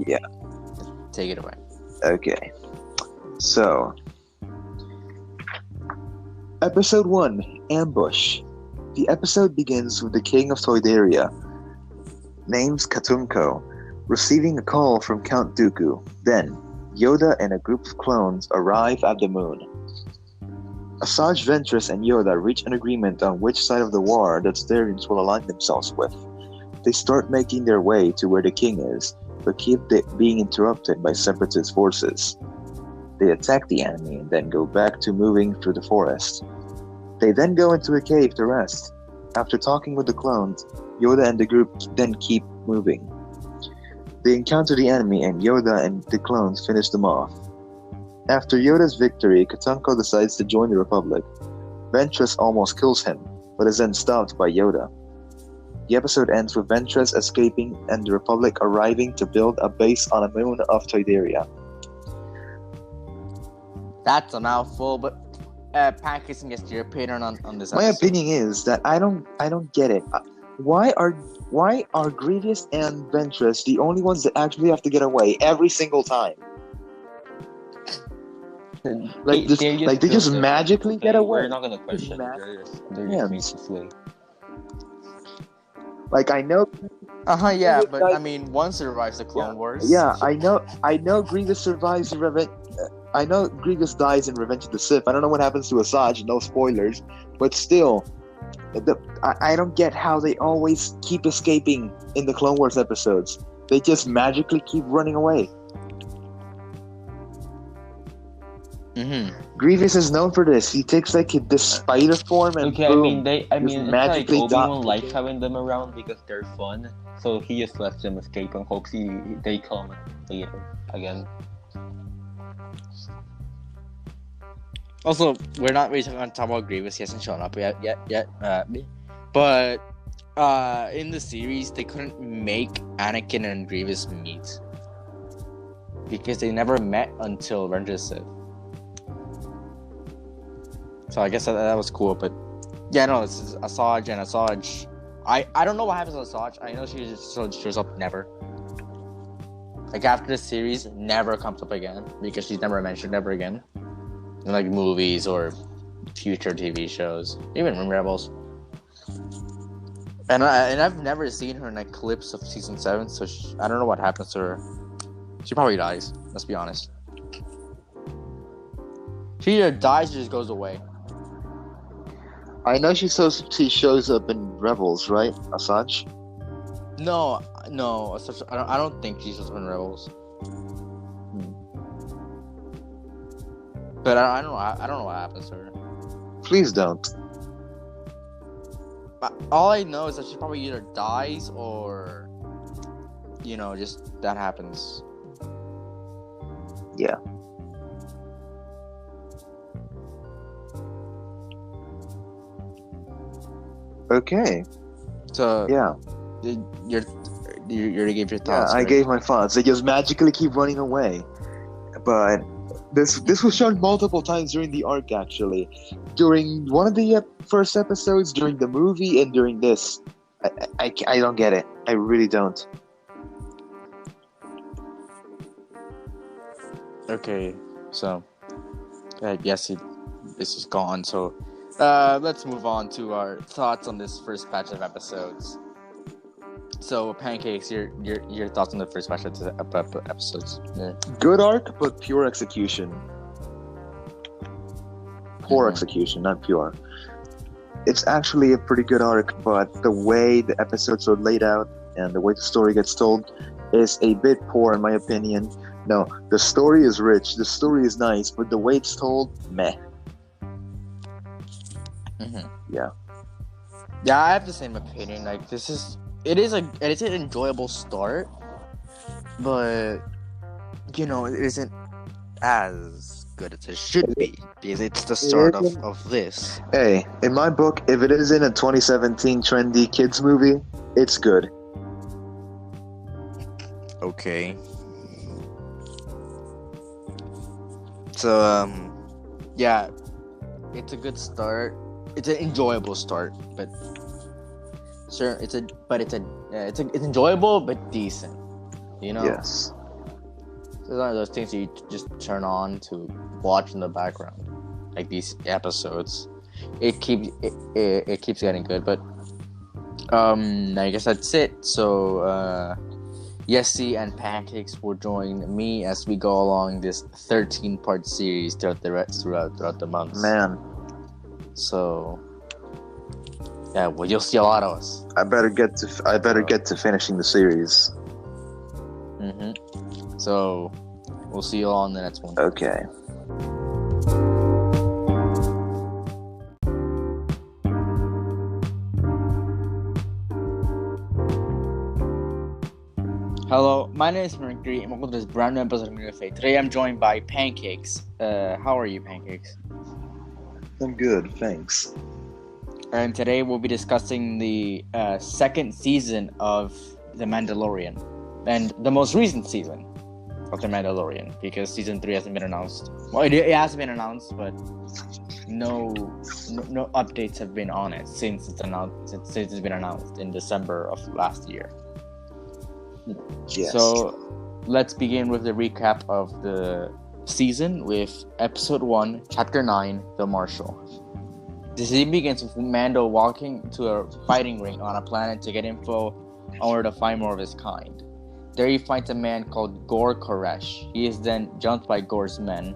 Yeah. Take it away. Okay. So, episode 1, Ambush. The episode begins with the king of Toydaria, named Katunko, receiving a call from Count Dooku. Then, Yoda and a group of clones arrive at the moon. Asajj Ventress and Yoda reach an agreement on which side of the war the Todarians will align themselves with. They start making their way to where the king is, but keep being interrupted by separatist forces. They attack the enemy and then go back to moving through the forest. They then go into a cave to rest. After talking with the clones, Yoda and the group then keep moving. They encounter the enemy and Yoda and the clones finish them off. After Yoda's victory, Katunko decides to join the Republic. Ventress almost kills him, but is then stopped by Yoda. The episode ends with Ventress escaping and the Republic arriving to build a base on a moon of Toydaria. That's a mouthful, but Pancakes and your opinion on this episode. My opinion is that I don't get it. Why are Grievous and Ventress the only ones that actually have to get away every single time? They just magically get away. We're not gonna question it. They're just basically. Like, I know. Yeah, but I mean, one survives the Clone Wars. Yeah, I know. Grievous survives I know Grievous dies in Revenge of the Sith. I don't know what happens to Asajj. No spoilers, but still, I don't get how they always keep escaping in the Clone Wars episodes. They just magically keep running away. Grievous is known for this. He takes like this spider form and boom, it's like Obi-Wan likes having them around because they're fun. So he just lets them escape and hopes they come later again. Also, we're not really going to talk about Grievous. He hasn't shown up yet. But in the series, they couldn't make Anakin and Grievous meet because they never met until Revenge of the Sith. So I guess that was cool, but yeah, no, this is Asajj and Asajj. I don't know what happens to Asajj. I know she just shows up never. Like, after the series, never comes up again because she's never mentioned ever again in like movies or future TV shows, even in Rebels. And I've never seen her in like clips of season 7, so I don't know what happens to her. She probably dies. Let's be honest. She either dies or just goes away. I know she shows up in Rebels, right, Asajj? No, I don't think she shows up in Rebels. But I don't know. I don't know what happens to her. Please don't. All I know is that she probably either dies or, just that happens. Yeah. Okay. So Yeah. You gave your Yeah, thoughts. I right? gave my thoughts. They just magically keep running away. But this was shown multiple times during the arc, actually. During one of the first episodes, during the movie, and during this. I don't get it. I really don't. Okay, so Yesi is gone. So let's move on to our thoughts on this first batch of episodes. So Pancakes, your thoughts on the first batch of episodes? Yeah. Good arc, but pure execution. Poor execution, not pure. It's actually a pretty good arc, but the way the episodes are laid out and the way the story gets told is a bit poor, in my opinion. No, the story is rich, the story is nice, but the way it's told, meh. Yeah. Yeah, I have the same opinion. Like it is an enjoyable start, but it isn't as good as it should be because it's the start of this. Hey, in my book, if it isn't a 2017 trendy kids movie, it's good. Okay. So yeah, it's a good start. It's an enjoyable start, but sure, it's enjoyable but decent. Yes. It's one of those things you just turn on to watch in the background, like these episodes. It keeps getting good, but I guess that's it. So Yesi and Pancakes will join me as we go along this 13-part series throughout the months. Man, so yeah, well, you'll see a lot of us. I better get to finishing the series. So we'll see you all in the next one. Okay. Hello, my name is Mercury, and welcome to this brand new episode of Media Fate. Today I'm joined by Pancakes. How are you, Pancakes? I'm good, thanks. And today we'll be discussing the second season of The Mandalorian, and the most recent season of The Mandalorian, because season 3 hasn't been announced. Well, it has been announced, but no updates have been on it since it's been announced in December of last year. Yes. So let's begin with the recap of the season with episode 1, chapter 9, The Marshal. The scene begins with Mando walking to a fighting ring on a planet to get info on where to find more of his kind. There he finds a man called Gor Koresh. He is then jumped by Gor's men.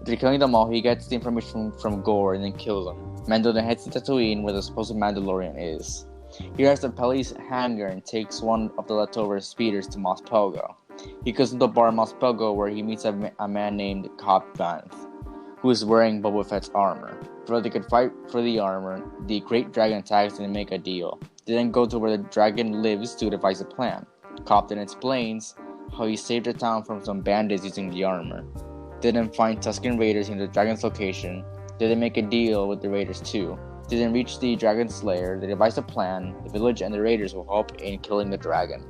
After killing them all, he gets the information from Gor and then kills them. Mando then heads to Tatooine, where the supposed Mandalorian is. He arrives at Peli's hangar and takes one of the leftover speeders to Mos Pelgo. He goes to the bar in Mos Pelgo, where he meets a man named Cobb Vanth, who is wearing Boba Fett's armor. Before they could fight for the armor, the Great Dragon attacks and make a deal. They then go to where the dragon lives to devise a plan. Cobb then explains how he saved the town from some bandits using the armor. They then find Tusken Raiders in the dragon's location. They then make a deal with the Raiders too. They then reach the dragon's lair. They devise a plan. The village and the Raiders will help in killing the dragon.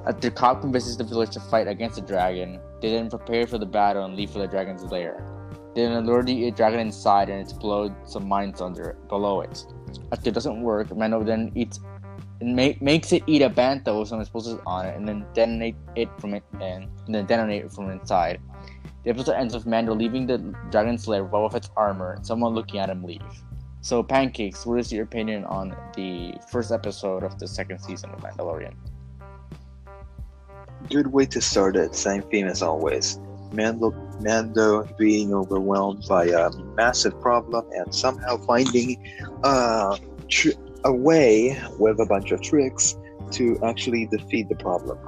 After Cobb convinces the village to fight against the dragon, they then prepare for the battle and leave for the dragon's lair. They then lure the dragon inside and explode some mines below it. After it doesn't work, Mando then makes it eat a bantha with some explosives on it, and then detonate it from inside. The episode ends with Mando leaving the dragon's lair with Boba Fett's armor and someone looking at him leave. So, Pancakes, what is your opinion on the first episode of the second season of Mandalorian? Good way to start it. Same theme as always. Mando being overwhelmed by a massive problem and somehow finding a way with a bunch of tricks to actually defeat the problem.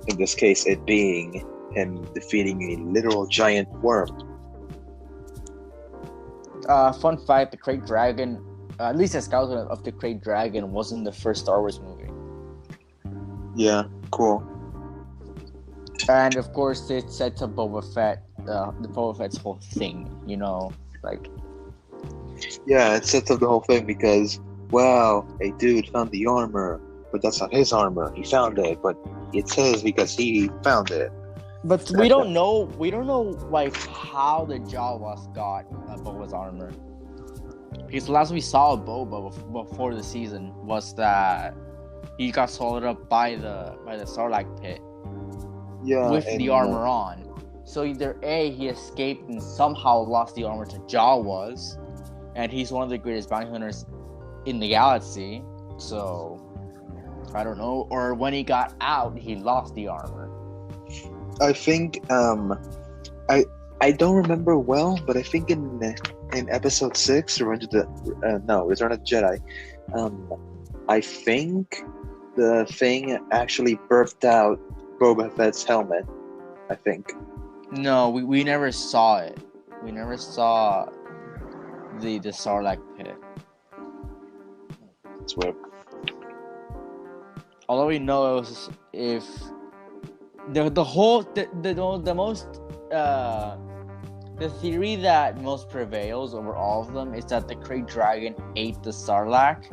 In this case, it being him defeating a literal giant worm. Fun fact: the Great Dragon, at least the skeleton of the Great Dragon, wasn't the first Star Wars movie. Yeah, cool. And of course, it sets up Boba Fett, the Boba Fett's whole thing. You know, like Yeah, it sets up the whole thing because, wow, a dude found the armor, but that's not his armor. He found it, but it's his because he found it. but we don't know like how the Jawas got Boba's armor. Because the last we saw of Boba before the season was that he got swallowed up by the Sarlacc pit Yeah, with and, the armor on. So either A, he escaped and somehow lost the armor to Jawas, and he's one of the greatest bounty hunters in the galaxy. So I don't know. Or when he got out, he lost the armor. I think I don't remember well, but I think in episode 6, Return of the Jedi, I think the thing actually birthed out Boba Fett's helmet. I think. No, we never saw it. We never saw the Sarlacc pit. It's weird. All we know is if the theory that most prevails over all of them is that the Great Dragon ate the Sarlacc,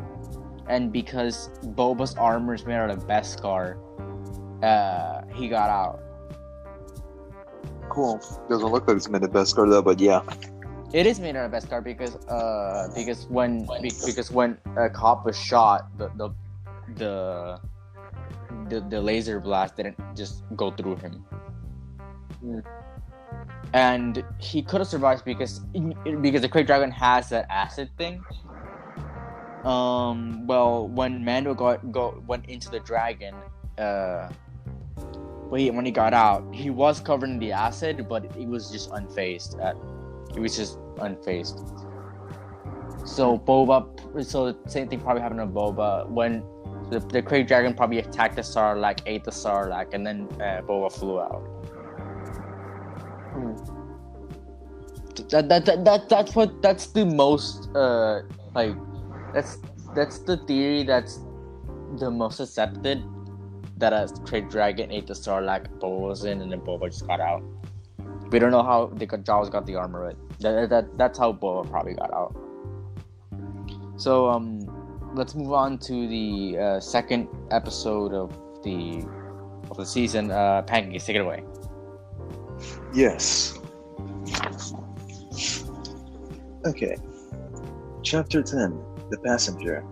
and because Boba's armor is made out of Beskar, he got out. Cool. Doesn't look like it's made of Beskar though, but yeah. It is made out of Beskar because when a cop was shot, the laser blast didn't just go through him. Mm. And he could have survived because the Great Dragon has that acid thing. Well, when Mando went into the dragon, when he got out, he was covered in the acid, but it was just unfazed. So the same thing probably happened to Boba when the Great Dragon probably attacked the Sarlacc, ate the Sarlacc, and then Boba flew out. That's the most that's the theory that's the most accepted, that a Great Dragon ate the Sarlacc, Boba was in, and then Boba just got out. We don't know how Jawas got the armor right. That's how Boba probably got out. So let's move on to the second episode of the season. Pancakes, take it away. Yes. Okay. Chapter 10, The Passenger.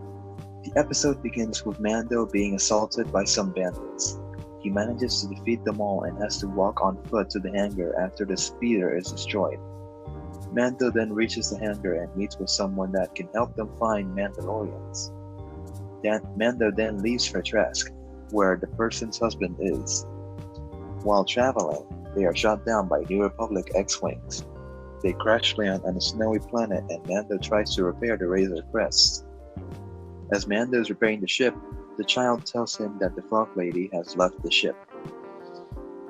The episode begins with Mando being assaulted by some bandits. He manages to defeat them all and has to walk on foot to the hangar after the speeder is destroyed. Mando then reaches the hangar and meets with someone that can help them find Mandalorians. Mando then leaves for Trask, where the person's husband is. While traveling, they are shot down by New Republic X-Wings. They crash land on a snowy planet and Mando tries to repair the Razor Crest. As Mando is repairing the ship, the child tells him that the Frog Lady has left the ship.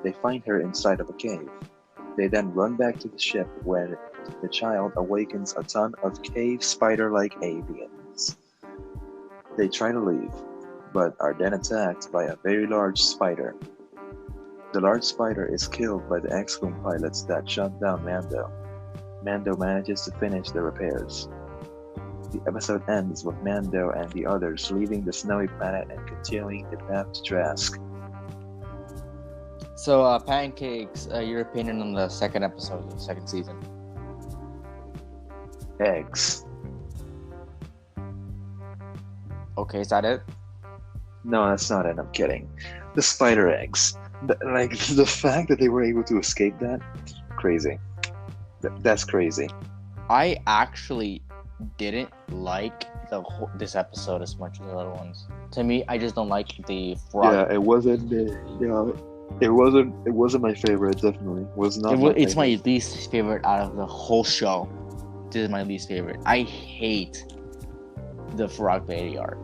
They find her inside of a cave. They then run back to the ship where the child awakens a ton of cave spider-like aliens. They try to leave, but are then attacked by a very large spider. The large spider is killed by the X-Wing pilots that shot down Mando. Mando manages to finish the repairs. The episode ends with Mando and the others leaving the snowy planet and continuing the path to Trask. So, Pancakes, your opinion on the second episode of the second season? Eggs. Okay, is that it? No, that's not it. I'm kidding. The spider eggs. The fact that they were able to escape that, crazy. That's crazy. I actually didn't like this episode as much as the other ones. To me, I just don't like the frog. Yeah, it wasn't. It wasn't my favorite. Definitely was not. It's my least favorite out of the whole show. This is my least favorite. I hate the Frog Lady arc.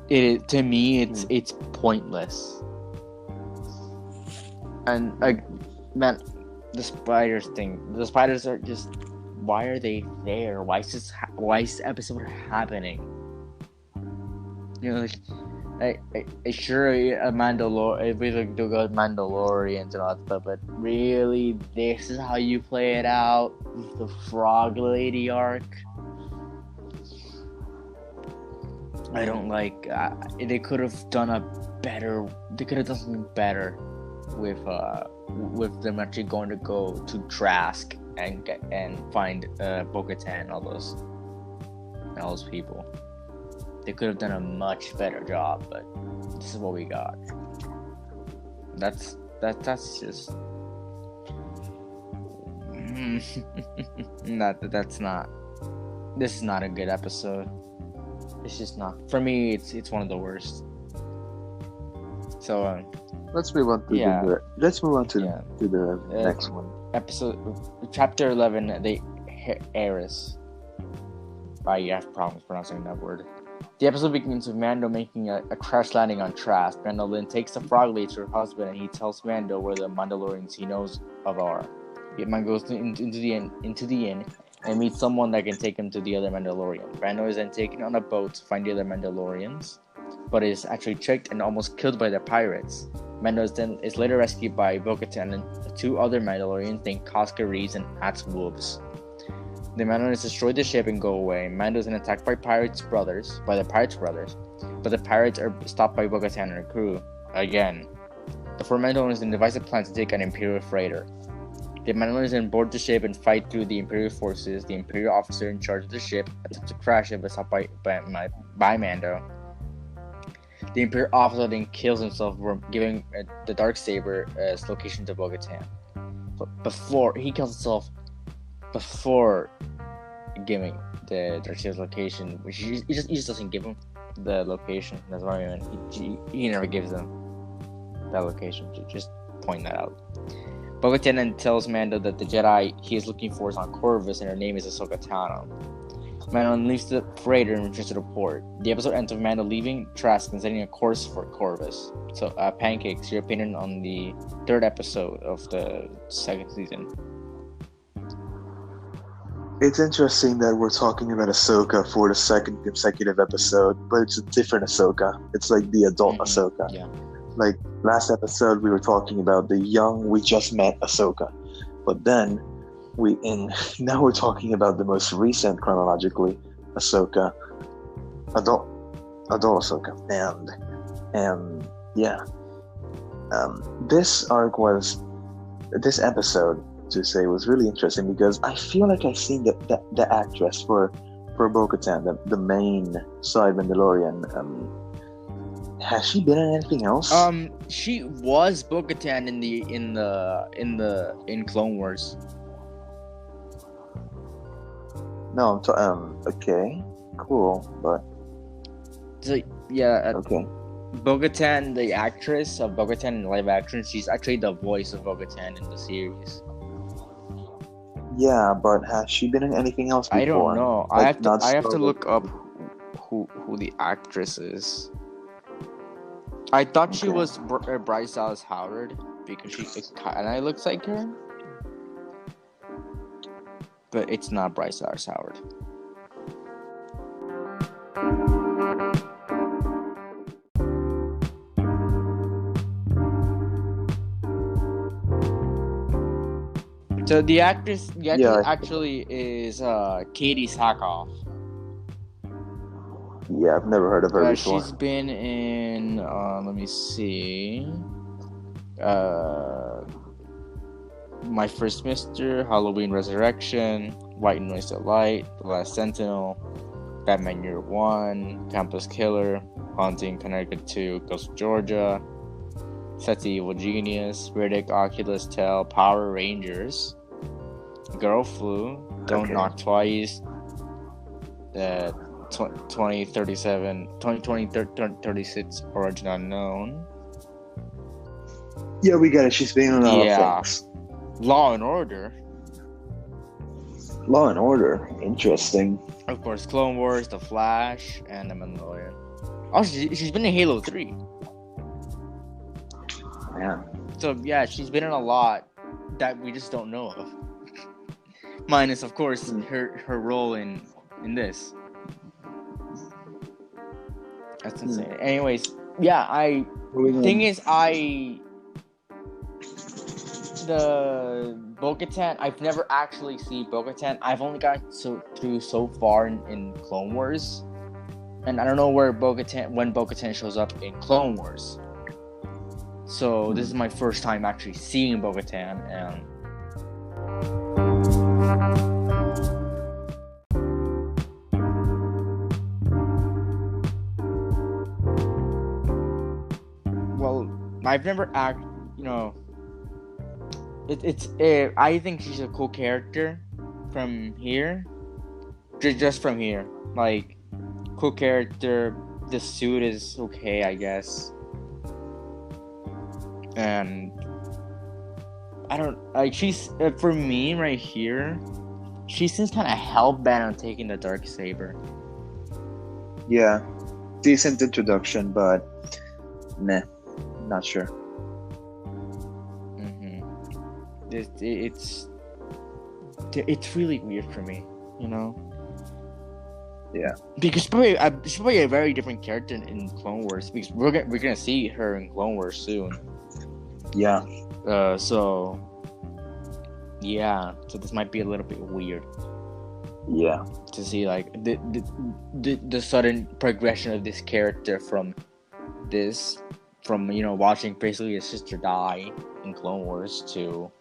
To me, it's pointless. And man, the spiders thing. The spiders are just. Why are they there? Why is this episode happening? You know, like, sure, a we look to go Mandalorians and all that stuff, but really, this is how you play it out with the Frog Lady arc. I don't like. They could have done a better. They could have done something better with them actually going to go to Trask and find Bo-Katan and all those people. They could have done a much better job, but this is what we got. That's just that's not. This is not a good episode. It's just not. For me, it's one of the worst. So let's move on to the next one. Episode chapter 11. The heiress. I have problems pronouncing that word. The episode begins with Mando making a crash landing on Trask. Mando then takes the frog lady to her husband, and he tells Mando where the Mandalorians he knows of are. Mando goes into the inn and meets someone that can take him to the other Mandalorians. Mando is then taken on a boat to find the other Mandalorians, but is actually tricked and almost killed by the pirates. Mando is later rescued by Bo-Katan and two other Mandalorians named Casca Reeves and Axe Wolves. The Mandalorians destroy the ship and go away. Mando is then attacked by the Pirates Brothers, but the pirates are stopped by Bo-Katan and her crew again. The four Mandalorians then devise a plan to take an Imperial freighter. The Mandalorians then board the ship and fight through the Imperial forces. The Imperial officer in charge of the ship attempts to crash it, but stopped by Mando. The Imperial officer then kills himself for giving the Darksaber's location to Bo-Katan. But before he kills himself, before giving the Darksaber's location, which he just doesn't give him the location. That's what I mean. He never gives them that location. Just point that out. Bo-Katan then tells Mando that the Jedi he is looking for is on Corvus and her name is Ahsoka Tano. Mando leaves the freighter and returns to the port. The episode ends with Mando leaving Trask and setting a course for Corvus. So, Pancakes, your opinion on the third episode of the second season? It's interesting that we're talking about Ahsoka for the second consecutive episode, but it's a different Ahsoka. It's like the adult Ahsoka. Yeah. Like, last episode we were talking about the young, we just met Ahsoka. But then, now we're talking about the most recent, chronologically, Ahsoka. Adult Ahsoka. And yeah. This episode, to say, was really interesting because I feel like I've seen the actress for Bo-Katan, the main side Mandalorian. Has she been in anything else? She was Bo-Katan in Clone Wars. No, okay, cool, but so yeah, okay. Bo-Katan, the actress of Bo-Katan in live action, she's actually the voice of Bo-Katan in the series. Yeah, but has she been in anything else before? I don't know. Like, I have to look up who the actress is. I thought she was Bryce Dallas Howard because it kind of looks like her, but it's not Bryce Dallas Howard. So the actress actually is Katie Sackhoff. Yeah, I've never heard of her before. She's been in, let me see, My First Mister, Halloween Resurrection, White Noise to Light, The Last Sentinel, Batman Year One, Campus Killer, Haunting Connecticut 2, Ghost of Georgia, Sets the Evil Genius, Riddick, Oculus Tale, Power Rangers, Girl Flu, Don't Knock Twice, 2036 Origin Unknown. Yeah, we got it. She's been in a lot of things. Law and Order. Law and Order. Interesting. Of course, Clone Wars, The Flash, and The Mandalorian. Oh, she's been in Halo 3. Yeah. So, yeah, she's been in a lot. that we just don't know of. Minus, of course, her role in this. That's insane. Anyways, yeah, the Bo-Katan, I've never actually seen Bo-Katan. I've only gotten through so far in Clone Wars. And I don't know when Bo-Katan shows up in Clone Wars. So this is my first time actually seeing Bo-Katan, and well, I've never I think she's a cool character from here. Just from here. Like, cool character. The suit is okay, I guess. And I don't like she's for me right here. She seems kind of hell-bent on taking the Darksaber. Yeah, decent introduction, but nah, not sure. It's really weird for me, Yeah, because she's probably a very different character in Clone Wars, because we're gonna see her in Clone Wars soon. yeah. So this might be a little bit weird. Yeah. To see like the sudden progression of this character from watching basically his sister die in Clone Wars to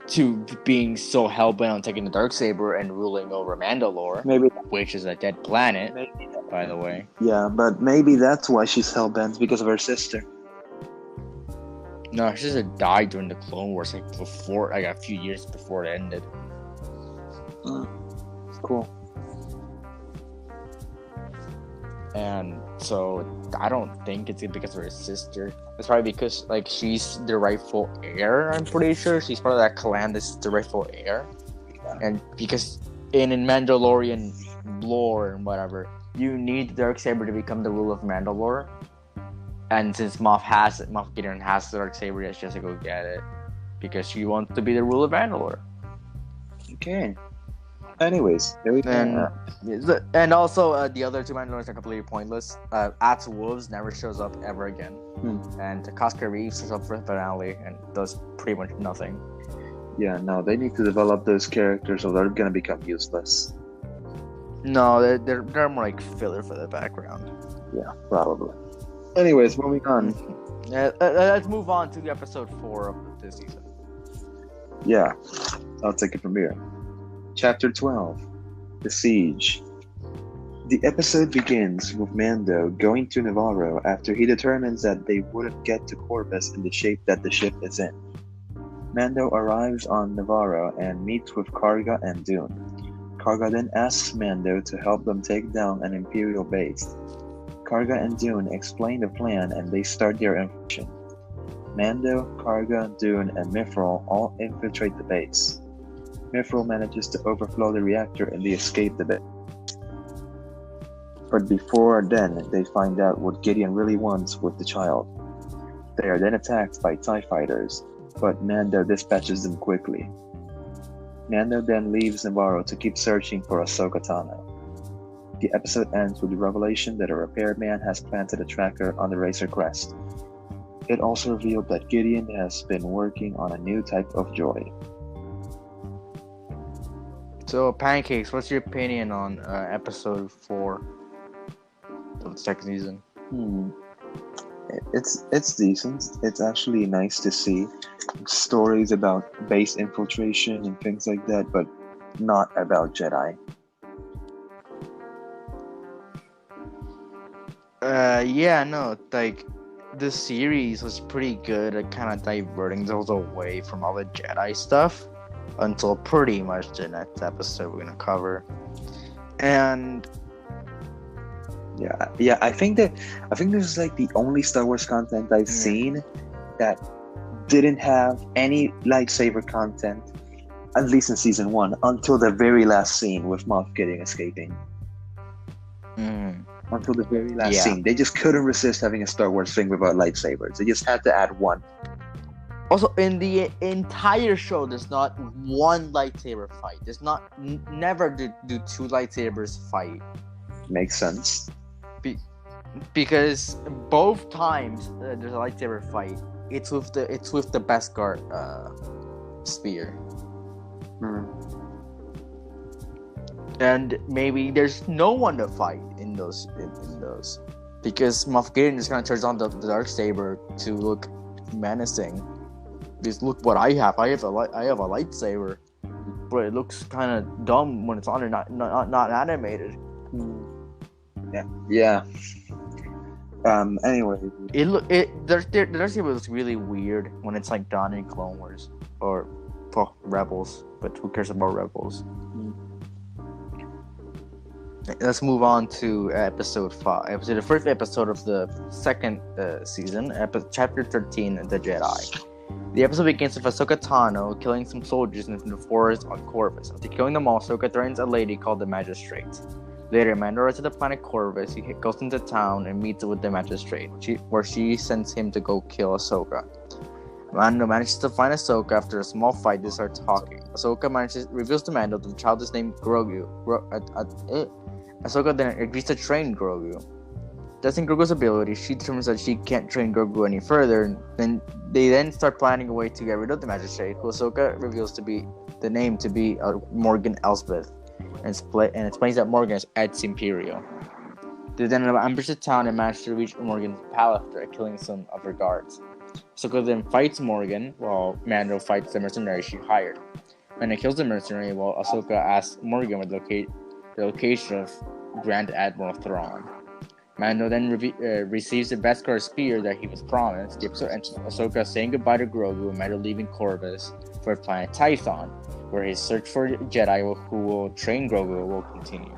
to being so hell-bent on taking the Darksaber and ruling over Mandalore, which is a dead planet, by the way. Yeah, but maybe that's why she's hell-bent, because of her sister. No, her sister died during the Clone Wars, a few years before it ended. Cool. And so I don't think it's because of her sister. It's probably because she's the rightful heir. I'm pretty sure she's part of that clan that's the rightful heir. And because in Mandalorian lore and whatever, you need the Darksaber to become the ruler of Mandalore. And since Moff Gideon has the Darksaber, she has to go get it because she wants to be the ruler of Mandalore. Okay. Anyways, here we go. And also, the other two Mandalorians are completely pointless. Ats Wolves never shows up ever again. And Casca Reeves shows up for the finale and does pretty much nothing. Yeah, no, they need to develop those characters or they're gonna become useless. No, they're more like filler for the background. Yeah, probably. Anyways, moving on. Let's move on to the episode 4 of this season. Yeah, I'll take it from here. Chapter 12, The Siege. The episode begins with Mando going to Navarro after he determines that they wouldn't get to Corvus in the shape that the ship is in. Mando arrives on Navarro and meets with Karga and Dune. Karga then asks Mando to help them take down an Imperial base. Karga and Dune explain the plan and they start their infiltration. Mando, Karga, Dune, and Mithril all infiltrate the base. Mithril manages to overflow the reactor and they escape the base. But before then, they find out what Gideon really wants with the child. They are then attacked by TIE fighters, but Mando dispatches them quickly. Mando then leaves Navarro to keep searching for Ahsoka Tano. The episode ends with the revelation that a repairman has planted a tracker on the Razor Crest. It also revealed that Gideon has been working on a new type of droid. So, Pancakes, what's your opinion on episode 4 of the second season? It's decent. It's actually nice to see stories about base infiltration and things like that, but not about Jedi. This series was pretty good at kind of diverting those away from all the Jedi stuff until pretty much the next episode we're gonna cover. And yeah, I think this is like the only Star Wars content I've seen that didn't have any lightsaber content, at least in season 1, until the very last scene with Moff Gideon escaping. until the very last Yeah. scene. They just couldn't resist having a Star Wars thing without lightsabers. They just had to add one. Also, in the entire show, there's not one lightsaber fight. There's never do two lightsabers fight. Makes sense. Because both times there's a lightsaber fight, it's with the Beskar spear. Hmm. And maybe there's no one to fight in those because Moff Gideon just kind of turns on the dark saber to look menacing. Just look what I have. I have a lightsaber, but it looks kind of dumb when it's on and not animated. Yeah. Anyway, The dark saber looks really weird when it's like done in Clone Wars or Rebels. But who cares about Rebels? Let's move on to episode 5. The first episode of the second season, chapter 13, The Jedi. The episode begins with Ahsoka Tano killing some soldiers in the forest on Corvus. After killing them all, Ahsoka threatens a lady called the Magistrate. Later, Mando arrives at the planet Corvus. He goes into town and meets with the Magistrate, where she sends him to go kill Ahsoka. Mando manages to find Ahsoka after a small fight. They start talking. Ahsoka reveals to Mando that the child is named Grogu. Ahsoka then agrees to train Grogu. Testing Grogu's ability, she determines that she can't train Grogu any further. They then start planning a way to get rid of the Magistrate, who Ahsoka reveals to be the name to be Morgan Elsbeth, and explains that Morgan is Ed's Imperial. They then ambush the town and manage to reach Morgan's palace after killing some of her guards. Ahsoka then fights Morgan, while Mando fights the mercenary she hired. Mando kills the mercenary, while Ahsoka asks Morgan where the location of Grand Admiral Thrawn. Mando then receives the Beskar spear that he was promised. The episode ends with Ahsoka saying goodbye to Grogu and Mando leaving Corvus for planet Tython, where his search for Jedi who will train Grogu will continue.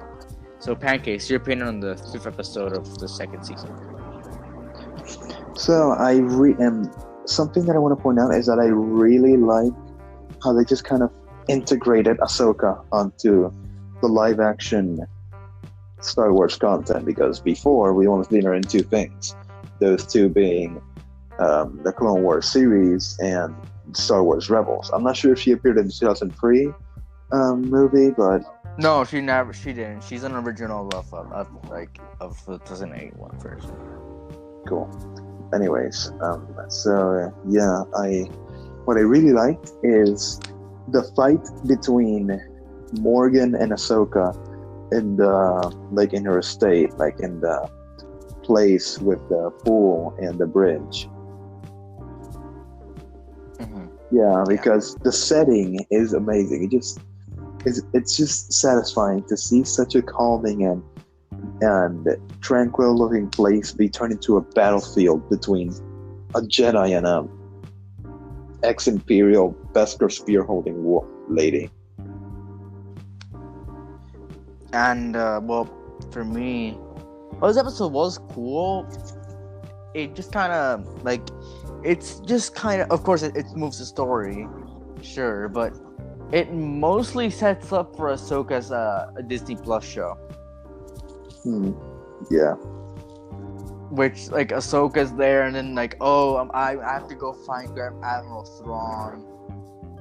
So, Pancakes, your opinion on the 5th episode of the second season? so something that I want to point out is that I really like how they just kind of integrated Ahsoka onto the live-action Star Wars content, because before we only seen her in two things, those two being the Clone Wars series and Star Wars Rebels. I'm not sure if she appeared in the 2003 movie, but No, she didn't. She's an original of the 2008 one version. cool. Anyways, what I really liked is the fight between Morgan and Ahsoka in her estate, like in the place with the pool and the bridge. Mm-hmm. Yeah, because the setting is amazing. It's just satisfying to see such a calming and tranquil looking place be turned into a battlefield between a Jedi and a ex-Imperial Beskar spear holding lady. And for me, this episode was cool. It just kind of of course, it moves the story, sure, but it mostly sets up for Ahsoka's a Disney Plus show. Yeah. Which, like, Ahsoka's there, and then, like, I have to go find Grand Admiral Thrawn.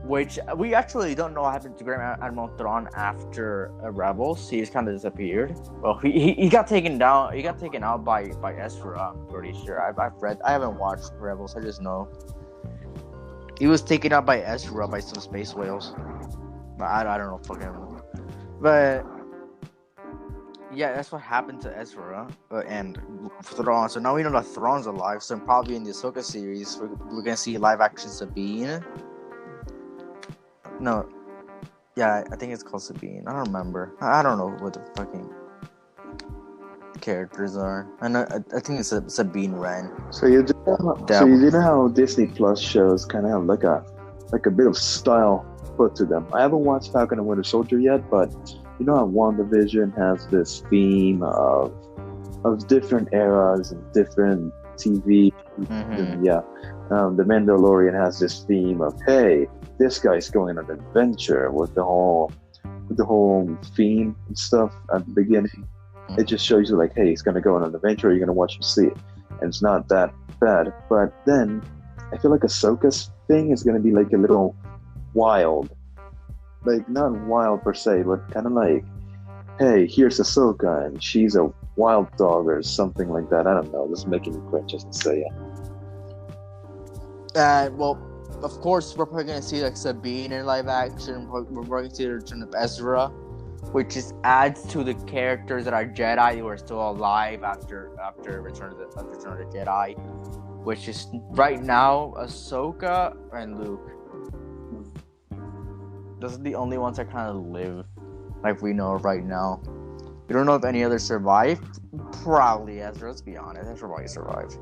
Which, we actually don't know what happened to Grand Admiral Thrawn after Rebels. He just kind of disappeared. Well, he got taken down. He got taken out by Ezra, I'm pretty sure. I haven't watched Rebels, I just know. He was taken out by Ezra by some space whales. But I don't know fucking. But yeah, that's what happened to Ezra and Thrawn. So now we know that Thrawn's alive. So probably in the Ahsoka series, we're gonna see live action Sabine. No, yeah, I think it's called Sabine. I don't remember. I don't know what the fucking characters are. I think it's Sabine Wren. So you know how Disney Plus shows kind of have like a bit of style put to them. I haven't watched Falcon and Winter Soldier yet, but you know how WandaVision has this theme of different eras and different TV. Mm-hmm. The Mandalorian has this theme of, hey, this guy's going on an adventure with the whole theme and stuff at the beginning. It just shows you like, hey, he's gonna go on an adventure. You're gonna watch him see it, and it's not that bad. But then I feel like Ahsoka's thing is gonna be like a little wild, like not wild per se, but kind of like, hey, here's Ahsoka, and she's a wild dog or something like that. I don't know. This is making me cringe just to say it. Well, of course, we're probably gonna see like Sabine in live action. We're probably gonna see the return of Ezra, which just adds to the characters that are Jedi who are still alive after Return of the Jedi, which is right now Ahsoka and Luke. Those are the only ones that kind of live, like we know right now. We don't know if any others survive. Probably Ezra. Let's be honest, Ezra probably survived.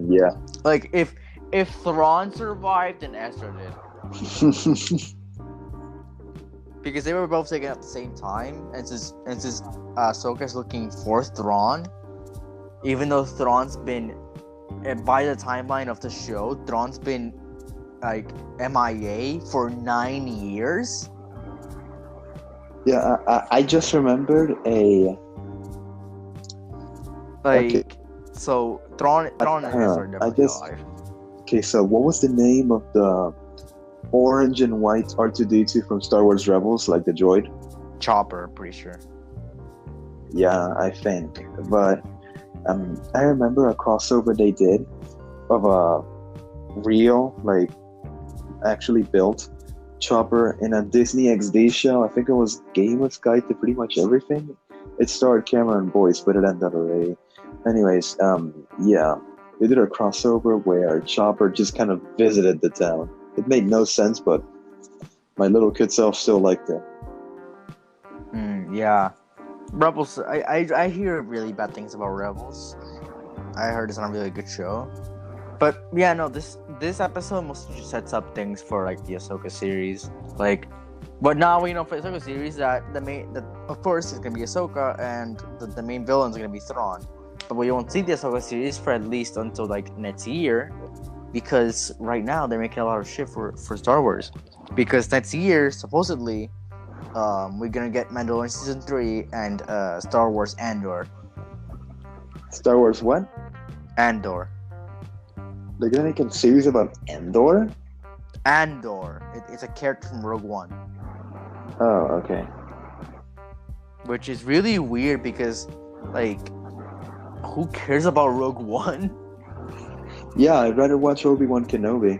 Yeah. Like if Thrawn survived, then Ezra did. Because they were both taken at the same time, and since Ahsoka's looking for Thrawn, even though Thrawn's been, by the timeline of the show, Thrawn's been like MIA for 9 years. Yeah, I just remembered a. Okay. So Thrawn and Ezra are definitely alive. Okay, so what was the name of the orange and white R2-D2 from Star Wars Rebels, like the droid? Chopper, pretty sure. Yeah, I think. But I remember a crossover they did of a real, like, actually built Chopper in a Disney XD show. I think it was Gamer's Guide to Pretty Much Everything. It starred Cameron Boyce, but it ended already. Anyways, yeah, they did a crossover where Chopper just kind of visited the town. It made no sense, but my little kid self still liked it. Yeah. Rebels, I hear really bad things about Rebels. I heard it's not a really good show. But yeah, no, this episode mostly just sets up things for like the Ahsoka series. Like, but now we know for the Ahsoka series that of course it's gonna be Ahsoka and the main villain is gonna be Thrawn. But we won't see the Ahsoka series for at least until like next year, because right now they're making a lot of shit for Star Wars. Because next year, supposedly, we're gonna get Mandalorian season 3 and Star Wars Andor. Star Wars what? Andor. They're gonna make a series about Andor? Andor. It's a character from Rogue One. Oh, okay. Which is really weird because, like, who cares about Rogue One? Yeah, I'd rather watch Obi-Wan Kenobi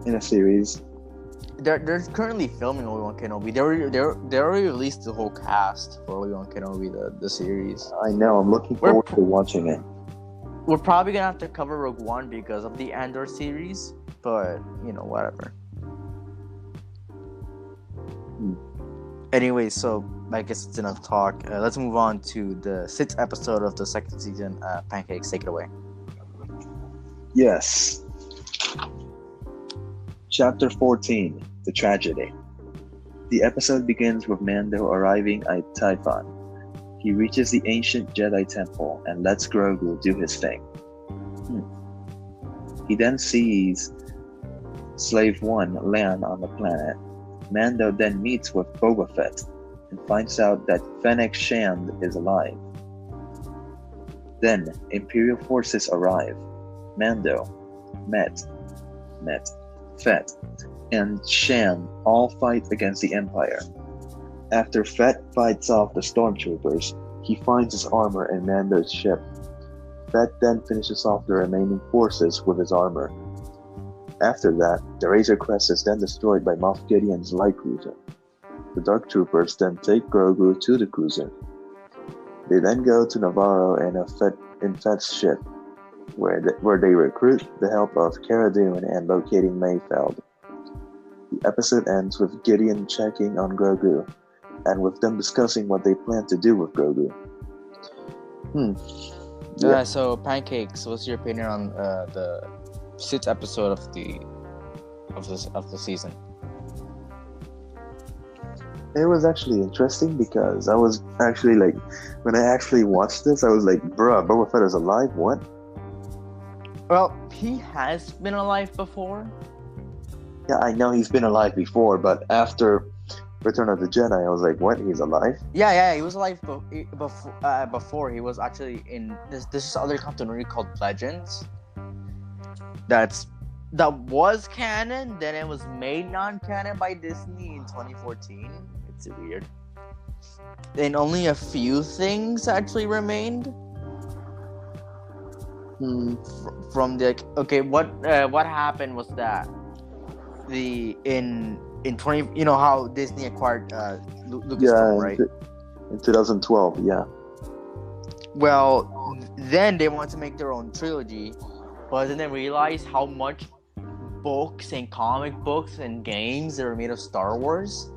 in a series. They're currently filming Obi-Wan Kenobi. They already released the whole cast for Obi-Wan Kenobi, the series. I know, I'm looking forward to watching it. We're probably gonna have to cover Rogue One because of the Andor series, but you know, whatever. Anyway, so I guess it's enough talk. Let's move on to the 6th episode of the 2nd season. Pancakes, take it away. Yes. Chapter 14, The Tragedy. The episode begins with Mando arriving at Typhon. He reaches the ancient Jedi temple and lets Grogu do his thing. He then sees Slave One land on the planet. Mando then meets with Boba Fett and finds out that Fennec Shand is alive. Then Imperial forces arrive. Mando, Fett, and Shan all fight against the Empire. After Fett fights off the stormtroopers, he finds his armor in Mando's ship. Fett then finishes off the remaining forces with his armor. After that, the Razor Crest is then destroyed by Moff Gideon's light cruiser. The Dark Troopers then take Grogu to the cruiser. They then go to Navarro in Fett's ship, where they recruit the help of Cara Dune and locating Mayfeld. The episode ends with Gideon checking on Grogu, and with them discussing what they plan to do with Grogu. Yeah. So Pancakes, what's your opinion on the 6th episode of the season? It was actually interesting because I was actually like, when I actually watched this, I was like, bruh, Boba Fett is alive? What? Well, he has been alive before. Yeah, I know he's been alive before, but after Return of the Jedi. I was like, what? He's alive? Yeah, he was alive before. He was actually in this other continuity called Legends. That was canon. Then it was made non-canon by Disney in 2014. It's weird. And only a few things actually remained. From the what happened was that in 20, you know how Disney acquired Lucasfilm, right? In 2012, yeah. Well, then they wanted to make their own trilogy, but then they realized how much books and comic books and games that were made of Star Wars.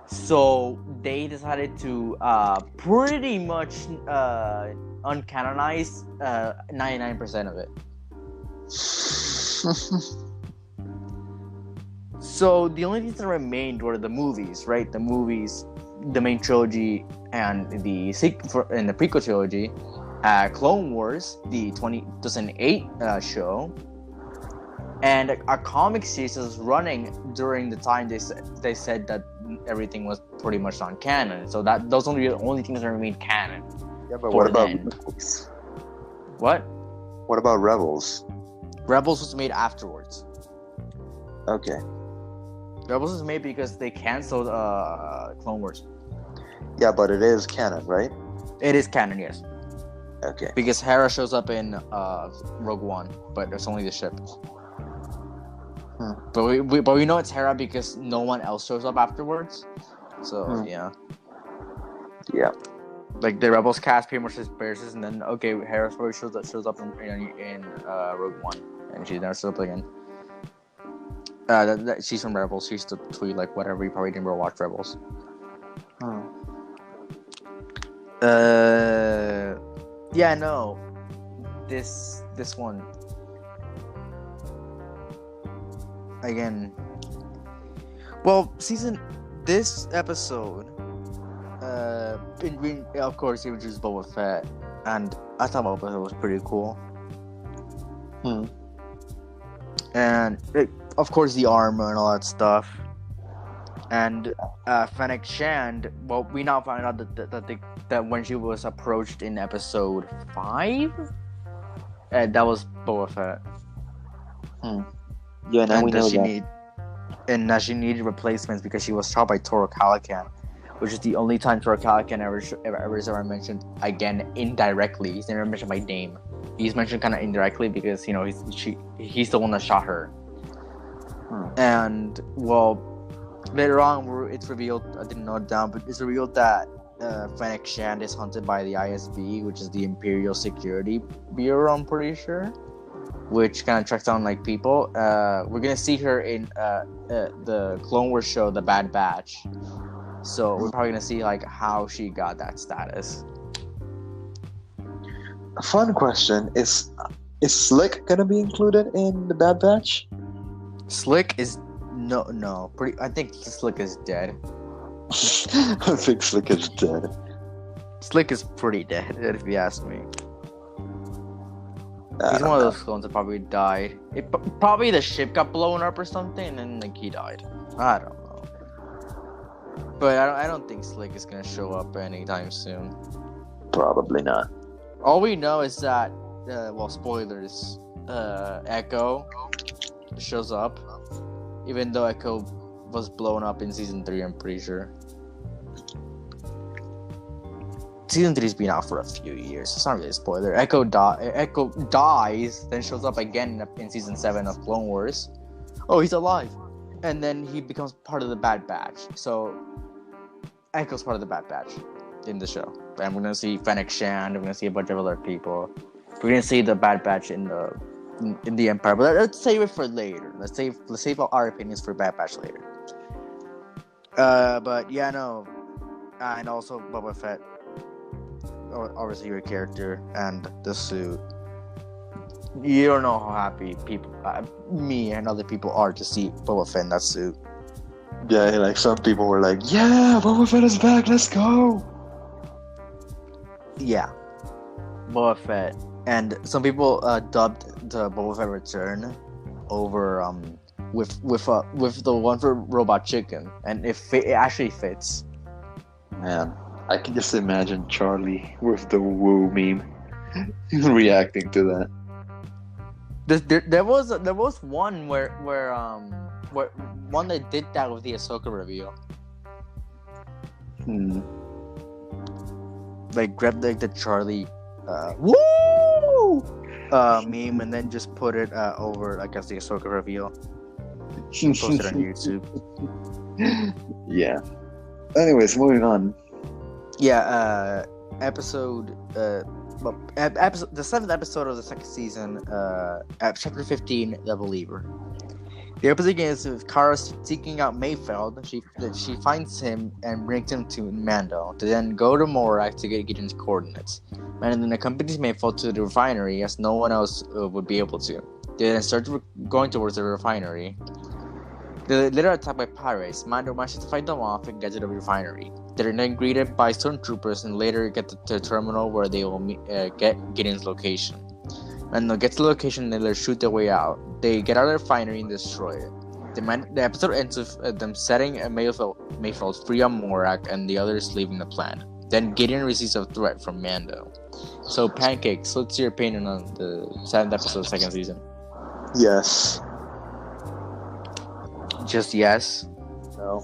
So they decided to pretty much uncanonize 99% of it. So the only things that remained were the movies, right? The movies, the main trilogy, and the prequel trilogy, Clone Wars, the 2008 show, and a comic series that was running during the time they said that everything was pretty much non-canon. So those are the only things that remained canon. Yeah, but what about Rebels? What? What about Rebels? Rebels was made afterwards. Okay. Rebels was made because they canceled Clone Wars. Yeah, but it is canon, right? It is canon, yes. Okay. Because Hera shows up in Rogue One, but it's only the ship. But we know it's Hera because no one else shows up afterwards. So yeah. Yeah. Like the Rebels cast pretty much disperses, and then Hera probably shows up in Rogue One, and she never shows up again. She's from Rebels. She used to tweet like whatever. You probably didn't ever watch Rebels. Yeah, no. This one. Again. Well, this episode, of course, he introduced Boba Fett, and I thought Boba Fett was pretty cool. And of course, the armor and all that stuff. And Fennec Shand. Well, we now found out that when she was approached in episode 5, that was Boba Fett. Yeah, now we know that. And she needed replacements because she was shot by Toro Calican, which is the only time Toro Calican ever mentioned again indirectly. He's never mentioned by name. He's mentioned kind of indirectly because he's the one that shot her. And well, later on it's revealed. I didn't note it down, but it's revealed that Fennec Shand is hunted by the ISB, which is the Imperial Security Bureau. I'm pretty sure. Which kind of tracks down like people. We're gonna see her in the Clone Wars show, The Bad Batch. So we're probably gonna see like how she got that status. A fun question is Slick gonna be included in the Bad Batch? Slick is no. I think Slick is dead. I think Slick is dead. Slick is pretty dead, if you ask me. He's one of those clones that probably died. Probably the ship got blown up or something, and then like he died. I don't know. But I don't think Slick is gonna show up anytime soon. Probably not. All we know is that, spoilers. Echo shows up, even though Echo was blown up in season 3. I'm pretty sure. Season 3's been out for a few years. It's not really a spoiler. Echo dies, then shows up again in season 7 of Clone Wars. Oh, he's alive, and then he becomes part of the Bad Batch. So Echo's part of the Bad Batch in the show, and we're gonna see Fennec Shand. We're gonna see a bunch of other people. We're gonna see the Bad Batch in the Empire, but let's save it for later. Let's save our opinions for Bad Batch later. But yeah, no, and also Boba Fett. Obviously, your character and the suit. You don't know how happy people, me and other people are to see Boba Fett in that suit. Yeah, like some people were like, "Yeah, Boba Fett is back. Let's go." Yeah, Boba Fett, and some people dubbed the Boba Fett return over with the one for Robot Chicken, and it actually fits. Man, I can just imagine Charlie with the woo meme reacting to that. There was one where one that did that with the Ahsoka reveal. Like grabbed like the Charlie woo meme and then just put it over I guess the Ahsoka reveal. Posted on YouTube. Yeah. Anyways, moving on. Yeah, episode the 7th episode of the 2nd season, chapter 15, The Believer. The episode begins with Kara seeking out Mayfeld. She finds him and brings him to Mando to then go to Morak to get Gideon's coordinates. Mando then accompanies Mayfeld to the refinery as no one else would be able to. They then start going towards the refinery. They're later attacked by pirates. Mando manages to fight them off and get to the refinery. They're then greeted by stormtroopers and later get to the terminal where they will get Gideon's location. And they'll get to the location and they'll shoot their way out. They get out of the refinery and destroy it. The episode ends with them setting Mayfeld free on Morak and the others leaving the planet. Then Gideon receives a threat from Mando. So Pancakes, what's your opinion on the 7th episode of the 2nd season? Yes. Just yes? No.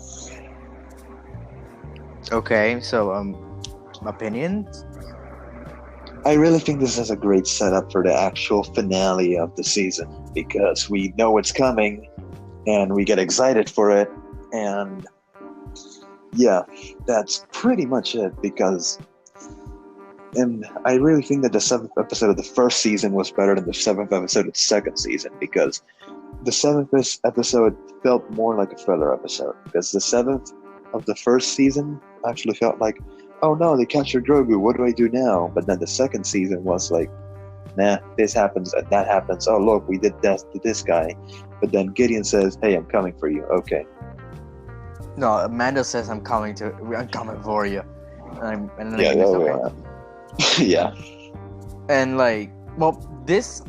Okay, so opinions? I really think this is a great setup for the actual finale of the season because we know it's coming and we get excited for it, and yeah, that's pretty much it because and I really think that the 7th episode of the 1st season was better than the 7th episode of the 2nd season because the 7th episode felt more like a filler episode because the 7th of the 1st season actually felt like, oh no, they captured Grogu, what do I do now? But then the 2nd season was like, nah, this happens and that happens. Oh look, we did that to this guy. But then Gideon says, hey, I'm coming for you. Okay. No, Mando says I'm coming for you. And then Yeah, okay. Yeah. And like, well, this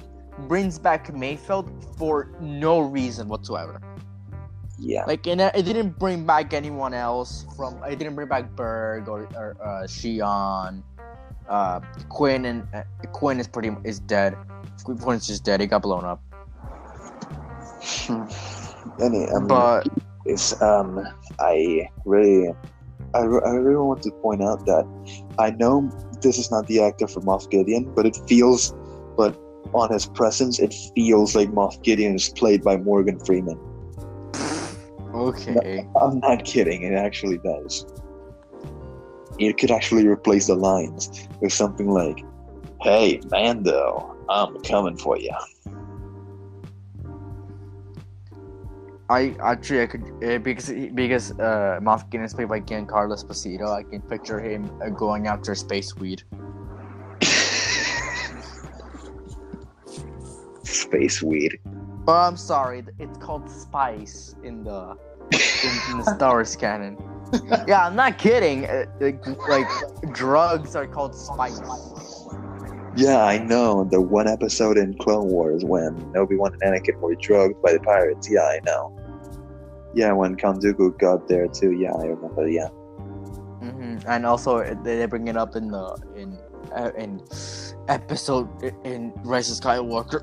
brings back Mayfeld for no reason whatsoever. Yeah. Like, and it didn't bring back anyone else from. It didn't bring back Berg or Shion. Quinn is dead. Quinn's just dead. He got blown up. But I really want to point out that I know this is not the actor for Moff Gideon, but on his presence, it feels like Moff Gideon is played by Morgan Freeman. Okay. I'm not kidding, it actually does. It could actually replace the lines with something like, hey, Mando, I'm coming for you. I could because Moff Gideon is played by Giancarlo Esposito. I can picture him going after space weed. Space weed. Oh, I'm sorry. It's called spice in the Star Wars canon. Yeah, I'm not kidding. Like drugs are called spice. Yeah, I know. The one episode in Clone Wars when Obi-Wan and Anakin were drugged by the pirates. Yeah, I know. Yeah, when Count Dooku got there too. Yeah, I remember. Yeah. Mm-hmm. And also they bring it up in episode in Rise of Skywalker.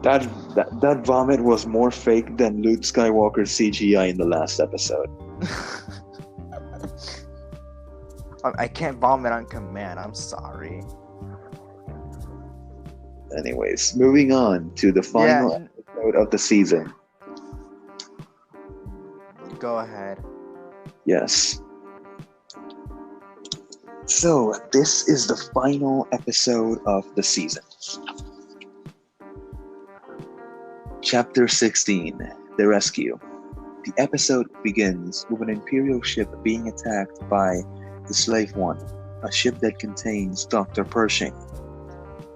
That vomit was more fake than Luke Skywalker's CGI in the last episode. I can't vomit on command. I'm sorry. Anyways, moving on to the final episode of the season. Go ahead. Yes. So, this is the final episode of the season. Chapter 16, The Rescue. The episode begins with an Imperial ship being attacked by the Slave One, a ship that contains Dr. Pershing.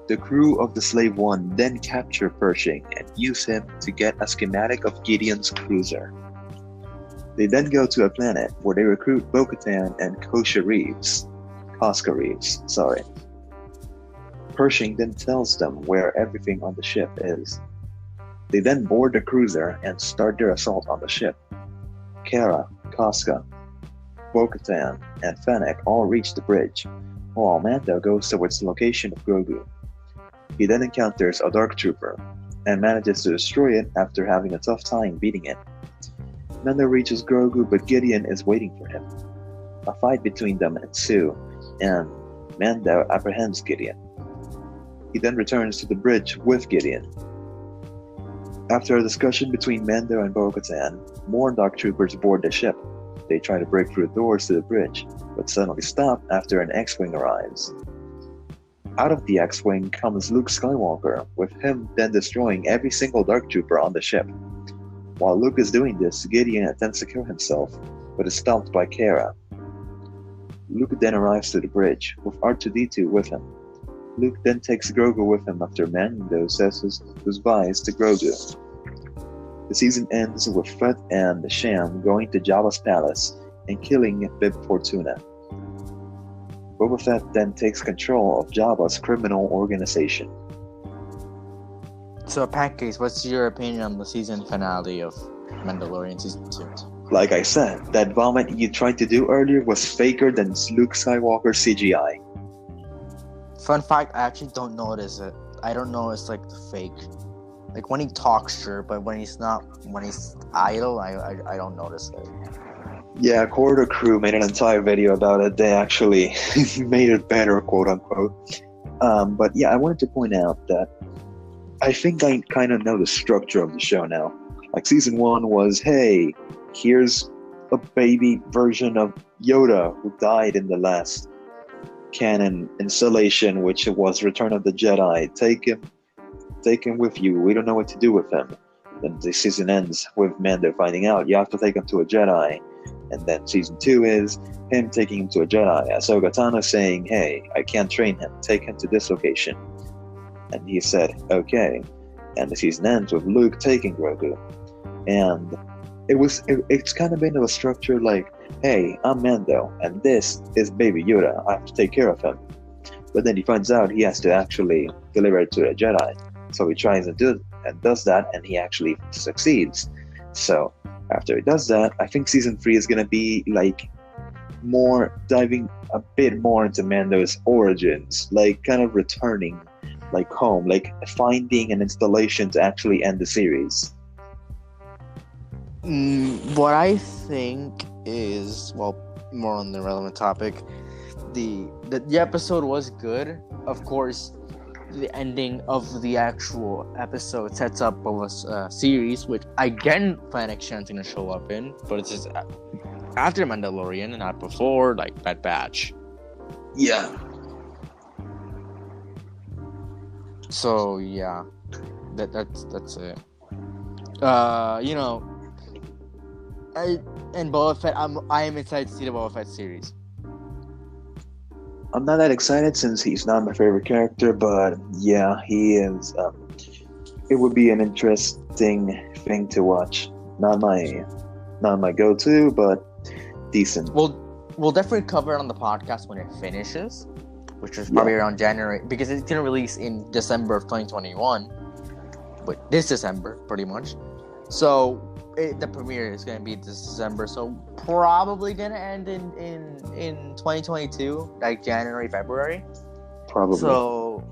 The crew of the Slave One then capture Pershing and use him to get a schematic of Gideon's cruiser. They then go to a planet where they recruit Bo-Katan and Koska Reeves. Pershing then tells them where everything on the ship is. They then board the cruiser and start their assault on the ship. Kara, Casca, Bo-Katan, and Fennec all reach the bridge, while Mando goes towards the location of Grogu. He then encounters a Dark Trooper, and manages to destroy it after having a tough time beating it. Mando reaches Grogu, but Gideon is waiting for him. A fight between them ensues, and Mando apprehends Gideon. He then returns to the bridge with Gideon. After a discussion between Mando and Bo-Katan, more Dark Troopers board the ship. They try to break through the doors to the bridge, but suddenly stop after an X-Wing arrives. Out of the X-Wing comes Luke Skywalker, with him then destroying every single Dark Trooper on the ship. While Luke is doing this, Gideon attempts to kill himself, but is stopped by Kara. Luke then arrives to the bridge, with R2-D2 with him. Luke then takes Grogu with him after Mando says his goodbyes to Grogu. The season ends with Fett and the Sham going to Jabba's palace and killing Bib Fortuna. Boba Fett then takes control of Jabba's criminal organization. So, Pancakes, what's your opinion on the season finale of Mandalorian Season 2? Like I said, that vomit you tried to do earlier was faker than Luke Skywalker CGI. Fun fact, I actually don't notice it. I don't know it's like the fake. Like when he talks, sure, but when he's idle, I don't notice it. Yeah, Corridor Crew made an entire video about it. They actually made it better, quote unquote. But yeah, I wanted to point out that I think I kind of know the structure of the show now. Like season 1 was, hey, here's a baby version of Yoda who died in the last canon installation, which was Return of the Jedi. Take him with you. We don't know what to do with him. Then the season ends with Mando finding out you have to take him to a Jedi. And then season 2 is him taking him to a Jedi. Ahsoka Tano saying, hey, I can't train him. Take him to this location. And he said, okay. And the season ends with Luke taking Grogu. And it's kind of been a structure like, hey, I'm Mando, and this is Baby Yoda. I have to take care of him. But then he finds out he has to actually deliver it to a Jedi. So he tries and does that, and he actually succeeds. So after he does that, I think season 3 is going to be like more diving a bit more into Mando's origins, like kind of returning like home, like finding an installation to actually end the series. What I think is, well, more on the relevant topic, the episode was good. Of course, the ending of the actual episode sets up a series, which again Fennec Shan's gonna show up in, but it's just after Mandalorian and not before, like Bad Batch. Yeah. So yeah, that's it. And Boba Fett, I am excited to see the Boba Fett series. I'm not that excited since he's not my favorite character, but yeah, he is. It would be an interesting thing to watch. Not my go-to, but decent. We'll definitely cover it on the podcast when it finishes, which is probably around January, because it's gonna release in December of 2021, but this December, pretty much. So the premiere is gonna be this December, so probably gonna end in 2022, like January, February. Probably. So,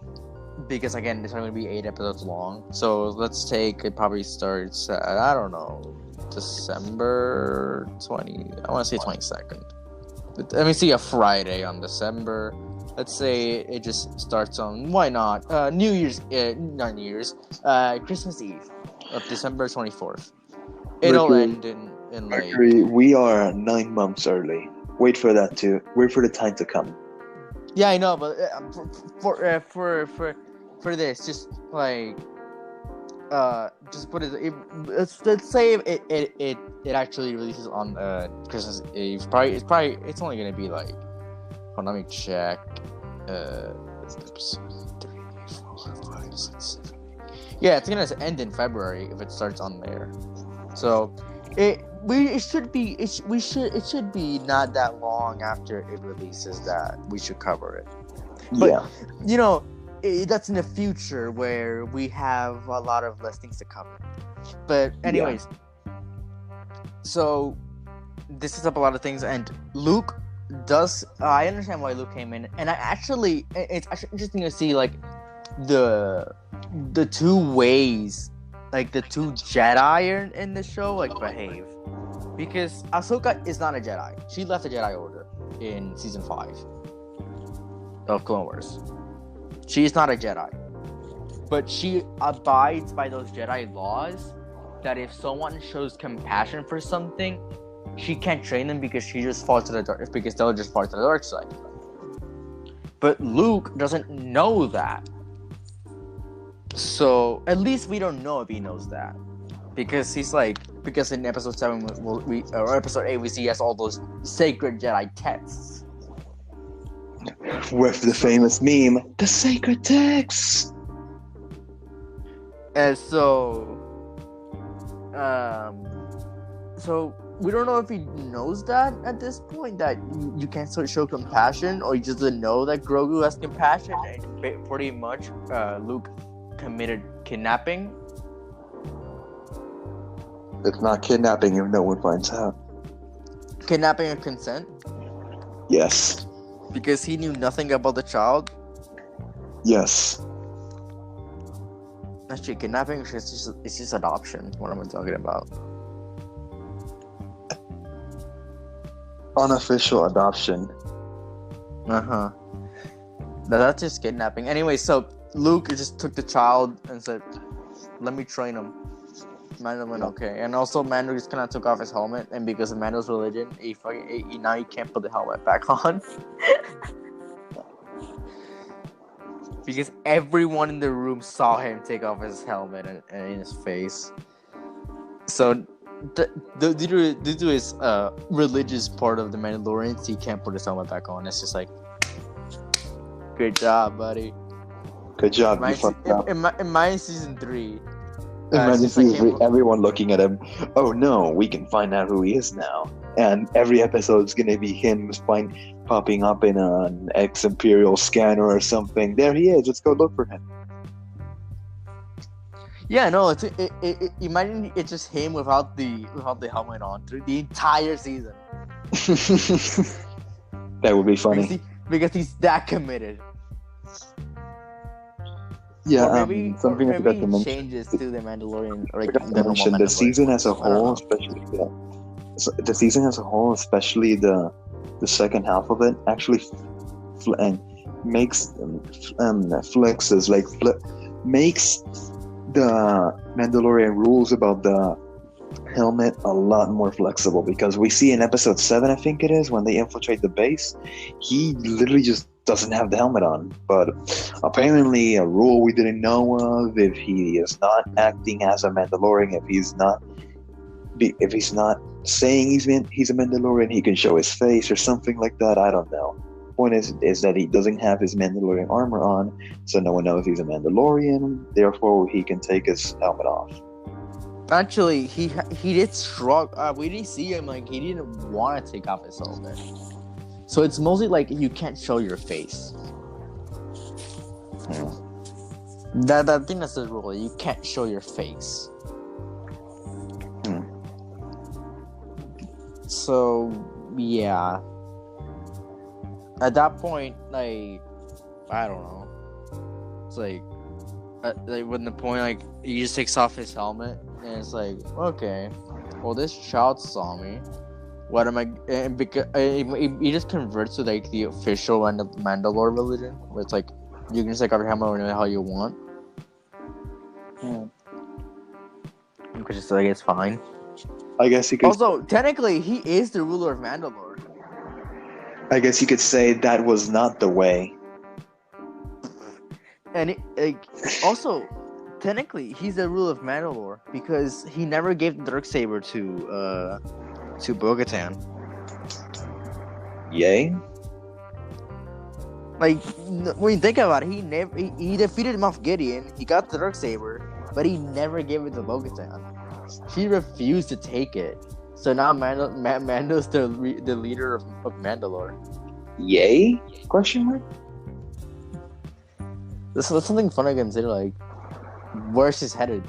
because again, it's only gonna be 8 episodes long. So let's take it. Probably starts at, I don't know, December 20. I want to say 22nd. Let me see, a Friday on December. Let's say it just starts on, why not? Not New Year's, Christmas Eve of December 24th. It'll end in like... Mercury, we are 9 months early. Wait for the time to come. Yeah, I know, but for this, just like, just put it. Let's say it actually releases on Christmas Eve. It's only gonna be like. Hold on, let me check. Yeah, it's gonna end in February if it starts on there. So it should be not that long after it releases that we should cover it. But, that's in the future where we have a lot of less things to cover. But anyways, so this is up a lot of things, and Luke does. I understand why Luke came in, and it's actually interesting to see like the two ways, like the two Jedi in the show, like behave, because Ahsoka is not a Jedi. She left the Jedi Order in season 5 of Clone Wars. She is not a Jedi, but she abides by those Jedi laws that if someone shows compassion for something, she can't train them because she just falls to the dark, because they'll just fall to the dark side. But Luke doesn't know that. So at least we don't know if he knows that, because in episode 7 or episode 8 we see he has all those sacred Jedi texts with the famous meme, the sacred texts. And so we don't know if he knows that at this point, that you can't show compassion, or he just doesn't know that Grogu has compassion, and pretty much Luke committed kidnapping. It's not kidnapping if no one finds out. Kidnapping and consent? Yes. Because he knew nothing about the child? Yes. Actually, kidnapping is just adoption. What am I talking about? Unofficial adoption. Uh-huh. That's just kidnapping. Anyway, so Luke just took the child and said, let me train him. Mando went okay. And also Mando just kind of took off his helmet, and because of Mando's religion, now he can't put the helmet back on. Because everyone in the room saw him take off his helmet and in his face. So due to his religious part of the Mandalorians, he can't put his helmet back on. It's just like, great job, buddy. Good job. In my season 3. Imagine season 3, everyone looking at him. Oh no, we can find out who he is now. And every episode's gonna be him popping up in an ex-Imperial scanner or something. There he is. Let's go look for him. Yeah, no. Imagine it's just him without the helmet on through the entire season. That would be funny. Because he's that committed. Yeah, something I forgot to mention. Changes to the Mandalorian, or like the season as a whole, especially the second half of it, actually makes makes the Mandalorian rules about the helmet a lot more flexible, because we see in episode 7, I think it is, when they infiltrate the base, he literally just doesn't have the helmet on. But apparently a rule we didn't know of, if he is not acting as a Mandalorian, if he's not saying he's a Mandalorian, he can show his face or something like that. I don't know. Point is that he doesn't have his Mandalorian armor on, so no one knows he's a Mandalorian, therefore he can take his helmet off. Actually, he did shrug. We didn't see him, like, he didn't want to take off his helmet. So it's mostly like you can't show your face. That thing that's the rule. You can't show your face. So yeah. At that point, like, I don't know. It's like when the point, like, he just takes off his helmet, and it's like, okay, well, this child saw me. What am I? And because he just converts to like the official Mandalore religion, where it's like you can just take off your helmet whenever the hell you want. Which is like, it's fine. I guess you could. Also, technically, he is the ruler of Mandalore. I guess you could say that was not the way. And also, technically, he's the ruler of Mandalore because he never gave the Darksaber to Bo-Katan. Yay? Like, when you think about it, he defeated Moff Gideon. He got the Darksaber, but he never gave it to Bo-Katan. She refused to take it. So now Mando's the leader of Mandalore. Yay? Question mark? That's something fun to consider. Like, where's this headed?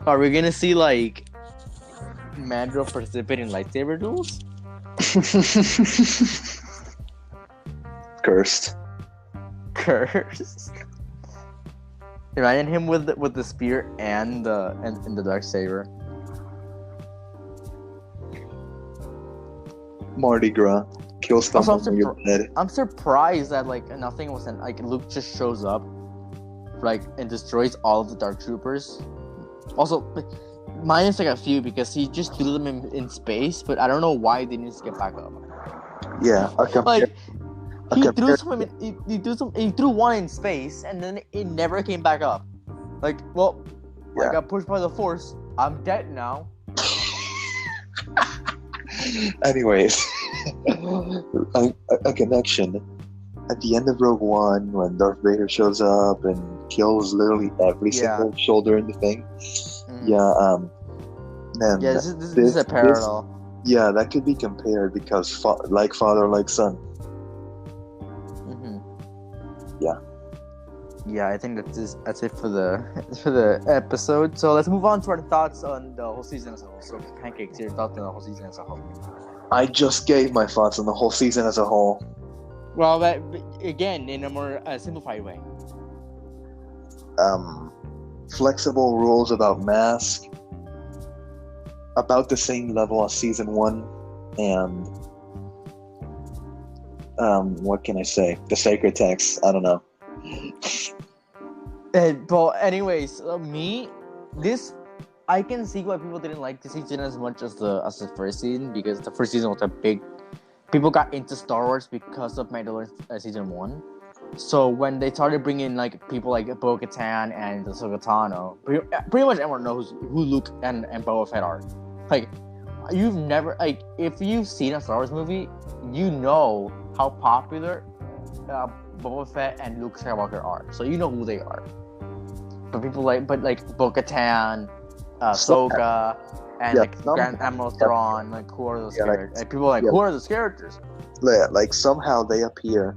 Are we gonna see like Mandro participate in lightsaber duels? Cursed. Curse. Imagine him with the spear and the dark saber. Mardi Gras. Kill someone Also, when you're dead. I'm surprised that like nothing was like Luke just shows up, like and destroys all of the Dark Troopers. Also, like, minus like a few because he just threw them in space, but I don't know why they didn't just get back up. Yeah, Like he threw one in space and then it never came back up. Like, well, Yeah. I got pushed by the Force. I'm dead now. Anyways, a connection. At the end of Rogue One, when Darth Vader shows up and kills literally every single shoulder in the thing. Man, Yeah, this is a parallel. Yeah, that could be compared because like father, like son. Yeah, I think that's it for the episode. So let's move on to our thoughts on the whole season as a whole. So, Pancakes, your thoughts on the whole season as a whole. I just gave my thoughts on the whole season as a whole. Well, but again, in a more simplified way. Flexible rules about mask, about the same level as season 1, and what can I say? The sacred text. I don't know. But anyways, I can see why people didn't like this season as much as the first season, because the first season was a big. People got into Star Wars because of Mandalorian season 1. So when they started bringing like people like Bo-Katan and Ahsoka Tano, pretty much everyone knows who Luke and Boba Fett are. Like, you've never if you've seen a Star Wars movie, you know how popular Boba Fett and Luke Skywalker are, so you know who they are. But people like Bo-Katan, Ahsoka, and Grand Admiral Thrawn, like who are those characters? Like, people are like, who are those characters? Yeah, like somehow they appear.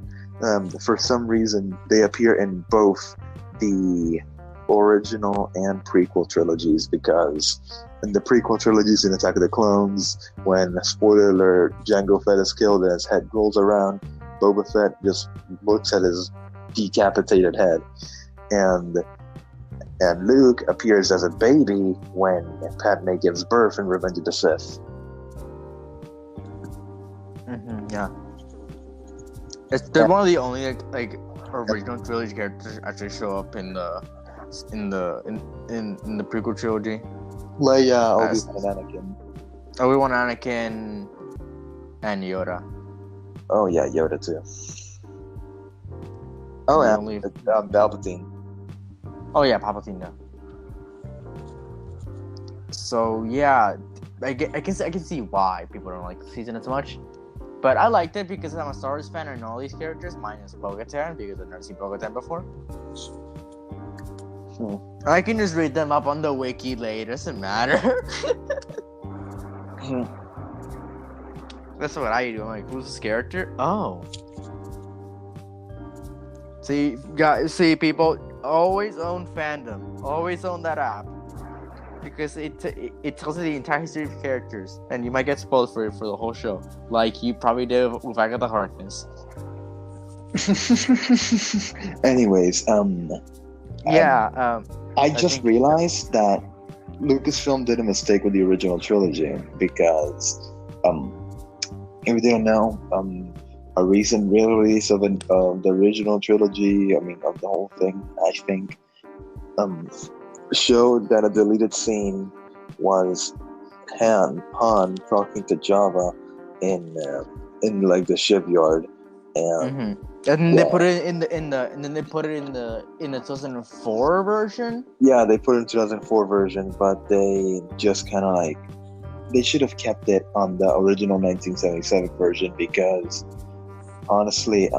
For some reason, they appear in both the original and prequel trilogies, because in the prequel trilogies in Attack of the Clones, when, spoiler alert, Jango Fett is killed and his head rolls around, Boba Fett just looks at his decapitated head. And Luke appears as a baby when Padme gives birth in Revenge of the Sith. Yeah. They're one of the only like original trilogy characters actually show up in the prequel trilogy. Leia, Obi-Wan, and Anakin. Obi-Wan, Anakin, and Yoda. Oh yeah, Yoda too. Oh yeah, Palpatine. Oh yeah, Palpatine. Yeah. So yeah, I can see why people don't like the season as much. But I liked it because I'm a Star Wars fan and I know all these characters, minus Bo-Katan, because I've never seen Bo-Katan before. I can just read them up on the wiki later, doesn't matter. That's what I do. I'm like, who's this character? Oh. See, people, always own fandom. Always own that app. Because it tells you the entire history of characters, and you might get spoiled for the whole show, like you probably did with Agatha Harkness. Anyways, I just realized that Lucasfilm did a mistake with the original trilogy, because if you don't know, a recent release of the original trilogy, of the whole thing, I think, showed that a deleted scene was Han talking to Java in like the shipyard, and and they put it in the 2004 version. Yeah, they put it in 2004 version, but they just kind of like, they should have kept it on the original 1977 version, because honestly,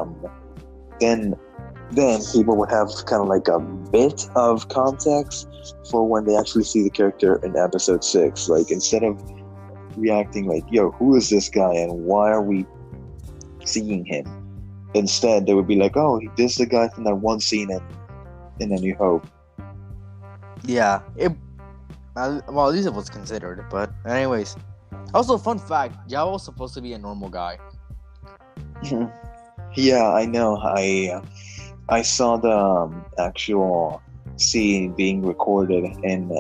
then people would have kind of like a bit of context for when they actually see the character in episode 6. Like, instead of reacting like, yo, who is this guy and why are we seeing him? Instead, they would be like, "Oh, this is the guy from that one scene in A New Hope." Yeah. Well, at least it was considered. But anyways, also fun fact: Jawa was supposed to be a normal guy. Yeah, I know. I saw the actual scene being recorded, and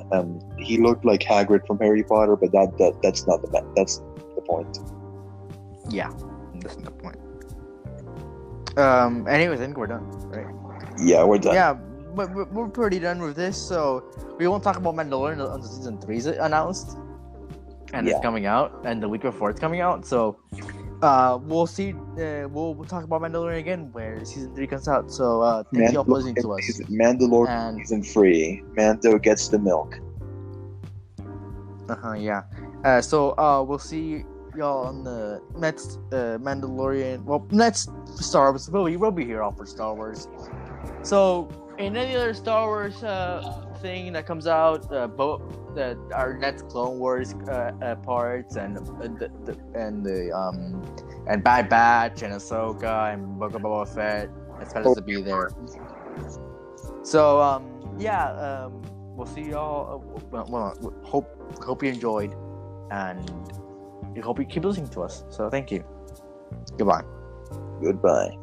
he looked like Hagrid from Harry Potter, but that's not that's the point. Yeah, that's the point. Anyways, I think we're done, right? Yeah, we're done. Yeah, but we're pretty done with this, so we won't talk about Mandalorian until season 3 is announced, and it's coming out, and the week before it's coming out. So, we'll see. We'll talk about Mandalorian again when season 3 comes out. So, thank you all for listening to us. Mandalorian season 3. Mando gets the milk. Yeah. So, we'll see y'all on the next Mandalorian. Well, next Star Wars. We'll be here all for Star Wars. So, in any other Star Wars thing that comes out, both our next Clone Wars parts and Bad Batch and Ahsoka and Book of Boba Fett, it's supposed to be there. So, we'll see y'all. Hope you enjoyed, and we hope you keep listening to us. So, thank you. Goodbye. Goodbye.